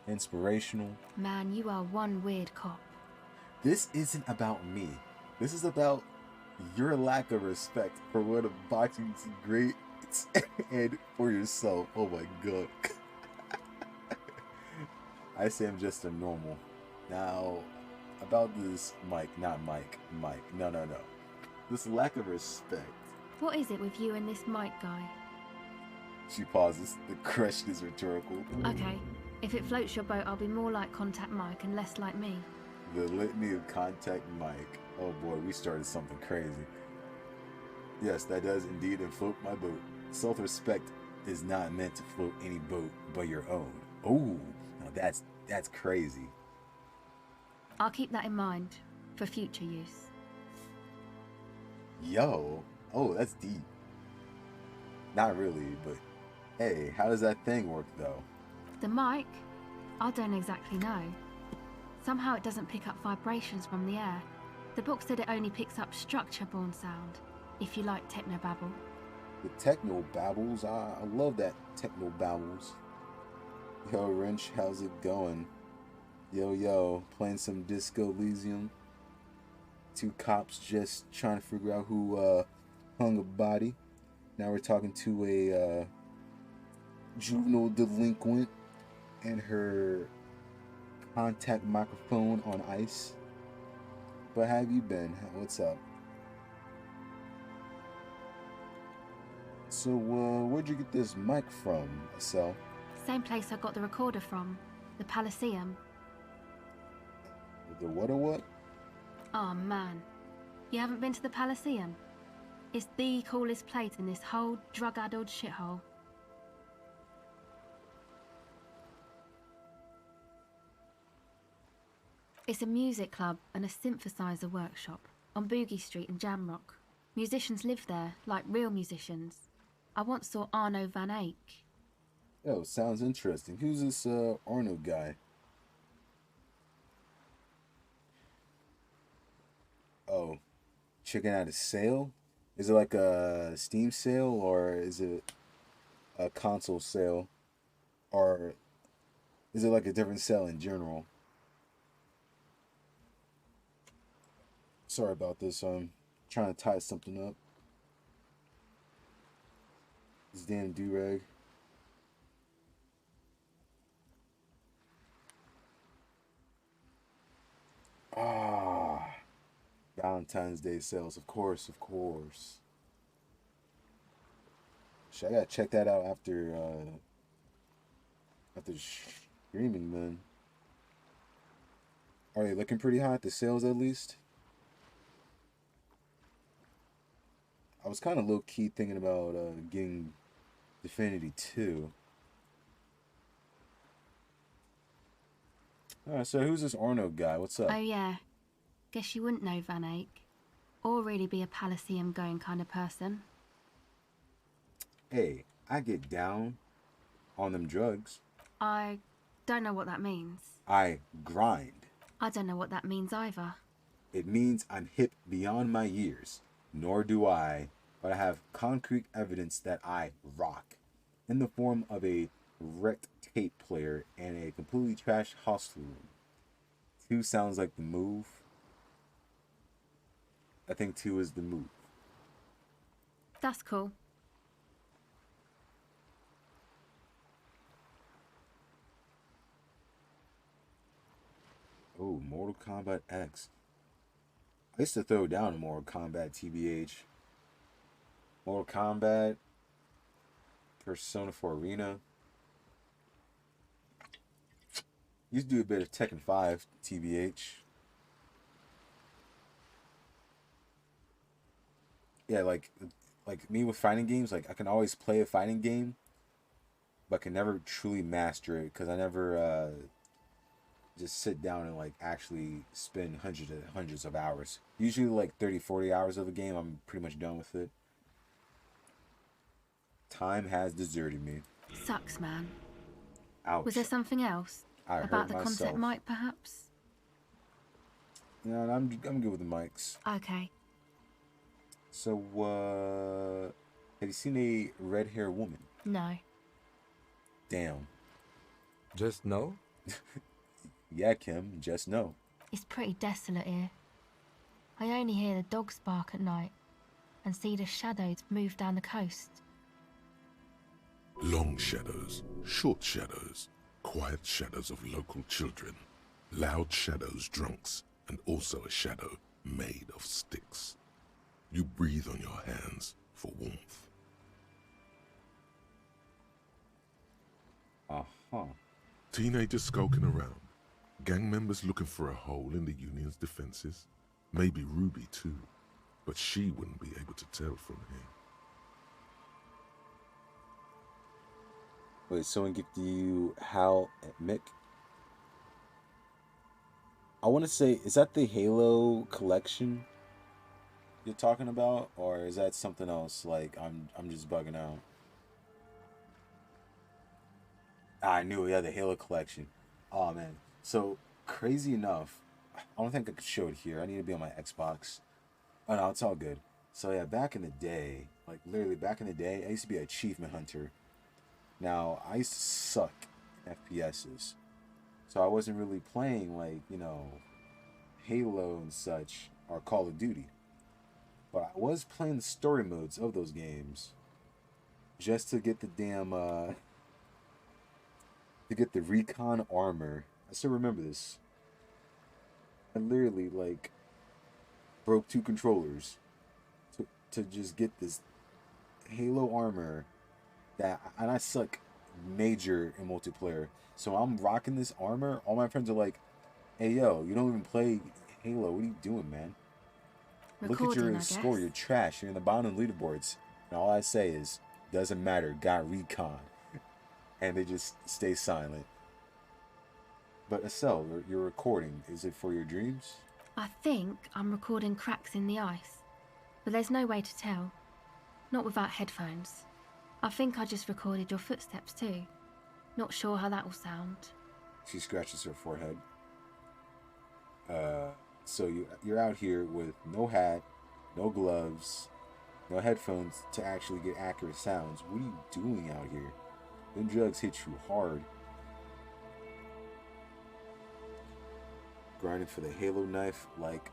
inspirational. Man, you are one weird cop. This isn't about me. This is about your lack of respect for one of boxing's greats and for yourself. Oh my god. I say I'm just a normal. Now, about this Mike. No. This lack of respect. What is it with you and this Mike guy? She pauses. The question is rhetorical. Okay, if it floats your boat, I'll be more like Contact Mike and less like me. The litany of Contact Mike. Oh boy, we started something crazy. Yes, that does indeed float my boat. Self-respect is not meant to float any boat but your own. Oh, now that's crazy. I'll keep that in mind for future use. Yo, oh, that's deep. Not really, but hey, how does that thing work though? The mic? I don't exactly know. Somehow it doesn't pick up vibrations from the air. The book said it only picks up structure-borne sound. if you like technobabble. The techno babbles. I love that techno babbles. Yo, Wrench, how's it going? Yo, playing some Disco Elysium. Two cops just trying to figure out who hung a body. Now we're talking to a juvenile delinquent and her contact microphone on ice. But how have you been? What's up? So, where'd you get this mic from, Estelle? Same place I got the recorder from, the Palaceum. The what? Oh man, you haven't been to the Palaceum? It's the coolest place in this whole drug-addled shithole. It's a music club and a synthesizer workshop on Boogie Street in Jamrock. Musicians live there, like real musicians. I once saw Arno van Eyck. Oh, sounds interesting. Who's this Arno guy? Oh, checking out a sale? Is it like a Steam sale, or is it a console sale? Or is it like a different sale in general? Sorry about this. I'm trying to tie something up. This damn do-rag. Ah, Valentine's Day sales, of course. Shit, I gotta check that out after streaming. Then, are they looking pretty hot? The sales, at least. I was kind of low key thinking about getting Divinity 2. Alright, so who's this Arno guy? What's up? Oh yeah, guess you wouldn't know Van Eyck. Or really be a Palaceum going kind of person. Hey, I get down on them drugs. I don't know what that means. I grind. I don't know what that means either. It means I'm hip beyond my years. Nor do I, but I have concrete evidence that I rock. In the form of a wrecked tape player and a completely trashed hostel room. 2 sounds like the move. I think 2 is the move. That's cool. Oh, Mortal Kombat X. I used to throw down a Mortal Kombat, TBH. Mortal Kombat, Persona 4 Arena. Used to do a bit of Tekken 5, TBH. Yeah, like me with fighting games, like I can always play a fighting game, but can never truly master it because I never just sit down and like actually spend hundreds of hours. Usually like 30-40 hours of a game, I'm pretty much done with it. Time has deserted me. Sucks, man. Ouch. Was there something else? About the concept mic, perhaps? No, I'm good with the mics. Okay. So, have you seen a red-haired woman? No. Damn. Just no? Yeah, Kim, just no. It's pretty desolate here. I only hear the dogs bark at night and see the shadows move down the coast. Long shadows, short shadows, quiet shadows of local children, loud shadows drunks, and also a shadow made of sticks. You breathe on your hands for warmth. Uh-huh. Teenagers skulking around. Gang members looking for a hole in the Union's defenses. Maybe Ruby too, but she wouldn't be able to tell from here. Wait, someone gifted you Hal and Mick? I want to say, is that the Halo collection you're talking about, or is that something else? Like I'm just bugging out. I knew, yeah, the Halo collection. Oh man, so crazy enough, I don't think I could show it here. I need to be on my Xbox. Oh no, it's all good. So yeah, back in the day, like literally back in the day, I used to be an achievement hunter. Now, I used to suck in FPSs. So I wasn't really playing like, you know, Halo and such or Call of Duty. But I was playing the story modes of those games just to get the damn to get the recon armor. I still remember this. I literally like broke 2 controllers to just get this Halo armor that, and I suck major in multiplayer. So I'm rocking this armor. All my friends are like, "Hey yo, you don't even play Halo. What are you doing, man? Look at your score. You're trash. You're in the bottom of the leaderboards." And all I say is, "Doesn't matter. Got recon." And they just stay silent. But Estelle, you're recording. Is it for your dreams? I think I'm recording cracks in the ice, but there's no way to tell. Not without headphones. I think I just recorded your footsteps too. Not sure how that will sound. She scratches her forehead. So you're out here with no hat, no gloves, no headphones to actually get accurate sounds. What are you doing out here? Them drugs hit you hard. Grinding for the Halo knife like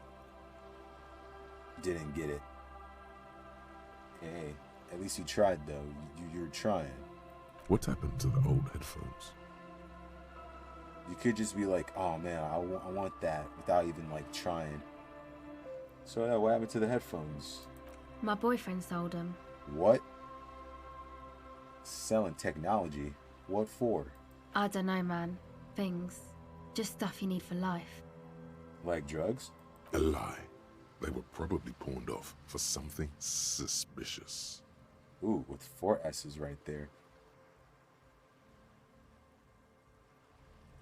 didn't get it. Hey, at least you tried though. You're trying. What happened to the old headphones? You could just be like, "Oh man, I want that," without even like trying. So yeah, what happened to the headphones? My boyfriend sold them. What? Selling technology? What for? I don't know, man. Things. Just stuff you need for life. Like drugs? A lie. They were probably pawned off for something suspicious. Ooh, with 4 S's right there.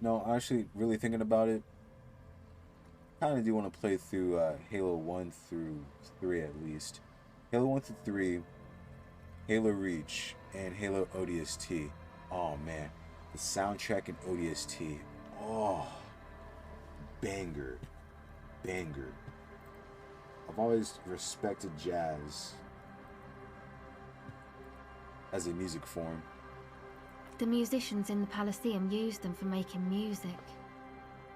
No, actually, really thinking about it, kind of do want to play through Halo 1 through 3 at least. Halo 1 through 3, Halo Reach, and Halo ODST. Oh man, the soundtrack in ODST. Oh, banger. Banger. I've always respected jazz as a music form. The musicians in the Palaceum used them for making music.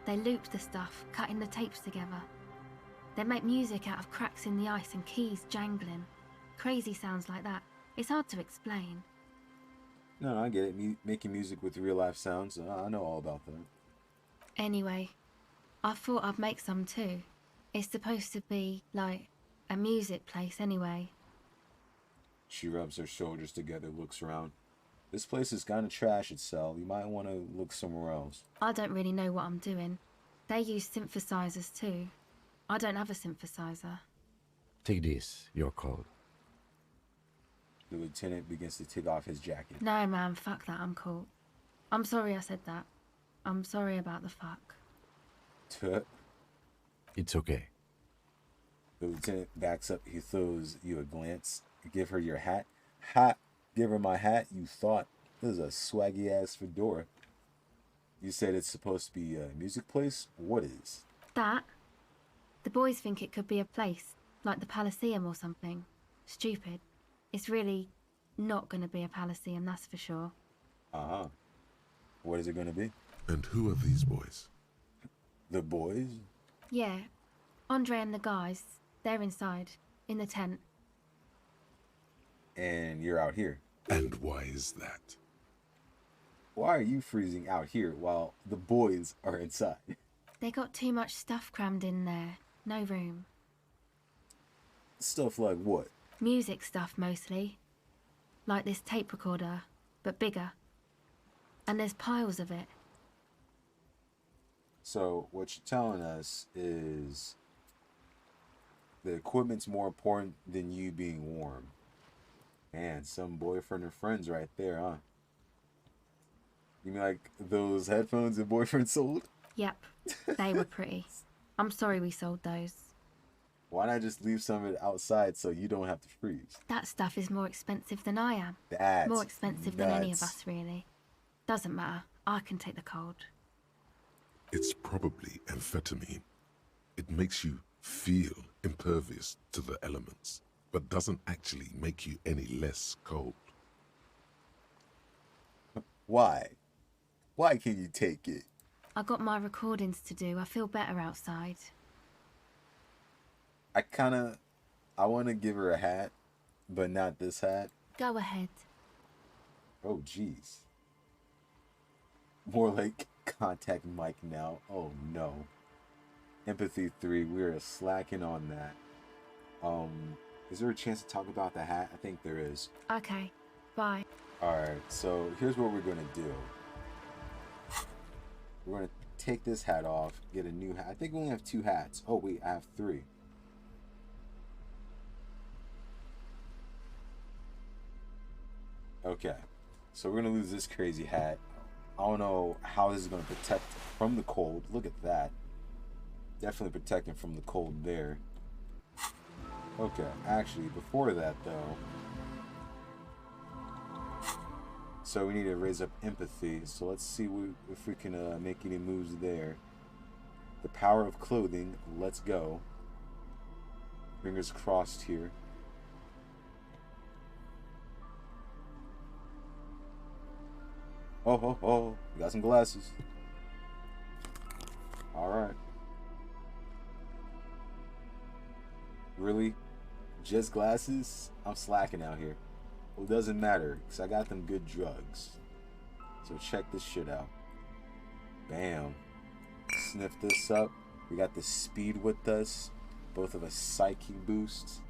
They looped the stuff, cutting the tapes together. They make music out of cracks in the ice and keys jangling. Crazy sounds like that. It's hard to explain. No, I get it. Making music with real life sounds. I know all about that. Anyway, I thought I'd make some too. It's supposed to be, like, a music place anyway. She rubs her shoulders together, looks around. This place is kind of trash itself. You might want to look somewhere else. I don't really know what I'm doing. They use synthesizers too. I don't have a synthesizer. Take this, your code. The lieutenant begins to take off his jacket. No, man, fuck that, I'm cool. I'm sorry I said that. I'm sorry about the fuck. Tut. It's okay. The lieutenant backs up. He throws you a glance. You give her your hat. Ha! Give her my hat. You thought. This is a swaggy ass fedora. You said it's supposed to be a music place? What is? That? The boys think it could be a place, like the Palaceum or something. Stupid. It's really not gonna be a Palaceum, that's for sure. Uh-huh. What is it gonna be? And who are these boys? The boys? Yeah. Andre and the guys, they're inside, in the tent. And you're out here. And why is that? Why are you freezing out here while the boys are inside? They got too much stuff crammed in there. No room. Stuff like what? Music stuff, mostly. Like this tape recorder, but bigger. And there's piles of it. So, what you're telling us is the equipment's more important than you being warm. Man, some boyfriend or friends right there, huh? You mean like those headphones your boyfriend sold? Yep, they were pretty. I'm sorry we sold those. Why not just leave some of it outside so you don't have to freeze? That stuff is more expensive than I am. That's more expensive than any of nuts. us, really. Doesn't matter. I can take the cold. It's probably amphetamine. It makes you feel impervious to the elements. but doesn't actually make you any less cold. Why? Why can't you take it? I got my recordings to do. I feel better outside. I want to give her a hat, but not this hat. Go ahead. Oh, jeez. More like contact Mike now. Oh, no. Empathy 3, we're slacking on that. Is there a chance to talk about the hat? I think there is. Okay, bye. Alright, so here's what we're going to do. We're going to take this hat off, get a new hat. I think we only have 2 hats. Oh, wait, I have 3. Okay, so we're going to lose this crazy hat. I don't know how this is going to protect from the cold. Look at that. Definitely protecting from the cold there. Okay, actually, before that, though... So we need to raise up empathy. So let's see if we can make any moves there. The power of clothing. Let's go. Fingers crossed here. Oh, oh, oh. We got some glasses. Alright. Really? Just glasses? I'm slacking out here. Well, it doesn't matter, because I got them good drugs. So check this shit out. Bam. Sniff this up. We got the speed with us. Both of us psychic boosts.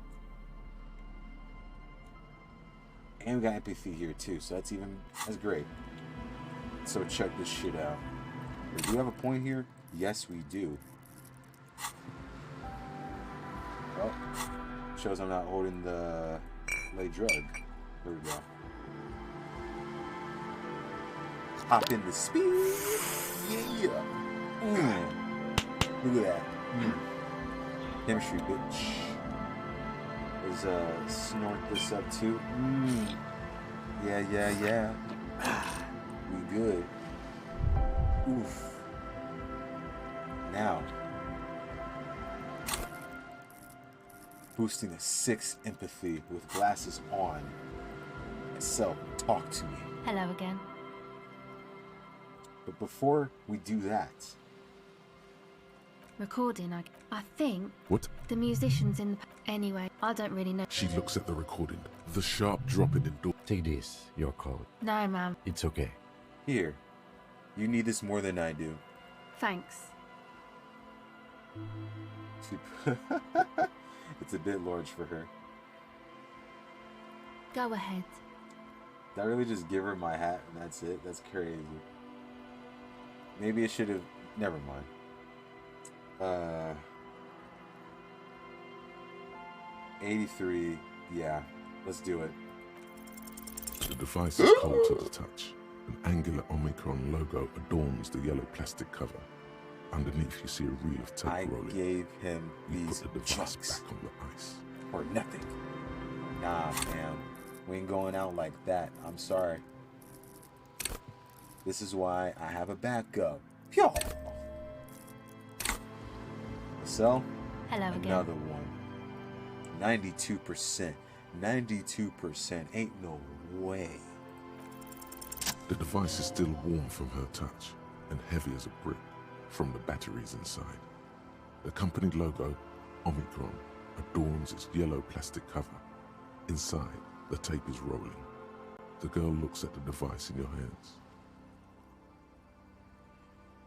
And we got empathy here too, so that's great. So check this shit out. Do we have a point here? Yes, we do. Oh. Shows I'm not holding the lay drug. There we go. Hop in the speed. Yeah. Look at that. Chemistry, bitch. Let's snort this up too. Yeah. We good. Oof. Now. Boosting a 6 empathy with glasses on. So, talk to me. Hello again. But before we do that... Recording, I think... What? The musicians in the... Anyway, I don't really know. She looks at the recording. The sharp drop in the door. Take this, your code. No, ma'am. It's okay. Here. You need this more than I do. Thanks. It's a bit large for her. Go ahead. Did I really just give her my hat and that's it? That's crazy. Maybe I should have... Never mind. 83. Yeah, let's do it. The device is cold to the touch. An angular Omicron logo adorns the yellow plastic cover. Underneath, you see a reel of tape rolling. I gave him these put the device back on the ice. Or nothing. Nah, fam. We ain't going out like that. I'm sorry. This is why I have a backup. Pyo! So, hello again. Another one. 92%. 92%. Ain't no way. The device is still warm from her touch and heavy as a brick from the batteries inside. The company logo, Omicron, adorns its yellow plastic cover. Inside, the tape is rolling. The girl looks at the device in your hands.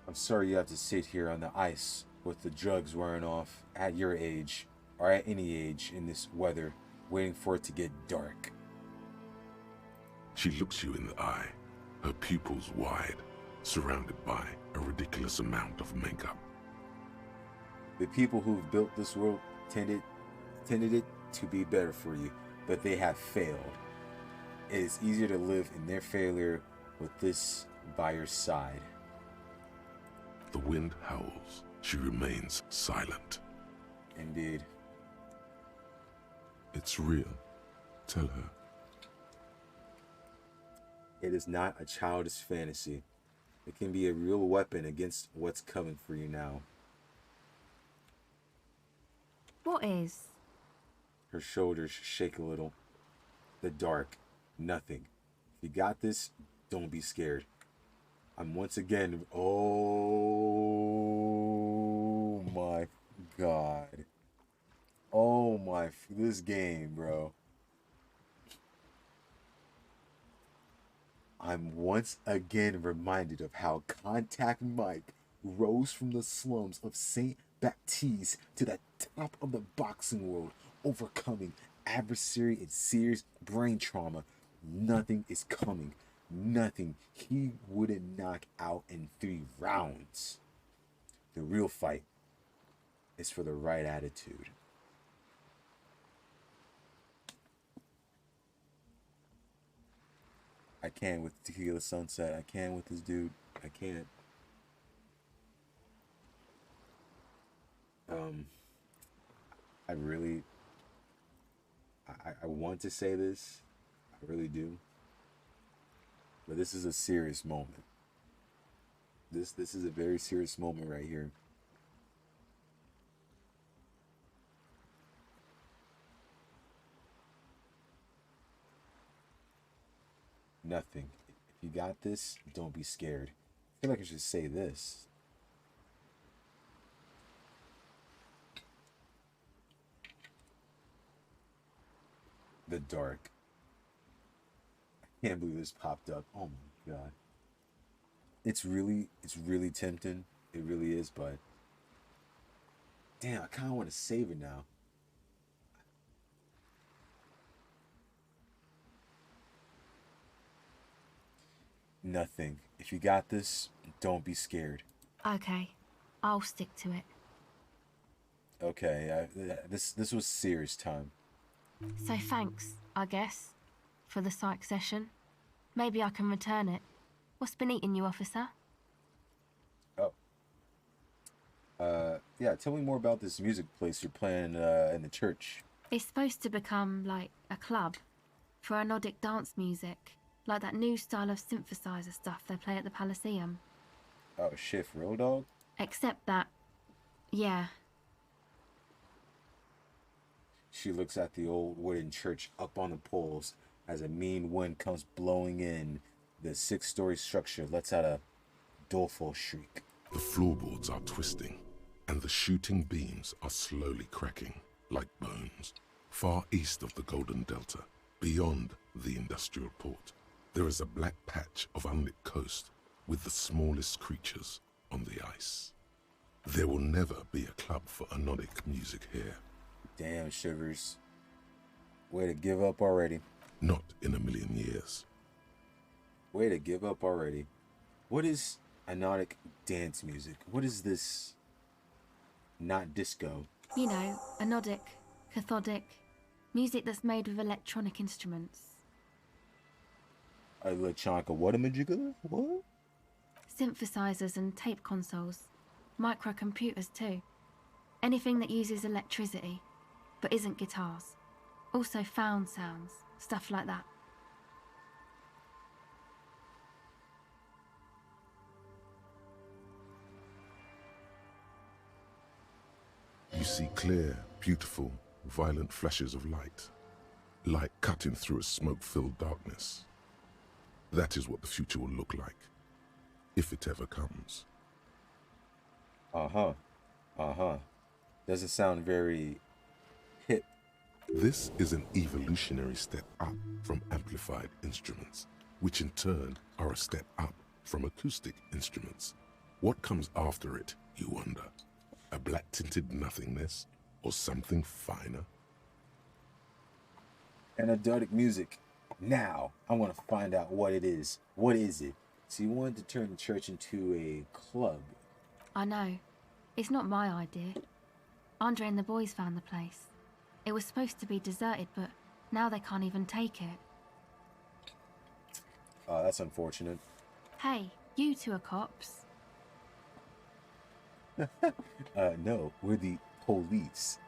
I'm sorry you have to sit here on the ice with the drugs wearing off at your age, or at any age in this weather, waiting for it to get dark. She looks you in the eye, her pupils wide, surrounded by a ridiculous amount of makeup. The people who've built this world tended it to be better for you, but they have failed. It is easier to live in their failure with this by your side. The wind howls. She remains silent. Indeed. It's real. Tell her. It is not a childish fantasy. It can be a real weapon against what's coming for you now. What is? Her shoulders shake a little. The dark. Nothing. If you got this, don't be scared. I'm once again... Oh my god. Oh my... This game, bro. I'm once again reminded of how Contact Mike rose from the slums of St. Baptiste to the top of the boxing world, overcoming adversary and serious brain trauma. Nothing is coming. Nothing he wouldn't knock out in 3 rounds. The real fight is for the right attitude. I can't with Tequila Sunset. I can't with this dude. I can't. I really... I want to say this. I really do. But this is a serious moment. This is a very serious moment right here. Nothing. If you got this, don't be scared. I feel like I should say this. The dark. I can't believe this popped up. Oh my god. It's really tempting. It really is, but damn, I kind of want to save it now. Nothing. If you got this, don't be scared. Okay, I'll stick to it. Okay, this was serious time. So thanks, I guess, for the psych session. Maybe I can return it. What's been eating you, officer? Oh. Yeah, tell me more about this music place you're playing in the church. It's supposed to become, like, a club for anodic dance music. Like that new style of synthesizer stuff they play at the Palaceum. Oh, shit, for real, dog? Except that... yeah. She looks at the old wooden church up on the poles as a mean wind comes blowing in. The 6-story structure lets out a doleful shriek. The floorboards are twisting, and the shooting beams are slowly cracking, like bones. Far east of the Golden Delta, beyond the industrial port, there is a black patch of unlit coast with the smallest creatures on the ice. There will never be a club for anodic music here. Damn, Shivers. Way to give up already. Not in a million years. Way to give up already. What is anodic dance music? What is this? Not disco. You know, anodic, cathodic, music that's made with electronic instruments. Electronica whatamajiggler? What? Synthesizers and tape consoles. Microcomputers too. Anything that uses electricity, but isn't guitars. Also found sounds, stuff like that. You see clear, beautiful, violent flashes of light. Light cutting through a smoke-filled darkness. That is what the future will look like, if it ever comes. Uh-huh. Doesn't sound very hip. This is an evolutionary step up from amplified instruments, which in turn are a step up from acoustic instruments. What comes after it, you wonder? A black-tinted nothingness, or something finer? Anodic music. Now, I want to find out what it is. What is it? So you wanted to turn the church into a club. I know. It's not my idea. Andre and the boys found the place. It was supposed to be deserted, but now they can't even take it. That's unfortunate. Hey, you two are cops. No, we're the police.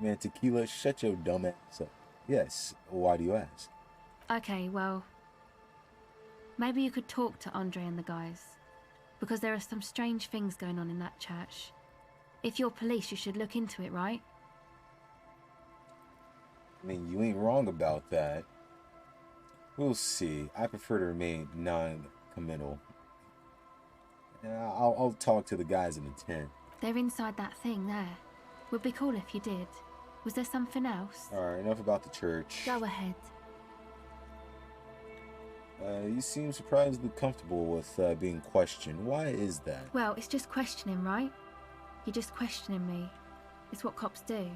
Man, Tequila, shut your dumb ass up. Yes, why do you ask? Okay, well... maybe you could talk to Andre and the guys. Because there are some strange things going on in that church. If you're police, you should look into it, right? I mean, you ain't wrong about that. We'll see. I prefer to remain non-committal. I'll talk to the guys in the tent. They're inside that thing there. Would be cool if you did. Was there something else? Alright, enough about the church. Go ahead. You seem surprisingly comfortable with being questioned. Why is that? Well, it's just questioning, right? You're just questioning me. It's what cops do.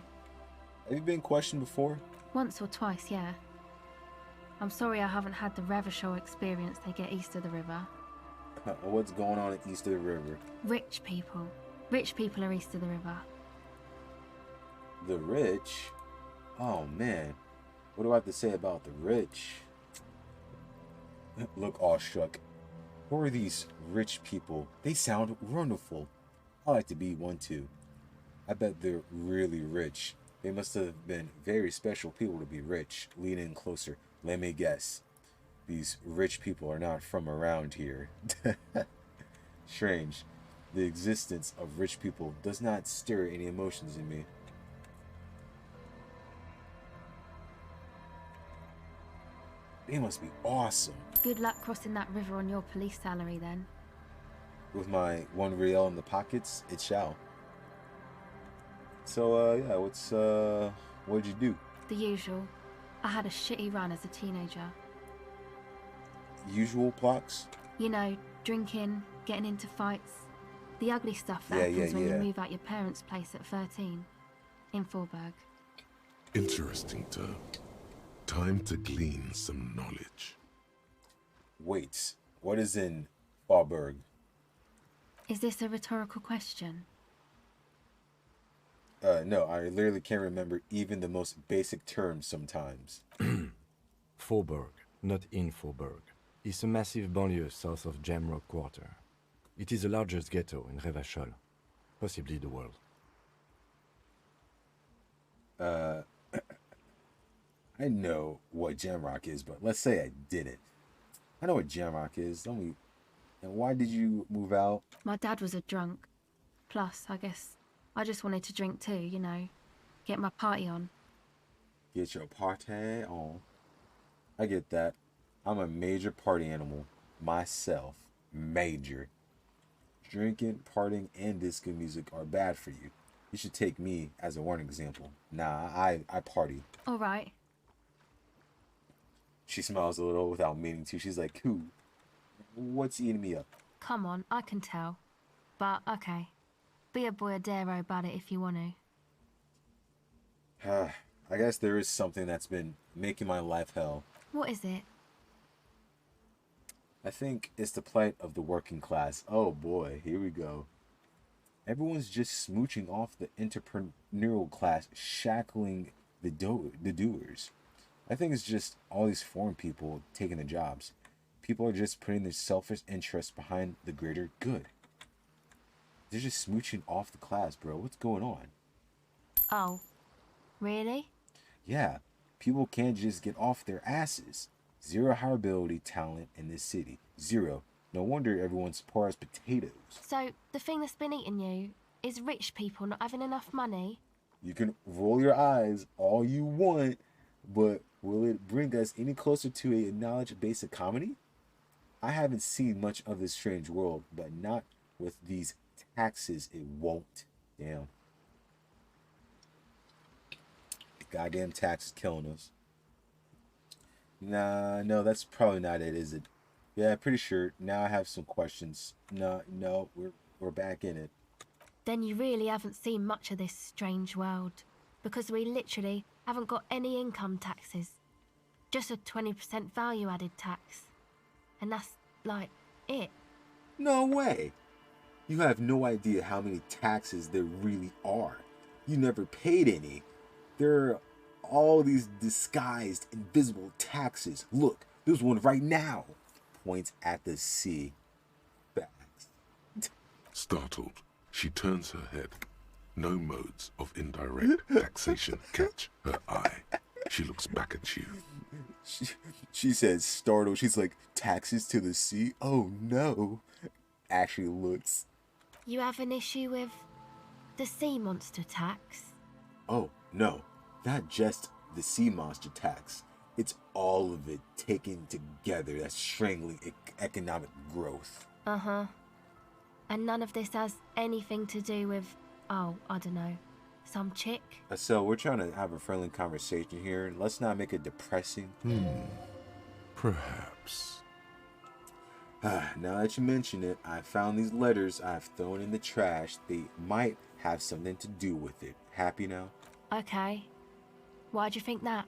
Have you been questioned before? Once or twice, yeah. I'm sorry I haven't had the Revachol experience they get east of the river. What's going on east of the river? Rich people. Rich people are east of the river. The rich? Oh man. What do I have to say about the rich? Look awestruck. Who are these rich people? They sound wonderful. I like to be one too. I bet they're really rich. They must have been very special people to be rich. Lean in closer. Let me guess. These rich people are not from around here. Strange. The existence of rich people does not stir any emotions in me. They must be awesome. Good luck crossing that river on your police salary then. With my 1 real in the pockets, it shall. So, yeah, what'd you do? The usual. I had a shitty run as a teenager. Usual plots? You know, drinking, getting into fights. The ugly stuff that happens when you move out your parents' place at 13. In Forburg. Interesting term. Time to glean some knowledge. Wait, what is in Forburg? Is this a rhetorical question? No, I literally can't remember even the most basic terms sometimes. Forburg, not in Forburg, is a massive banlieue south of Jamrock Quarter. It is the largest ghetto in Revachol, possibly the world. I know what Jamrock is, but let's say I didn't. I know what Jamrock is. And why did you move out? My dad was a drunk. Plus, I guess I just wanted to drink too, you know. Get my party on. Get your party on. I get that. I'm a major party animal. Myself. Major. Drinking, partying, and disco music are bad for you. You should take me as a one example. Nah, I party. Alright. She smiles a little without meaning to. She's like, who? What's eating me up? Come on, I can tell. But, okay. Be a boyadero about it if you want to. I guess there is something that's been making my life hell. What is it? I think it's the plight of the working class. Oh boy, here we go. Everyone's just smooching off the entrepreneurial class, shackling the doers. I think it's just all these foreign people taking the jobs. People are just putting their selfish interests behind the greater good. They're just smooching off the class, bro. What's going on? Oh, really? Yeah, people can't just get off their asses. Zero hireability talent in this city. Zero. No wonder everyone's poor as potatoes. So, the thing that's been eating you is rich people not having enough money? You can roll your eyes all you want, but will it bring us any closer to a knowledge-based economy? I haven't seen much of this strange world, but not with these taxes, it won't. Damn. Goddamn taxes killing us. Nah, no, that's probably not it, is it? Yeah, pretty sure. Now I have some questions. No, we're back in it. Then you really haven't seen much of this strange world, because we literally haven't got any income taxes. Just a 20% value-added tax. And that's, like, it. No way! You have no idea how many taxes there really are. You never paid any. There are all these disguised, invisible taxes. Look, there's one right now. Points at the sea. Facts. Startled, she turns her head. No modes of indirect taxation catch her eye. She looks back at you. She says, startled. She's like, taxes to the sea? Oh no. Actually looks. You have an issue with the sea monster tax? Oh, no. Not just the sea monster tax. It's all of it taken together that's strangling economic growth. Uh-huh. And none of this has anything to do with, oh, I don't know, some chick? So we're trying to have a friendly conversation here. Let's not make it depressing. Perhaps. Now that you mention it, I found these letters I've thrown in the trash. They might have something to do with it. Happy now? Okay. Why'd you think that?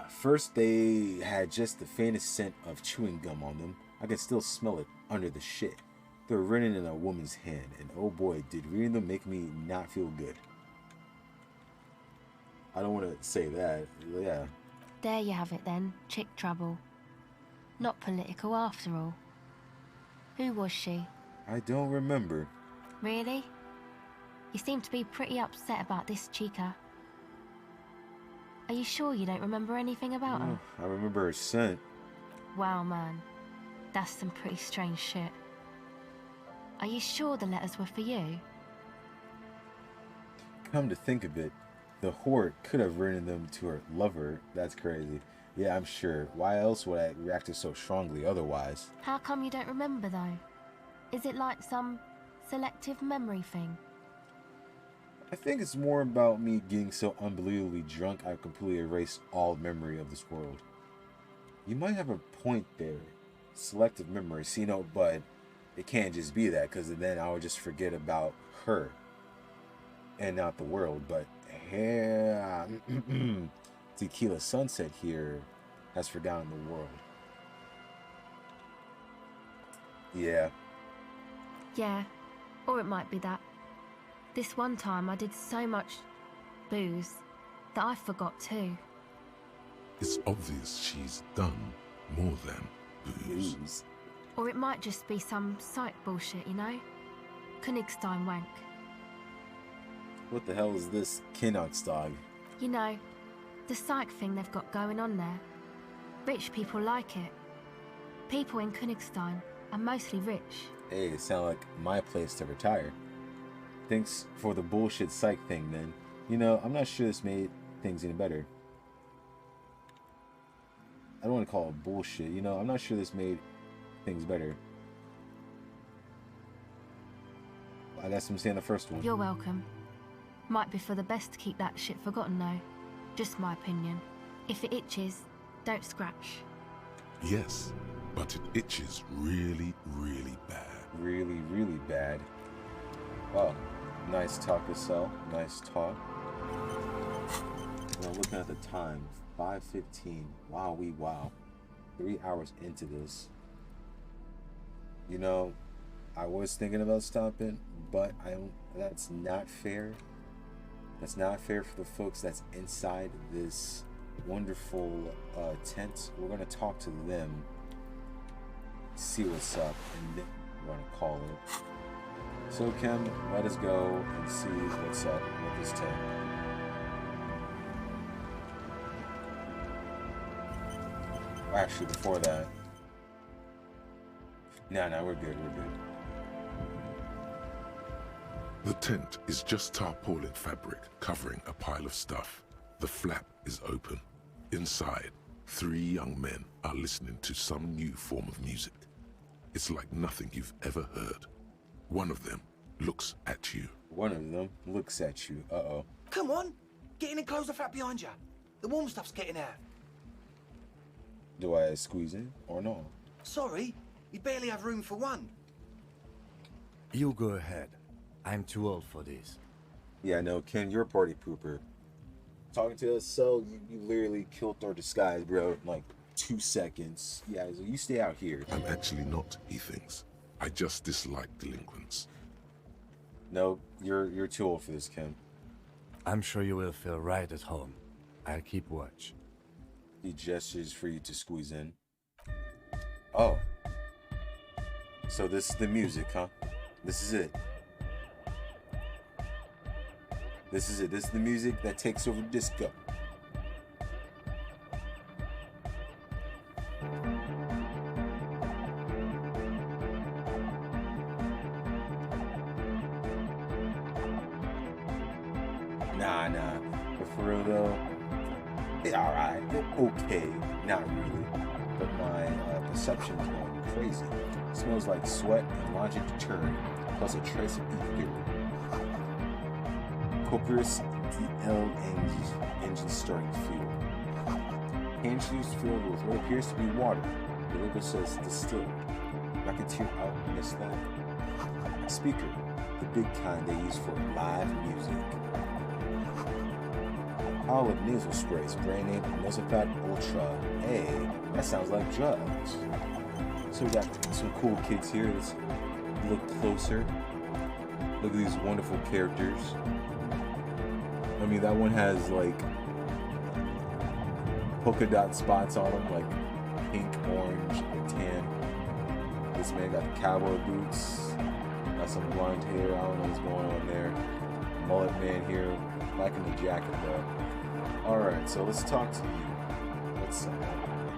First they had just the faintest scent of chewing gum on them. I can still smell it under the shit. They were written in a woman's hand, and oh boy, did reading them make me not feel good. I don't want to say that, yeah. There you have it then, chick trouble. Not political after all. Who was she? I don't remember. Really? You seem to be pretty upset about this chica. Are you sure you don't remember anything about her? I remember her scent. Wow, man. That's some pretty strange shit. Are you sure the letters were for you? Come to think of it, the whore could have written them to her lover. That's crazy. Yeah, I'm sure. Why else would I react so strongly otherwise? How come you don't remember, though? Is it like some selective memory thing? I think it's more about me getting so unbelievably drunk I completely erase all memory of this world. You might have a point there. Selective memory, see, but it can't just be that, because then I would just forget about her and not the world. But here, Tequila Sunset here has forgotten the world. Yeah. Yeah, or it might be that. This one time I did so much booze that I forgot too. It's obvious she's done more than booze. Or it might just be some psych bullshit, you know? Königstein wank. What the hell is this Königstein? You know, the psych thing they've got going on there. Rich people like it. People in Königstein are mostly rich. Hey, it sounds like my place to retire. Thanks for the bullshit psych thing, then. I'm not sure this made things any better. I don't want to call it bullshit, I'm not sure this made things better. I guess I'm saying the first one. You're welcome. Might be for the best to keep that shit forgotten, though. Just my opinion. If it itches, don't scratch. Yes, but it itches really, really bad. Really, really bad. Wow. Nice talk, Cassell. Nice talk. Looking at the time, 5:15. Wow, wow. 3 hours into this. I was thinking about stopping, but that's not fair. That's not fair for the folks that's inside this wonderful tent. We're gonna talk to them, see what's up, and then we're gonna call it. So Kim, let us go and see what's up with this tent. Actually, before that. No, we're good. The tent is just tarpaulin fabric covering a pile of stuff. The flap is open. Inside, 3 young men are listening to some new form of music. It's like nothing you've ever heard. One of them looks at you. Uh-oh. Come on, get in and close the flap behind you. The warm stuff's getting out. Do I squeeze in or no? Sorry, you barely have room for one. You go ahead. I'm too old for this. Yeah, no, Ken, you're a party pooper. Talking to us, so you literally killed our disguise, bro, in like 2 seconds. Yeah, so you stay out here. I'm actually not, he thinks. I just dislike delinquents. No, you're too old for this, Ken. I'm sure you will feel right at home. I'll keep watch. He gestures for you to squeeze in. Oh. So this is the music, huh? This is it. This is it. This is the music that takes over disco. Nah. But for real though, Alright, okay, not really. But my perception is going crazy. It smells like sweat and logic deterrent, plus a trace of ether. Copious DL engine starting fuel. Hand shoes filled with what appears to be water. The label says distilled. Racketeer out missed that. Speaker, the big kind they use for live music. Pile of nasal sprays, brand name Mesofat Ultra. Hey, that sounds like drugs. So we got some cool kids here. Let's look closer. Look at these wonderful characters. I mean, that one has like polka dot spots on him, like pink, orange, and tan. This man got the cowboy boots, got some blonde hair. I don't know what's going on there. Mullet man here, liking the jacket though. Alright, so let's talk to you. Let's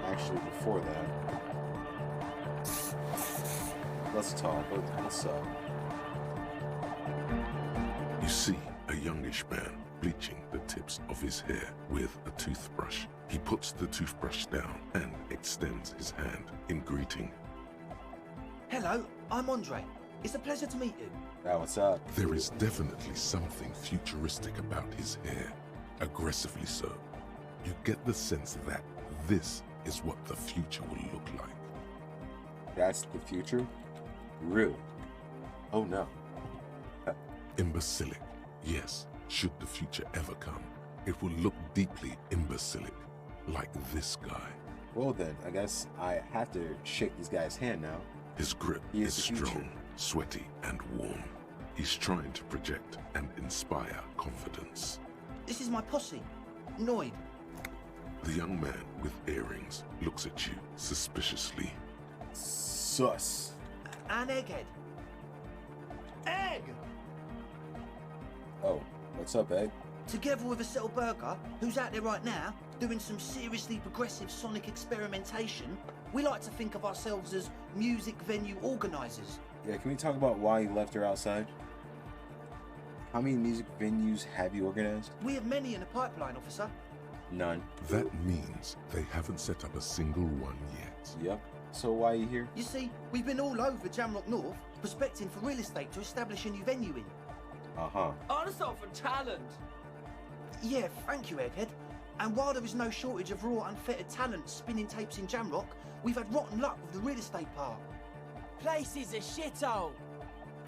actually before that, let's talk. What's up? You see a youngish man bleaching the tips of his hair with a toothbrush. He puts the toothbrush down and extends his hand in greeting. Hello, I'm Andre. It's a pleasure to meet you. Yeah, what's up? There is definitely something futuristic about his hair. Aggressively so. You get the sense that this is what the future will look like. That's the future? Really? Oh no. Imbecilic. Yes, should the future ever come, it will look deeply imbecilic, like this guy. Well then, I guess I have to shake this guy's hand now. His grip is strong, sweaty, and warm. He's trying to project and inspire confidence. This is my posse, Noid. The young man with earrings looks at you suspiciously. Sus. And Egghead. Egg! Oh, what's up, Egg? Together with Acetylberger, Burger, who's out there right now, doing some seriously progressive sonic experimentation, we like to think of ourselves as music venue organisers. Yeah, can we talk about why you left her outside? How many music venues have you organized? We have many in the pipeline, officer. None. That means they haven't set up a single one yet. Yep. So why are you here? You see, we've been all over Jamrock North, prospecting for real estate to establish a new venue in. Uh-huh. Also for talent. Yeah, thank you, Egghead. And while there is no shortage of raw, unfettered talent spinning tapes in Jamrock, we've had rotten luck with the real estate part. Place is a shithole.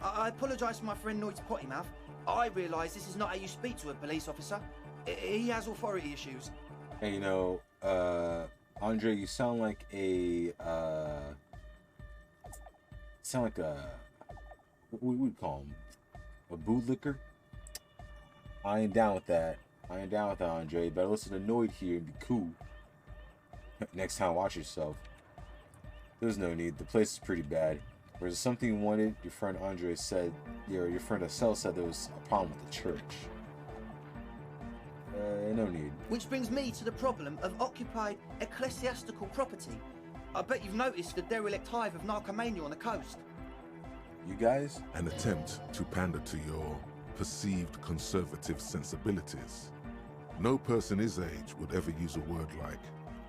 I apologise for my friend Noid's potty mouth. I realise this is not how you speak to a police officer. He has authority issues. Hey, you know, Andre, you sound like a, what would we call him? A bootlicker? I ain't down with that. Andre. Better listen to Noid here and be cool. Next time, watch yourself. There's no need. The place is pretty bad. Or is it something you wanted? Your friend Andre said, your friend Estelle said there was a problem with the church. No need. Which brings me to the problem of occupied ecclesiastical property. I bet you've noticed the derelict hive of narcomania on the coast. You guys? An attempt to pander to your perceived conservative sensibilities. No person his age would ever use a word like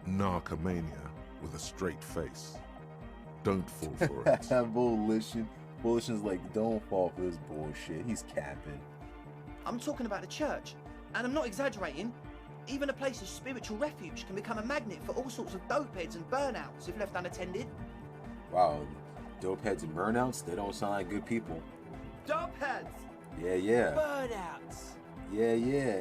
narcomania with a straight face. Don't fall for it. Volition. Volition's like, don't fall for this bullshit. He's capping. I'm talking about the church. And I'm not exaggerating. Even a place of spiritual refuge can become a magnet for all sorts of dopeheads and burnouts if left unattended. Wow, dopeheads and burnouts? They don't sound like good people. Dopeheads! Yeah. Burnouts! Yeah,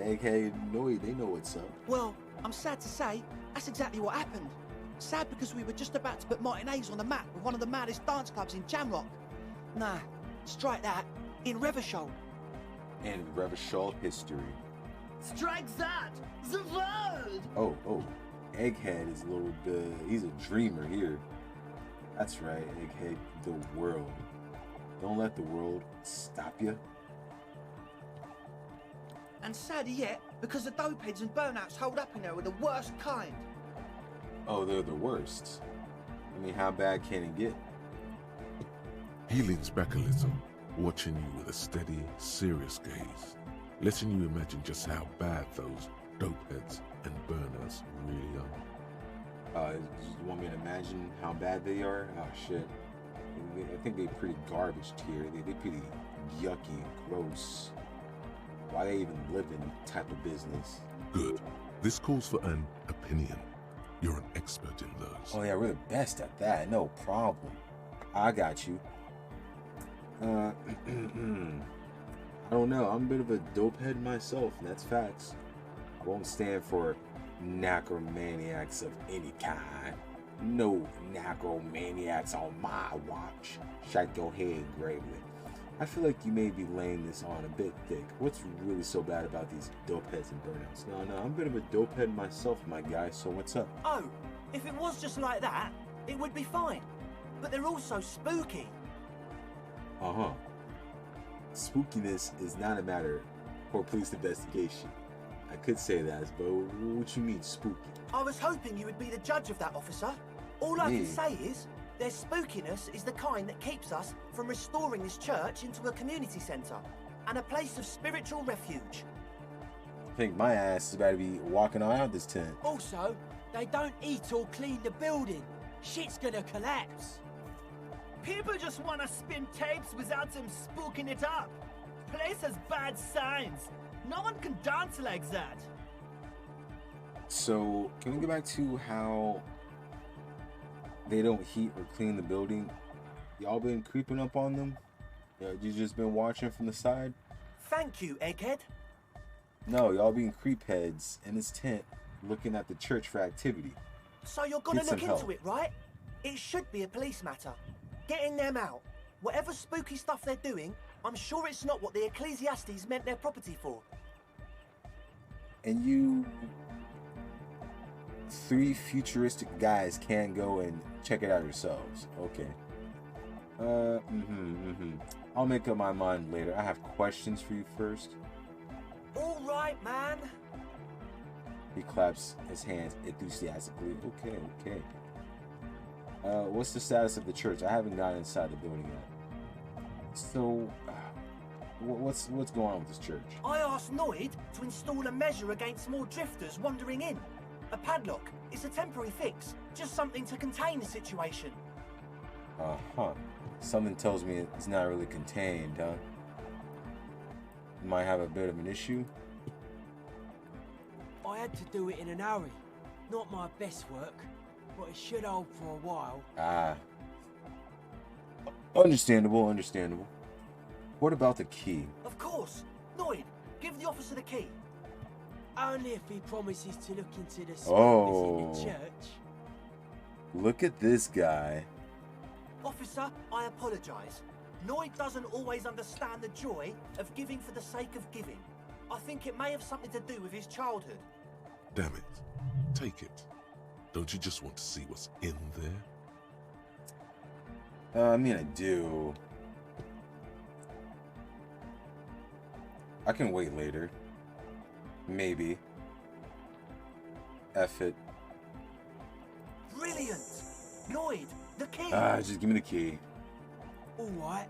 aka Noid, they know what's up. Well, I'm sad to say, that's exactly what happened. Sad because we were just about to put Martinez on the map with one of the maddest dance clubs in Jamrock. Nah, strike that, in Revachol. In Revachol history. Strike that! The world! Oh, Egghead is a little bit, he's a dreamer here. That's right, Egghead, the world. Don't let the world stop you. And sadder yet, because the dopeheads and burnouts hold up in there are the worst kind. Oh, they're the worst. I mean, how bad can it get? He leans back a little, watching you with a steady, serious gaze, letting you imagine just how bad those dopeheads and burners really are. You want me to imagine how bad they are? Oh shit. I think they're pretty garbage tier. They're pretty yucky and gross. Why they even live in type of business? Good. This calls for an opinion. You're an expert in those. Oh yeah, we're the best at that. No problem. I got you. I don't know. I'm a bit of a dope head myself, and that's facts. I won't stand for necromaniacs of any kind. No necromaniacs on my watch. Shake your head gravely. I feel like you may be laying this on a bit thick. What's really so bad about these dope heads and burnouts? No, I'm a bit of a dope head myself, my guy, so what's up? Oh, if it was just like that, it would be fine. But they're also spooky. Uh-huh. Spookiness is not a matter for police investigation. I could say that, but what you mean spooky? I was hoping you would be the judge of that, officer. All I Me? can say is, their spookiness is the kind that keeps us from restoring this church into a community centre and a place of spiritual refuge. I think my ass is about to be walking on out this tent. Also, they don't eat or clean the building. Shit's gonna collapse. People just want to spin tapes without them spooking it up. Place has bad signs. No one can dance like that. So, can we go back to how they don't heat or clean the building? Y'all been creeping up on them? You just been watching from the side? Thank you, Egghead. No, y'all being creepheads in this tent looking at the church for activity. So you're gonna Get some look into help. it, right? It should be a police matter. Getting them out. Whatever spooky stuff they're doing, I'm sure it's not what the Ecclesiastes meant their property for. And you three futuristic guys can't go and check it out yourselves. Okay. I'll make up my mind later. I have questions for you first. All right, man. He claps his hands enthusiastically. Okay. What's the status of the church? I haven't gotten inside the building yet. So, what's going on with this church? I asked Noid to install a measure against more drifters wandering in. A padlock. It's a temporary fix. Just something to contain the situation. Something tells me it's not really contained, huh? Might have a bit of an issue. I had to do it in an hurry. Not my best work, but it should hold for a while. Understandable. What about the key? Of course. Noid, give the officer the key. Only if he promises to look into the Oh. spiders in the church. Look at this guy. Officer, I apologise. Noid doesn't always understand the joy of giving for the sake of giving. I think it may have something to do with his childhood. Damn it. Take it. Don't you just want to see what's in there? I mean, I do. I can wait later. Maybe. F it. Brilliant! Noid, the key! Just give me the key. Alright.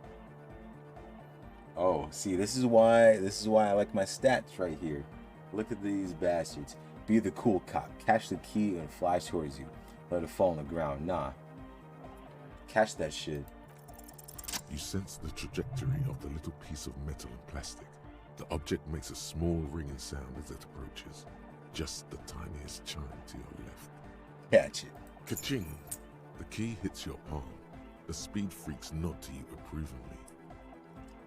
Oh, see, this is why I like my stats right here. Look at these bastards. Be the cool cop. Catch the key and fly towards you. Let it fall on the ground. Nah. Catch that shit. You sense the trajectory of the little piece of metal and plastic. The object makes a small ringing sound as it approaches. Just the tiniest chime to your left. Catch it. Ka-ching! The key hits your palm. The speed freaks nod to you approvingly.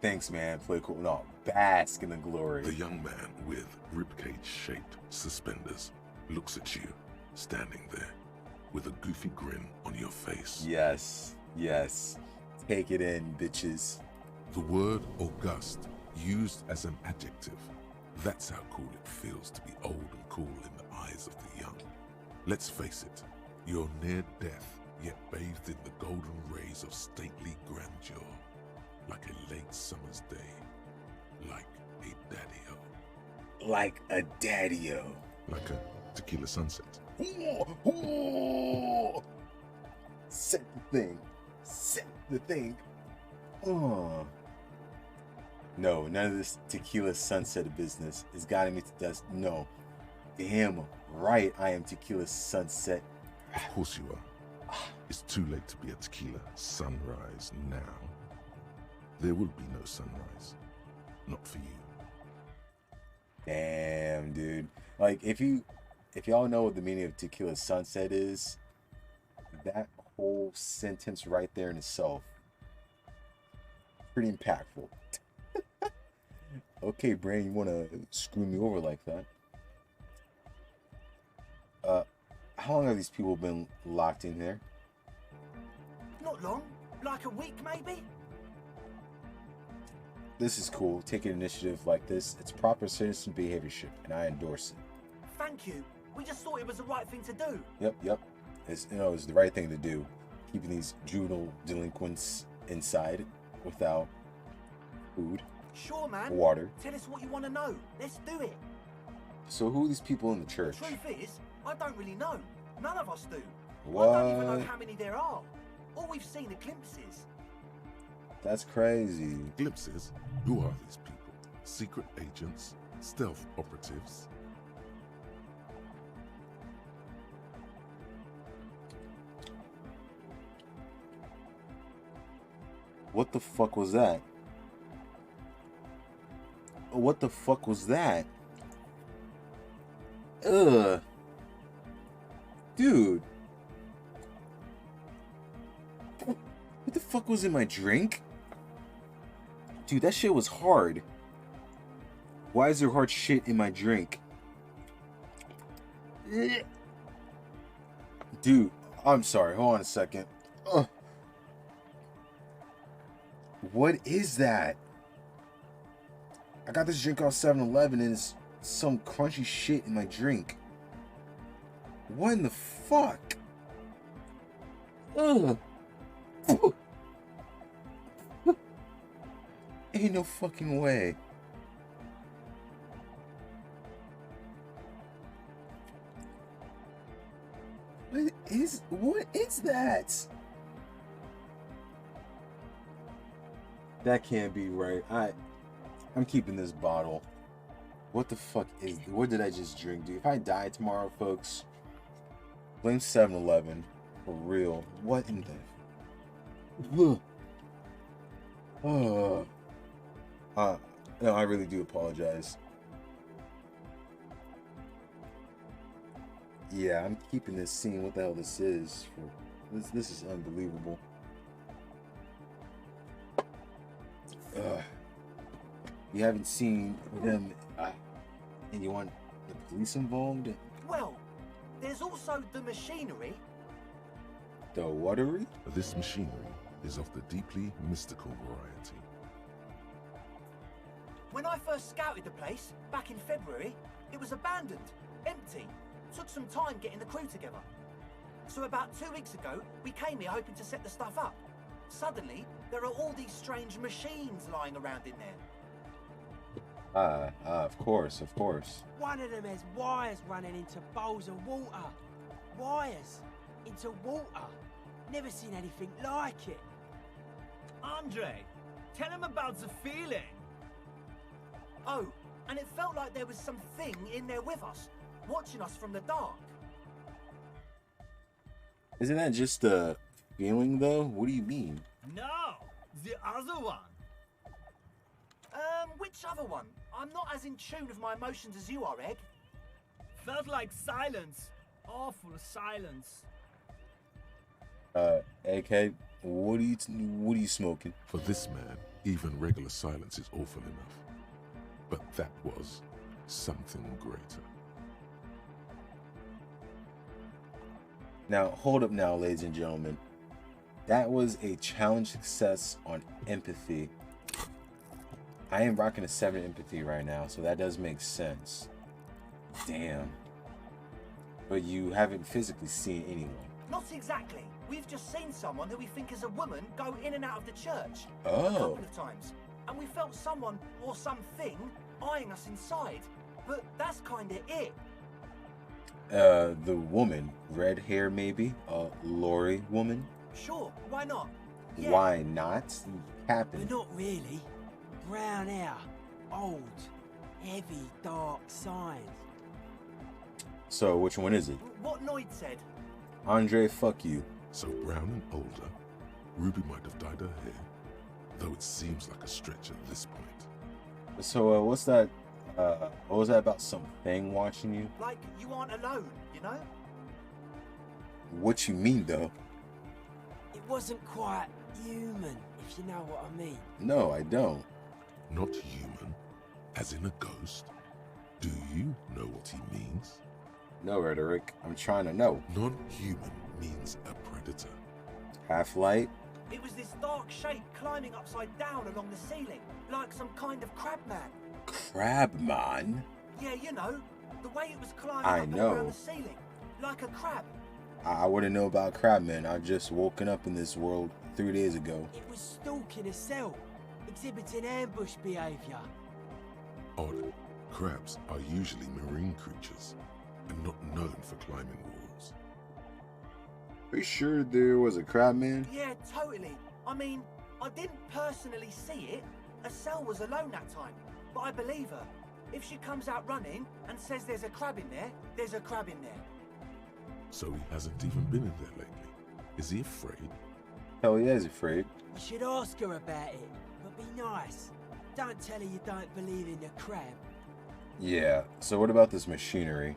Thanks, man. Play cool. No, bask in the glory. The young man with ribcage-shaped suspenders looks at you, standing there, with a goofy grin on your face. Yes. Take it in, bitches. The word august, used as an adjective. That's how cool it feels to be old and cool in the eyes of the young. Let's face it, you're near death, yet bathed in the golden rays of stately grandeur. Like a late summer's day. Like a daddy-o. Like a daddy-o. Like a tequila sunset. Set the thing. Oh. No, none of this tequila sunset business is guiding me to dust. No. Damn right, I am Tequila Sunset. Of course you are. It's too late to be a tequila sunrise now. There will be no sunrise. Not for you. Damn, dude. Like, if y'all know what the meaning of Tequila Sunset is, that whole sentence right there in itself, pretty impactful. Okay, Brain, you want to screw me over like that? How long have these people been locked in there? Not long. Like a week, maybe? This is cool. Taking initiative like this, it's proper citizen behaviorship, and I endorse it. Thank you. We just thought it was the right thing to do. Yep. It's the right thing to do. Keeping these juvenile delinquents inside without food, Sure, man. water. Tell us what you want to know. Let's do it. So who are these people in the church? The truth is, I don't really know. None of us do. What? I don't even know how many there are. All we've seen are glimpses. That's crazy. Glimpses? Who are these people? Secret agents? Stealth operatives? What the fuck was that? What the fuck was that? Ugh. Dude. What the fuck was in my drink? Dude, that shit was hard. Why is there hard shit in my drink? Dude, I'm sorry. Hold on a second. Ugh. What is that? I got this drink off 7-Eleven and it's some crunchy shit in my drink. What in the fuck? Ugh. Ain't no fucking way. What is that? That can't be right. I'm keeping this bottle. What the fuck is... What did I just drink, dude? If I die tomorrow, folks, blame 7-Eleven. For real. What in the... No, I really do apologize. Yeah, I'm keeping this scene. What the hell this is. This is unbelievable. You haven't seen them, and you want the police involved? Well, there's also the machinery. The watery? This machinery is of the deeply mystical variety. When I first scouted the place, back in February, it was abandoned, empty. Took some time getting the crew together. So about 2 weeks ago, we came here hoping to set the stuff up. Suddenly, there are all these strange machines lying around in there. Of course. One of them has wires running into bowls of water. Wires into water. Never seen anything like it. Andre, tell him about the feeling. Oh, and it felt like there was something in there with us, watching us from the dark. Isn't that just a feeling, though? What do you mean? No, the other one. Which other one? I'm not as in tune with my emotions as you are, Egg. Felt like silence. Awful silence. AK, what are you smoking? For this man, even regular silence is awful enough. But that was something greater. Now, hold up now, ladies and gentlemen. That was a challenge success on empathy. I am rocking a 7 empathy right now, so that does make sense. Damn. But you haven't physically seen anyone. Not exactly. We've just seen someone who we think is a woman go in and out of the church. Oh. A couple of times. And we felt someone or something eyeing us inside. But that's kinda it. The woman. Red hair, maybe? Lori woman? Sure, why not? Yeah. Why not? Captain. But not really. Brown hair. Old. Heavy, dark signs. So which one is it? What Noid said. Andre, fuck you. So brown and older, Ruby might have dyed her hair, though it seems like a stretch at this point. So what's that? What was that about? Something watching you? Like you aren't alone, you know? What you mean though? It wasn't quite human, if you know what I mean. No, I don't. Not human, as in a ghost. Do you know what he means? No, Rhetoric. I'm trying to know. Non-human means a predator. Half-light? It was this dark shape climbing upside down along the ceiling, like some kind of crab man. Crabman? Yeah, you know, the way it was climbing I up and know. around the ceiling, like a crab. I wouldn't know about Crabman. I've just woken up in this world 3 days ago. It was stalking a cell, exhibiting ambush behavior. Odd. Crabs are usually marine creatures, and not known for climbing walls. Are you sure there was a Crabman? Yeah, totally. I mean, I didn't personally see it. Estelle was alone that time, but I believe her. If she comes out running and says there's a crab in there, there's a crab in there. So he hasn't even been in there lately. Is he afraid? Hell yeah, he's afraid. You should ask her about it, but be nice. Don't tell her you don't believe in the crab. Yeah, so what about this machinery?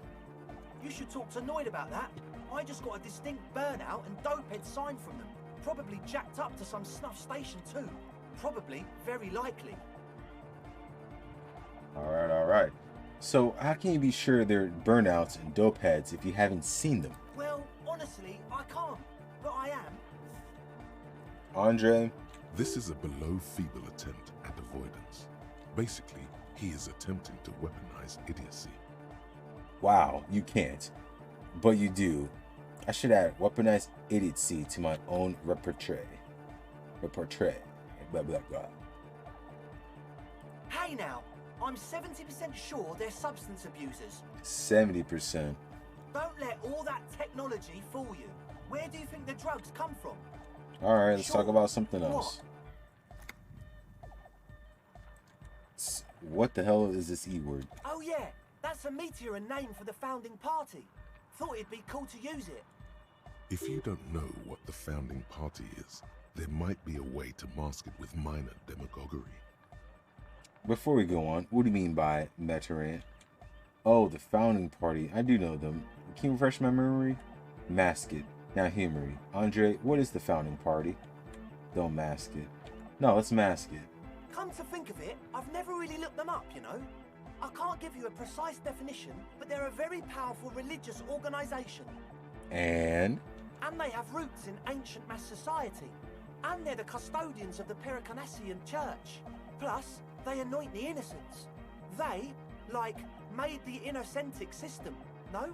You should talk to Noid about that. I just got a distinct burnout and dopehead sign from them. Probably jacked up to some snuff station too. Probably, very likely. Alright. So how can you be sure they're burnouts and dope heads if you haven't seen them? Well, honestly, I can't. But I am. Andre? This is a below feeble attempt at avoidance. Basically, he is attempting to weaponize idiocy. Wow, you can't. But you do. I should add weaponized idiocy to my own repertoire. Blah, blah, blah. Hey now, I'm 70% sure they're substance abusers. 70%. Don't let all that technology fool you. Where do you think the drugs come from? Alright, let's Sure. talk about something else. What the hell is this E word? Oh yeah, that's a meteor name for the founding party. Thought it'd be cool to use it. If you don't know what the founding party is, there might be a way to mask it with minor demagoguery. Before we go on, what do you mean by Meteran? Oh, the founding party. I do know them. Can you refresh my memory? Mask it. Now humor me. Andre, what is the founding party? Don't mask it. No, let's mask it. Come to think of it, I've never really looked them up, you know. I can't give you a precise definition, but they're a very powerful religious organization. And they have roots in ancient mass society. And they're the custodians of the Pericanassian church. Plus, they anoint the innocents. They, like, made the Innocentic system, no?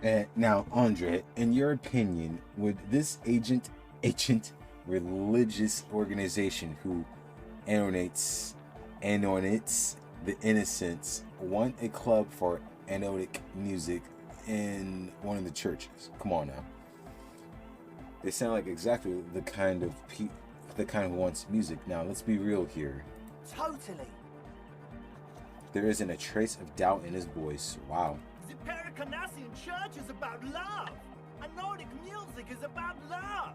And now, Andre, in your opinion, would this ancient religious organization who anoints the innocents want a club for anotic music in one of the churches? Come on now. They sound like exactly the kind of who wants music. Now, let's be real here. Totally. There isn't a trace of doubt in his voice. Wow. The Pericanassian church is about love. And Nordic music is about love.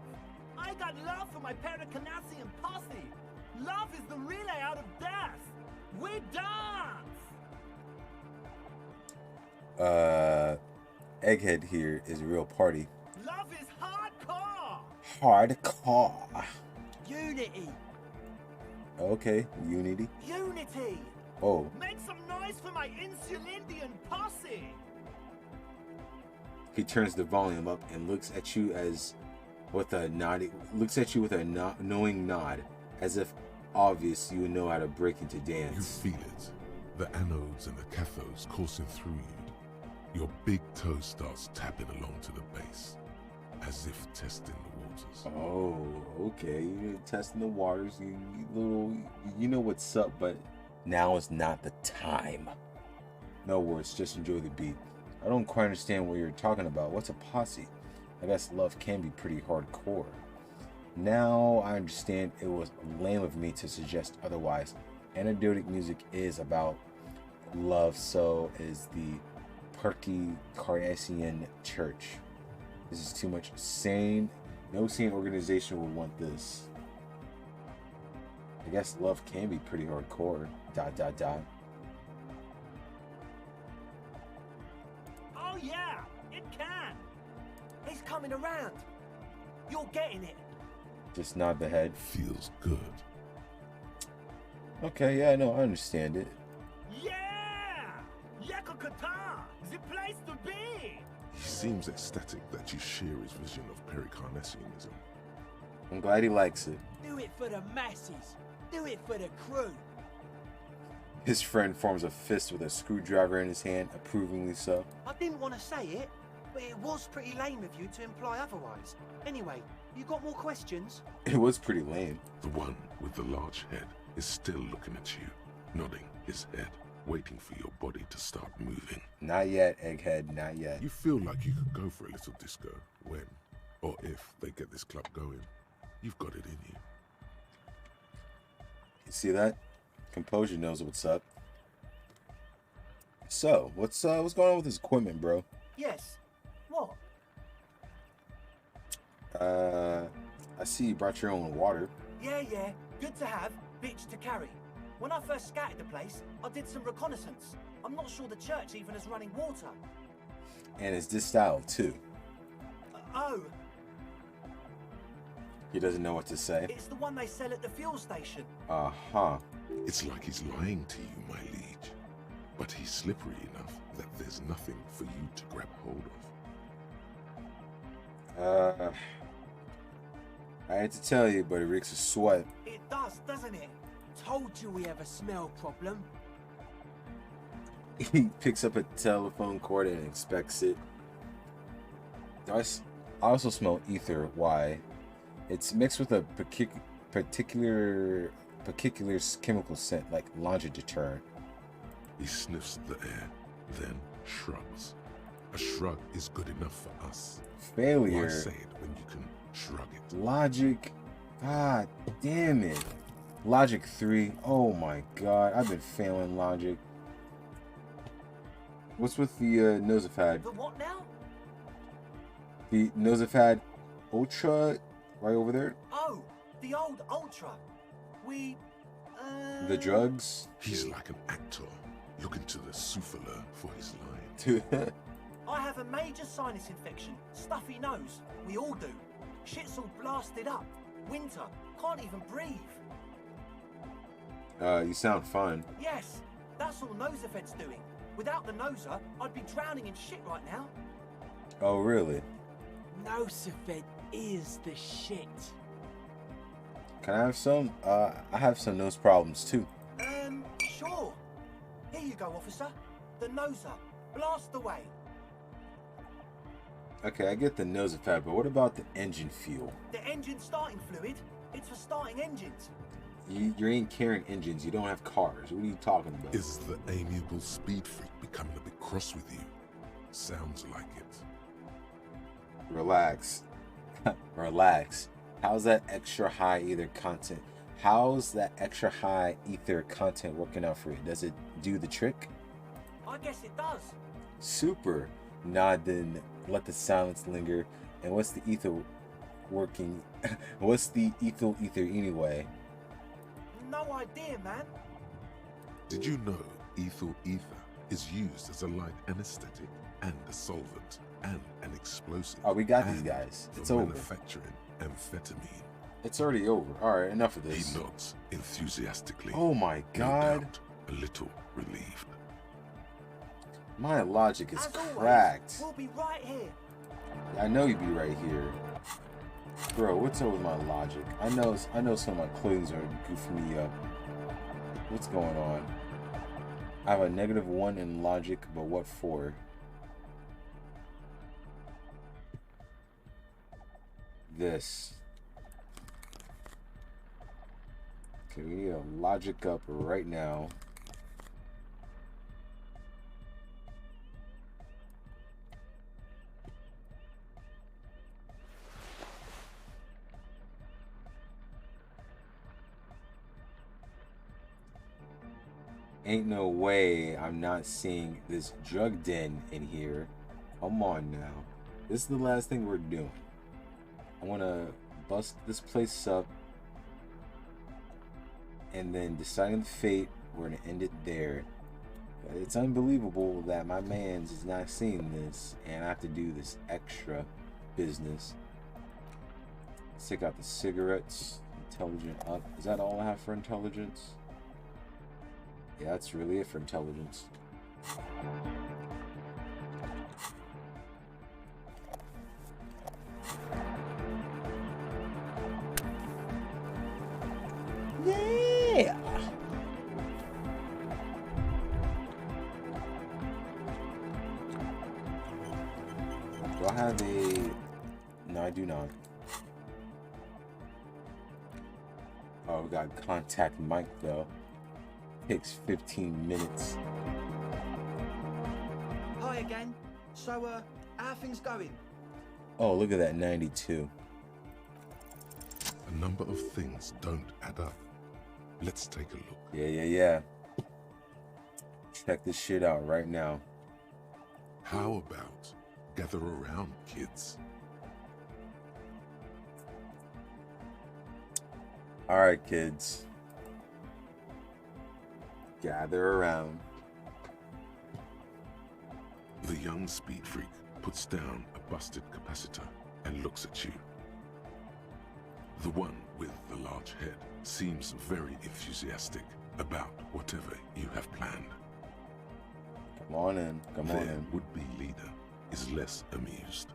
I got love for my Pericanassian posse. Love is the relay out of death. We dance. Egghead here is a real party. Love is hardcore. Hardcore. Unity. Okay, unity. Unity. Oh. Make some noise for my Insulindian posse. He turns the volume up and looks at you with a knowing nod, as if obvious you know how to break into dance. You feel it. The anodes and the cathodes coursing through you. Your big toe starts tapping along to the bass, as if testing the waters. Oh, okay. You're testing the waters. You know what's up, but now is not the time. No words, just enjoy the beat. I don't quite understand what you're talking about. What's a posse? I guess love can be pretty hardcore. Now I understand it was lame of me to suggest otherwise. Anecdotic music is about love, so is the Carnassian Church. This is too much sane. No sane organization would want this. I guess love can be pretty hardcore. ... Oh yeah, it can. He's coming around. You're getting it. Just nod the head. Feels good. Okay, yeah, no, I understand it. Yeah! Yakokata! The place to be! He seems ecstatic that you share his vision of Pericarnassianism. I'm glad he likes it. Do it for the masses. Do it for the crew. His friend forms a fist with a screwdriver in his hand, approvingly so. I didn't want to say it, but it was pretty lame of you to imply otherwise. Anyway, you got more questions? It was pretty lame. The one with the large head is still looking at you, nodding his head, waiting for your body to start moving. Not yet, Egghead, not yet. You feel like you could go for a little disco when, or if, they get this club going. You've got it in you. You see that? Composure knows what's up. So, what's going on with his equipment, bro? Yes. What? I see you brought your own water. Yeah. Good to have, bitch to carry. When I first scouted the place, I did some reconnaissance. I'm not sure the church even is running water. And it's this style, too. Oh, He doesn't know what to say. it's the one they sell at the fuel station. Uh-huh. It's like he's lying to you, my liege. But he's slippery enough that there's nothing for you to grab hold of. I hate to tell you, but it reeks of sweat. It does, doesn't it? Told you we have a smell problem. He picks up a telephone cord and inspects it. I also smell ether. Why? It's mixed with a particular chemical scent, like laundry detergent. He sniffs the air, then shrugs. A shrug is good enough for us. Failure. Why say it when you can shrug it? Logic. God damn it. Logic 3. Oh my god. I've been failing logic. What's with the Nosafad? The what now? The Nosafad Ultra right over there? Oh, the old Ultra. We, The drugs? He's like an actor, looking to the souffleur for his line. I have a major sinus infection. Stuffy nose. We all do. Shit's all blasted up. Winter. Can't even breathe. You sound fine. Yes, that's all Nosafed's doing. Without the Noser, I'd be drowning in shit right now. Oh, really? Nosafed is the shit. Can I have some? I have some nose problems too. Sure. Here you go, officer. The Noser. Blast away. Okay, I get the Nosafad, but what about the engine fuel? The engine starting fluid. It's for starting engines. You ain't carrying engines. You don't have cars. What are you talking about? Is the amiable speed freak becoming a bit cross with you? Sounds like it. Relax. Relax. How's that extra high ether content? How's that extra high ether content working out for you? Does it do the trick? I guess it does. Super. Nod, then let the silence linger. And what's the ether working? What's the ether anyway? No idea, man. Did you know ethyl ether is used as a light anesthetic and a solvent and an explosive? Oh, we got these and guys. for It's over. manufacturing amphetamine. It's already over. Alright, enough of this. He nods enthusiastically. Oh my god. No doubt, a little relieved. My logic is As always, cracked. we'll be right here. I know you'd be right here. Bro, what's up with my logic? I know some of my clues are goofing me up. What's going on? I have a -1 in logic, but what for? This. Okay, we need a logic up right now. Ain't no way I'm not seeing this drug den in here. Come on now. This is the last thing we're doing. I want to bust this place up. And then deciding the fate, we're going to end it there. It's unbelievable that my man's is not seeing this. And I have to do this extra business. Let's take out the cigarettes. Intelligent up. Is that all I have for intelligence? Yeah, that's really it for intelligence. Yeah! Do I have a... No, I do not. Oh, we got contact Mike though. Takes 15 minutes. Hi again. So, how are things going? Oh, look at that 92. A number of things don't add up. Let's take a look. Yeah. Check this shit out right now. How about gather around, kids? Alright, kids. Gather around. The young speed freak puts down a busted capacitor and looks at you. The one with the large head seems very enthusiastic about whatever you have planned. Come on in. Come on Their in. would-be leader is less amused.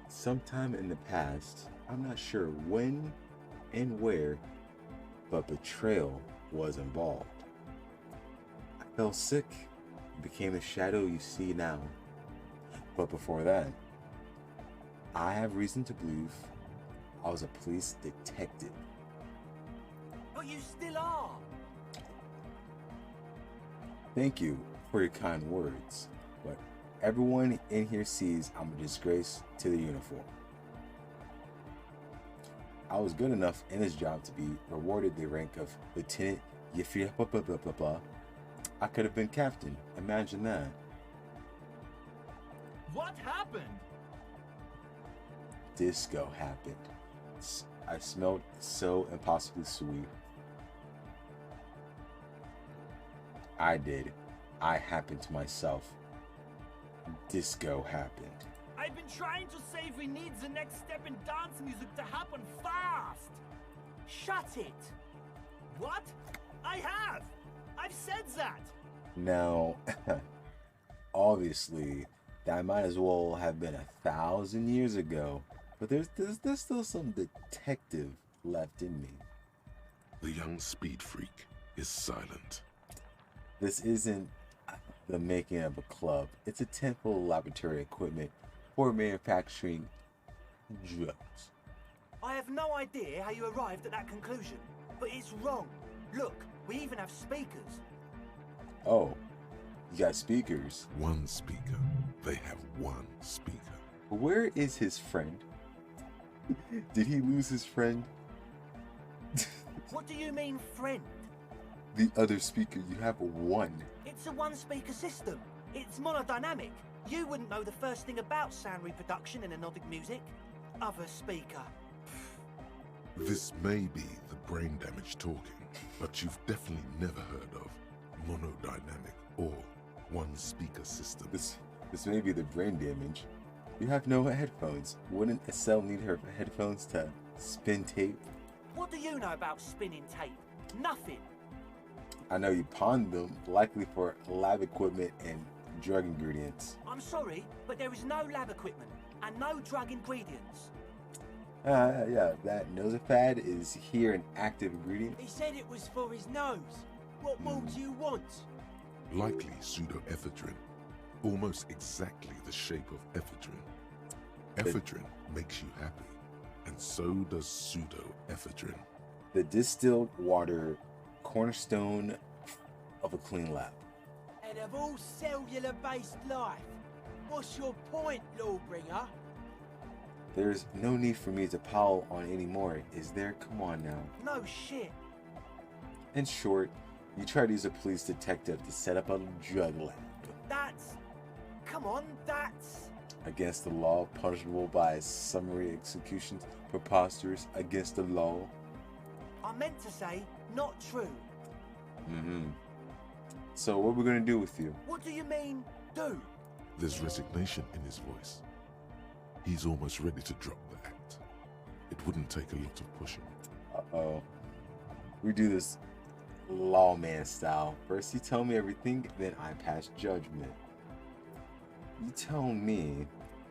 Sometime in the past, I'm not sure when and where, but betrayal was involved. I fell sick, became the shadow you see now. But before that, I have reason to believe I was a police detective. But you still are. Thank you for your kind words, but everyone in here sees I'm a disgrace to the uniform. I was good enough in this job to be rewarded the rank of Lieutenant Yafir blah blah blah blah blah. I could have been captain. Imagine that. What happened? Disco happened. I smelled so impossibly sweet. I did. I happened to myself. Disco happened. I've been trying to say we need the next step in dance music to happen fast. Shut it. What? I have. I've said that. Now, obviously, that might as well have been 1,000 years ago, but there's still some detective left in me. The young speed freak is silent. This isn't the making of a club. It's a temple laboratory equipment for manufacturing drugs. I have no idea how you arrived at that conclusion, but it's wrong. Look, we even have speakers. Oh, you got speakers. One speaker. They have one speaker. Where is his friend? Did he lose his friend? What do you mean, friend? The other speaker, you have one. It's a one-speaker system. It's monodynamic. You wouldn't know the first thing about sound reproduction in anodic music. Other speaker. This may be the brain damage talking, but you've definitely never heard of monodynamic or one speaker system. This may be the brain damage. You have no headphones. Wouldn't Estelle need her headphones to spin tape? What do you know about spinning tape? Nothing. I know you pawned them, likely for lab equipment and drug ingredients. I'm sorry, but there is no lab equipment and no drug ingredients. Yeah, that Nosepad is here an active ingredient. He said it was for his nose. What more do you want? Likely pseudoephedrine. Almost exactly the shape of ephedrine. Ephedrine makes you happy, and so does pseudoephedrine. The distilled water cornerstone of a clean lab. And of all cellular-based life, What's your point, Lawbringer? There's no need for me to pile on anymore, is there? Come on now. No shit. In short, you try to use a police detective to set up a drug lab. That's... Come on, that's... Against the law, punishable by summary executions, preposterous, against the law. I meant to say, not true. So what we're gonna do with you? What do you mean, do? There's resignation in his voice. He's almost ready to drop the act. It wouldn't take a lot of pushing. Uh-oh. We do this lawman style. First you tell me everything, then I pass judgment. You tell me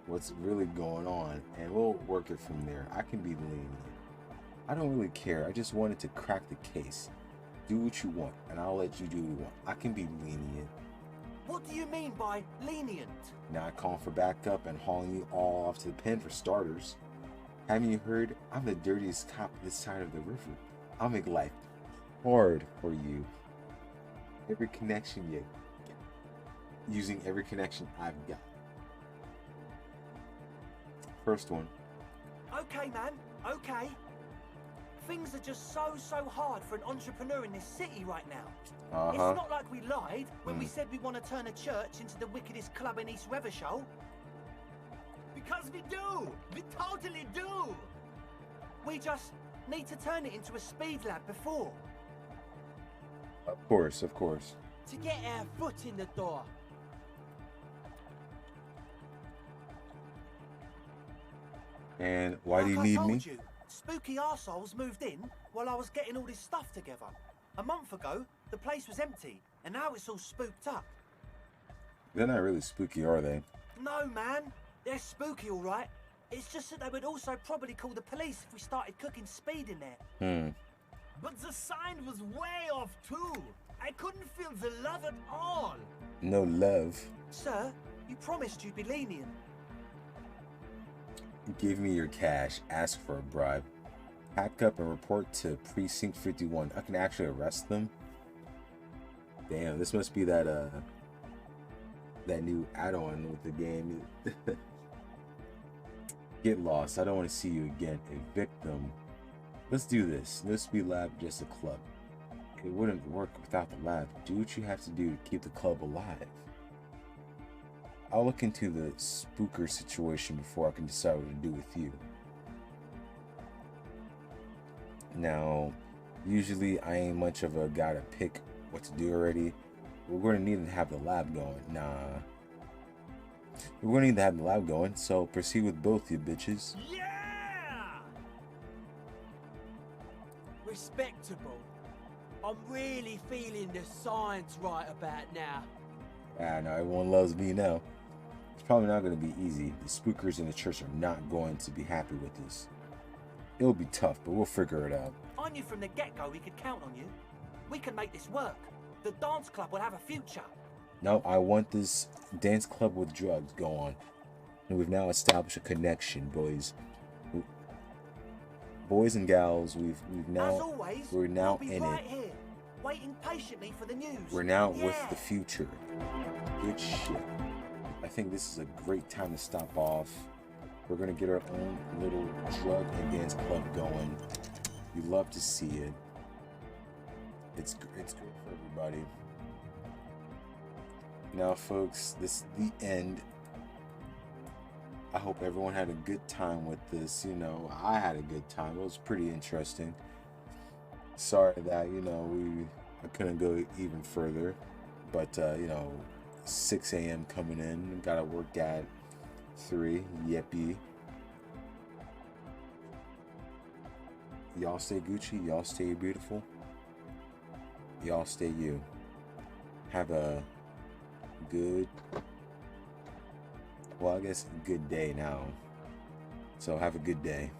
what's really going on, and we'll work it from there. I can be lenient. I don't really care. I just wanted to crack the case. Do what you want, and I'll let you do what you want. I can be lenient. What do you mean by lenient? Not calling for backup and hauling you all off to the pen for starters. Haven't you heard? I'm the dirtiest cop this side of the river. I'll make life hard for you. Every connection you get. Using every connection I've got. First one. Okay, man, okay. Things are just so hard for an entrepreneur in this city right now. It's not like we lied when we said we want to turn a church into the wickedest club in East Revershoal. Because we do! We totally do! We just need to turn it into a speed lab before. Of course, of course. To get our foot in the door. And why do you Like need I told me? You, spooky arseholes moved in while I was getting all this stuff together. A month ago, the place was empty, and now it's all spooked up. They're not really spooky, are they? No, man. They're spooky, all right. It's just that they would also probably call the police if we started cooking speed in there. But the sign was way off, too. I couldn't feel the love at all. No love. Sir, you promised you'd be lenient. Give me your cash. Ask for a bribe. Pack up and report to Precinct 51. I can actually arrest them. Damn, this must be that that new add-on with the game. Get lost. I don't want to see you again. Evict them. Let's do this. No speed lab, just a club. It wouldn't work without the lab. Do what you have to do to keep the club alive. I'll look into the spooker situation before I can decide what to do with you. Now, usually I ain't much of a guy to pick what to do already. We're going to need to have the lab going. We're going to need to have the lab going, so proceed with both, you bitches. Yeah! Respectable. I'm really feeling the science right about now. No, everyone loves me now. It's probably not going to be easy. The spookers in the church are not going to be happy with this. It'll be tough, but we'll figure it out. I knew from the get-go we could count on you. We can make this work. The dance club will have a future. No, I want this dance club with drugs go on. And we've now established a connection, boys. Boys and gals, we've now... As always, we're now we'll be in right it. here, waiting patiently for the news. We're now with the future. Good shit. I think this is a great time to stop off. We're gonna get our own little drug and dance club going. You love to see it. It's good for everybody. Now, folks, this is the end. I hope everyone had a good time with this. You know, I had a good time. It was pretty interesting. Sorry that, you know, I couldn't go even further. But, you know, 6 a.m. coming in. Gotta work at 3. Yippee. Y'all stay Gucci. Y'all stay beautiful. Y'all stay you. Have a good, well, I guess good day now. So have a good day.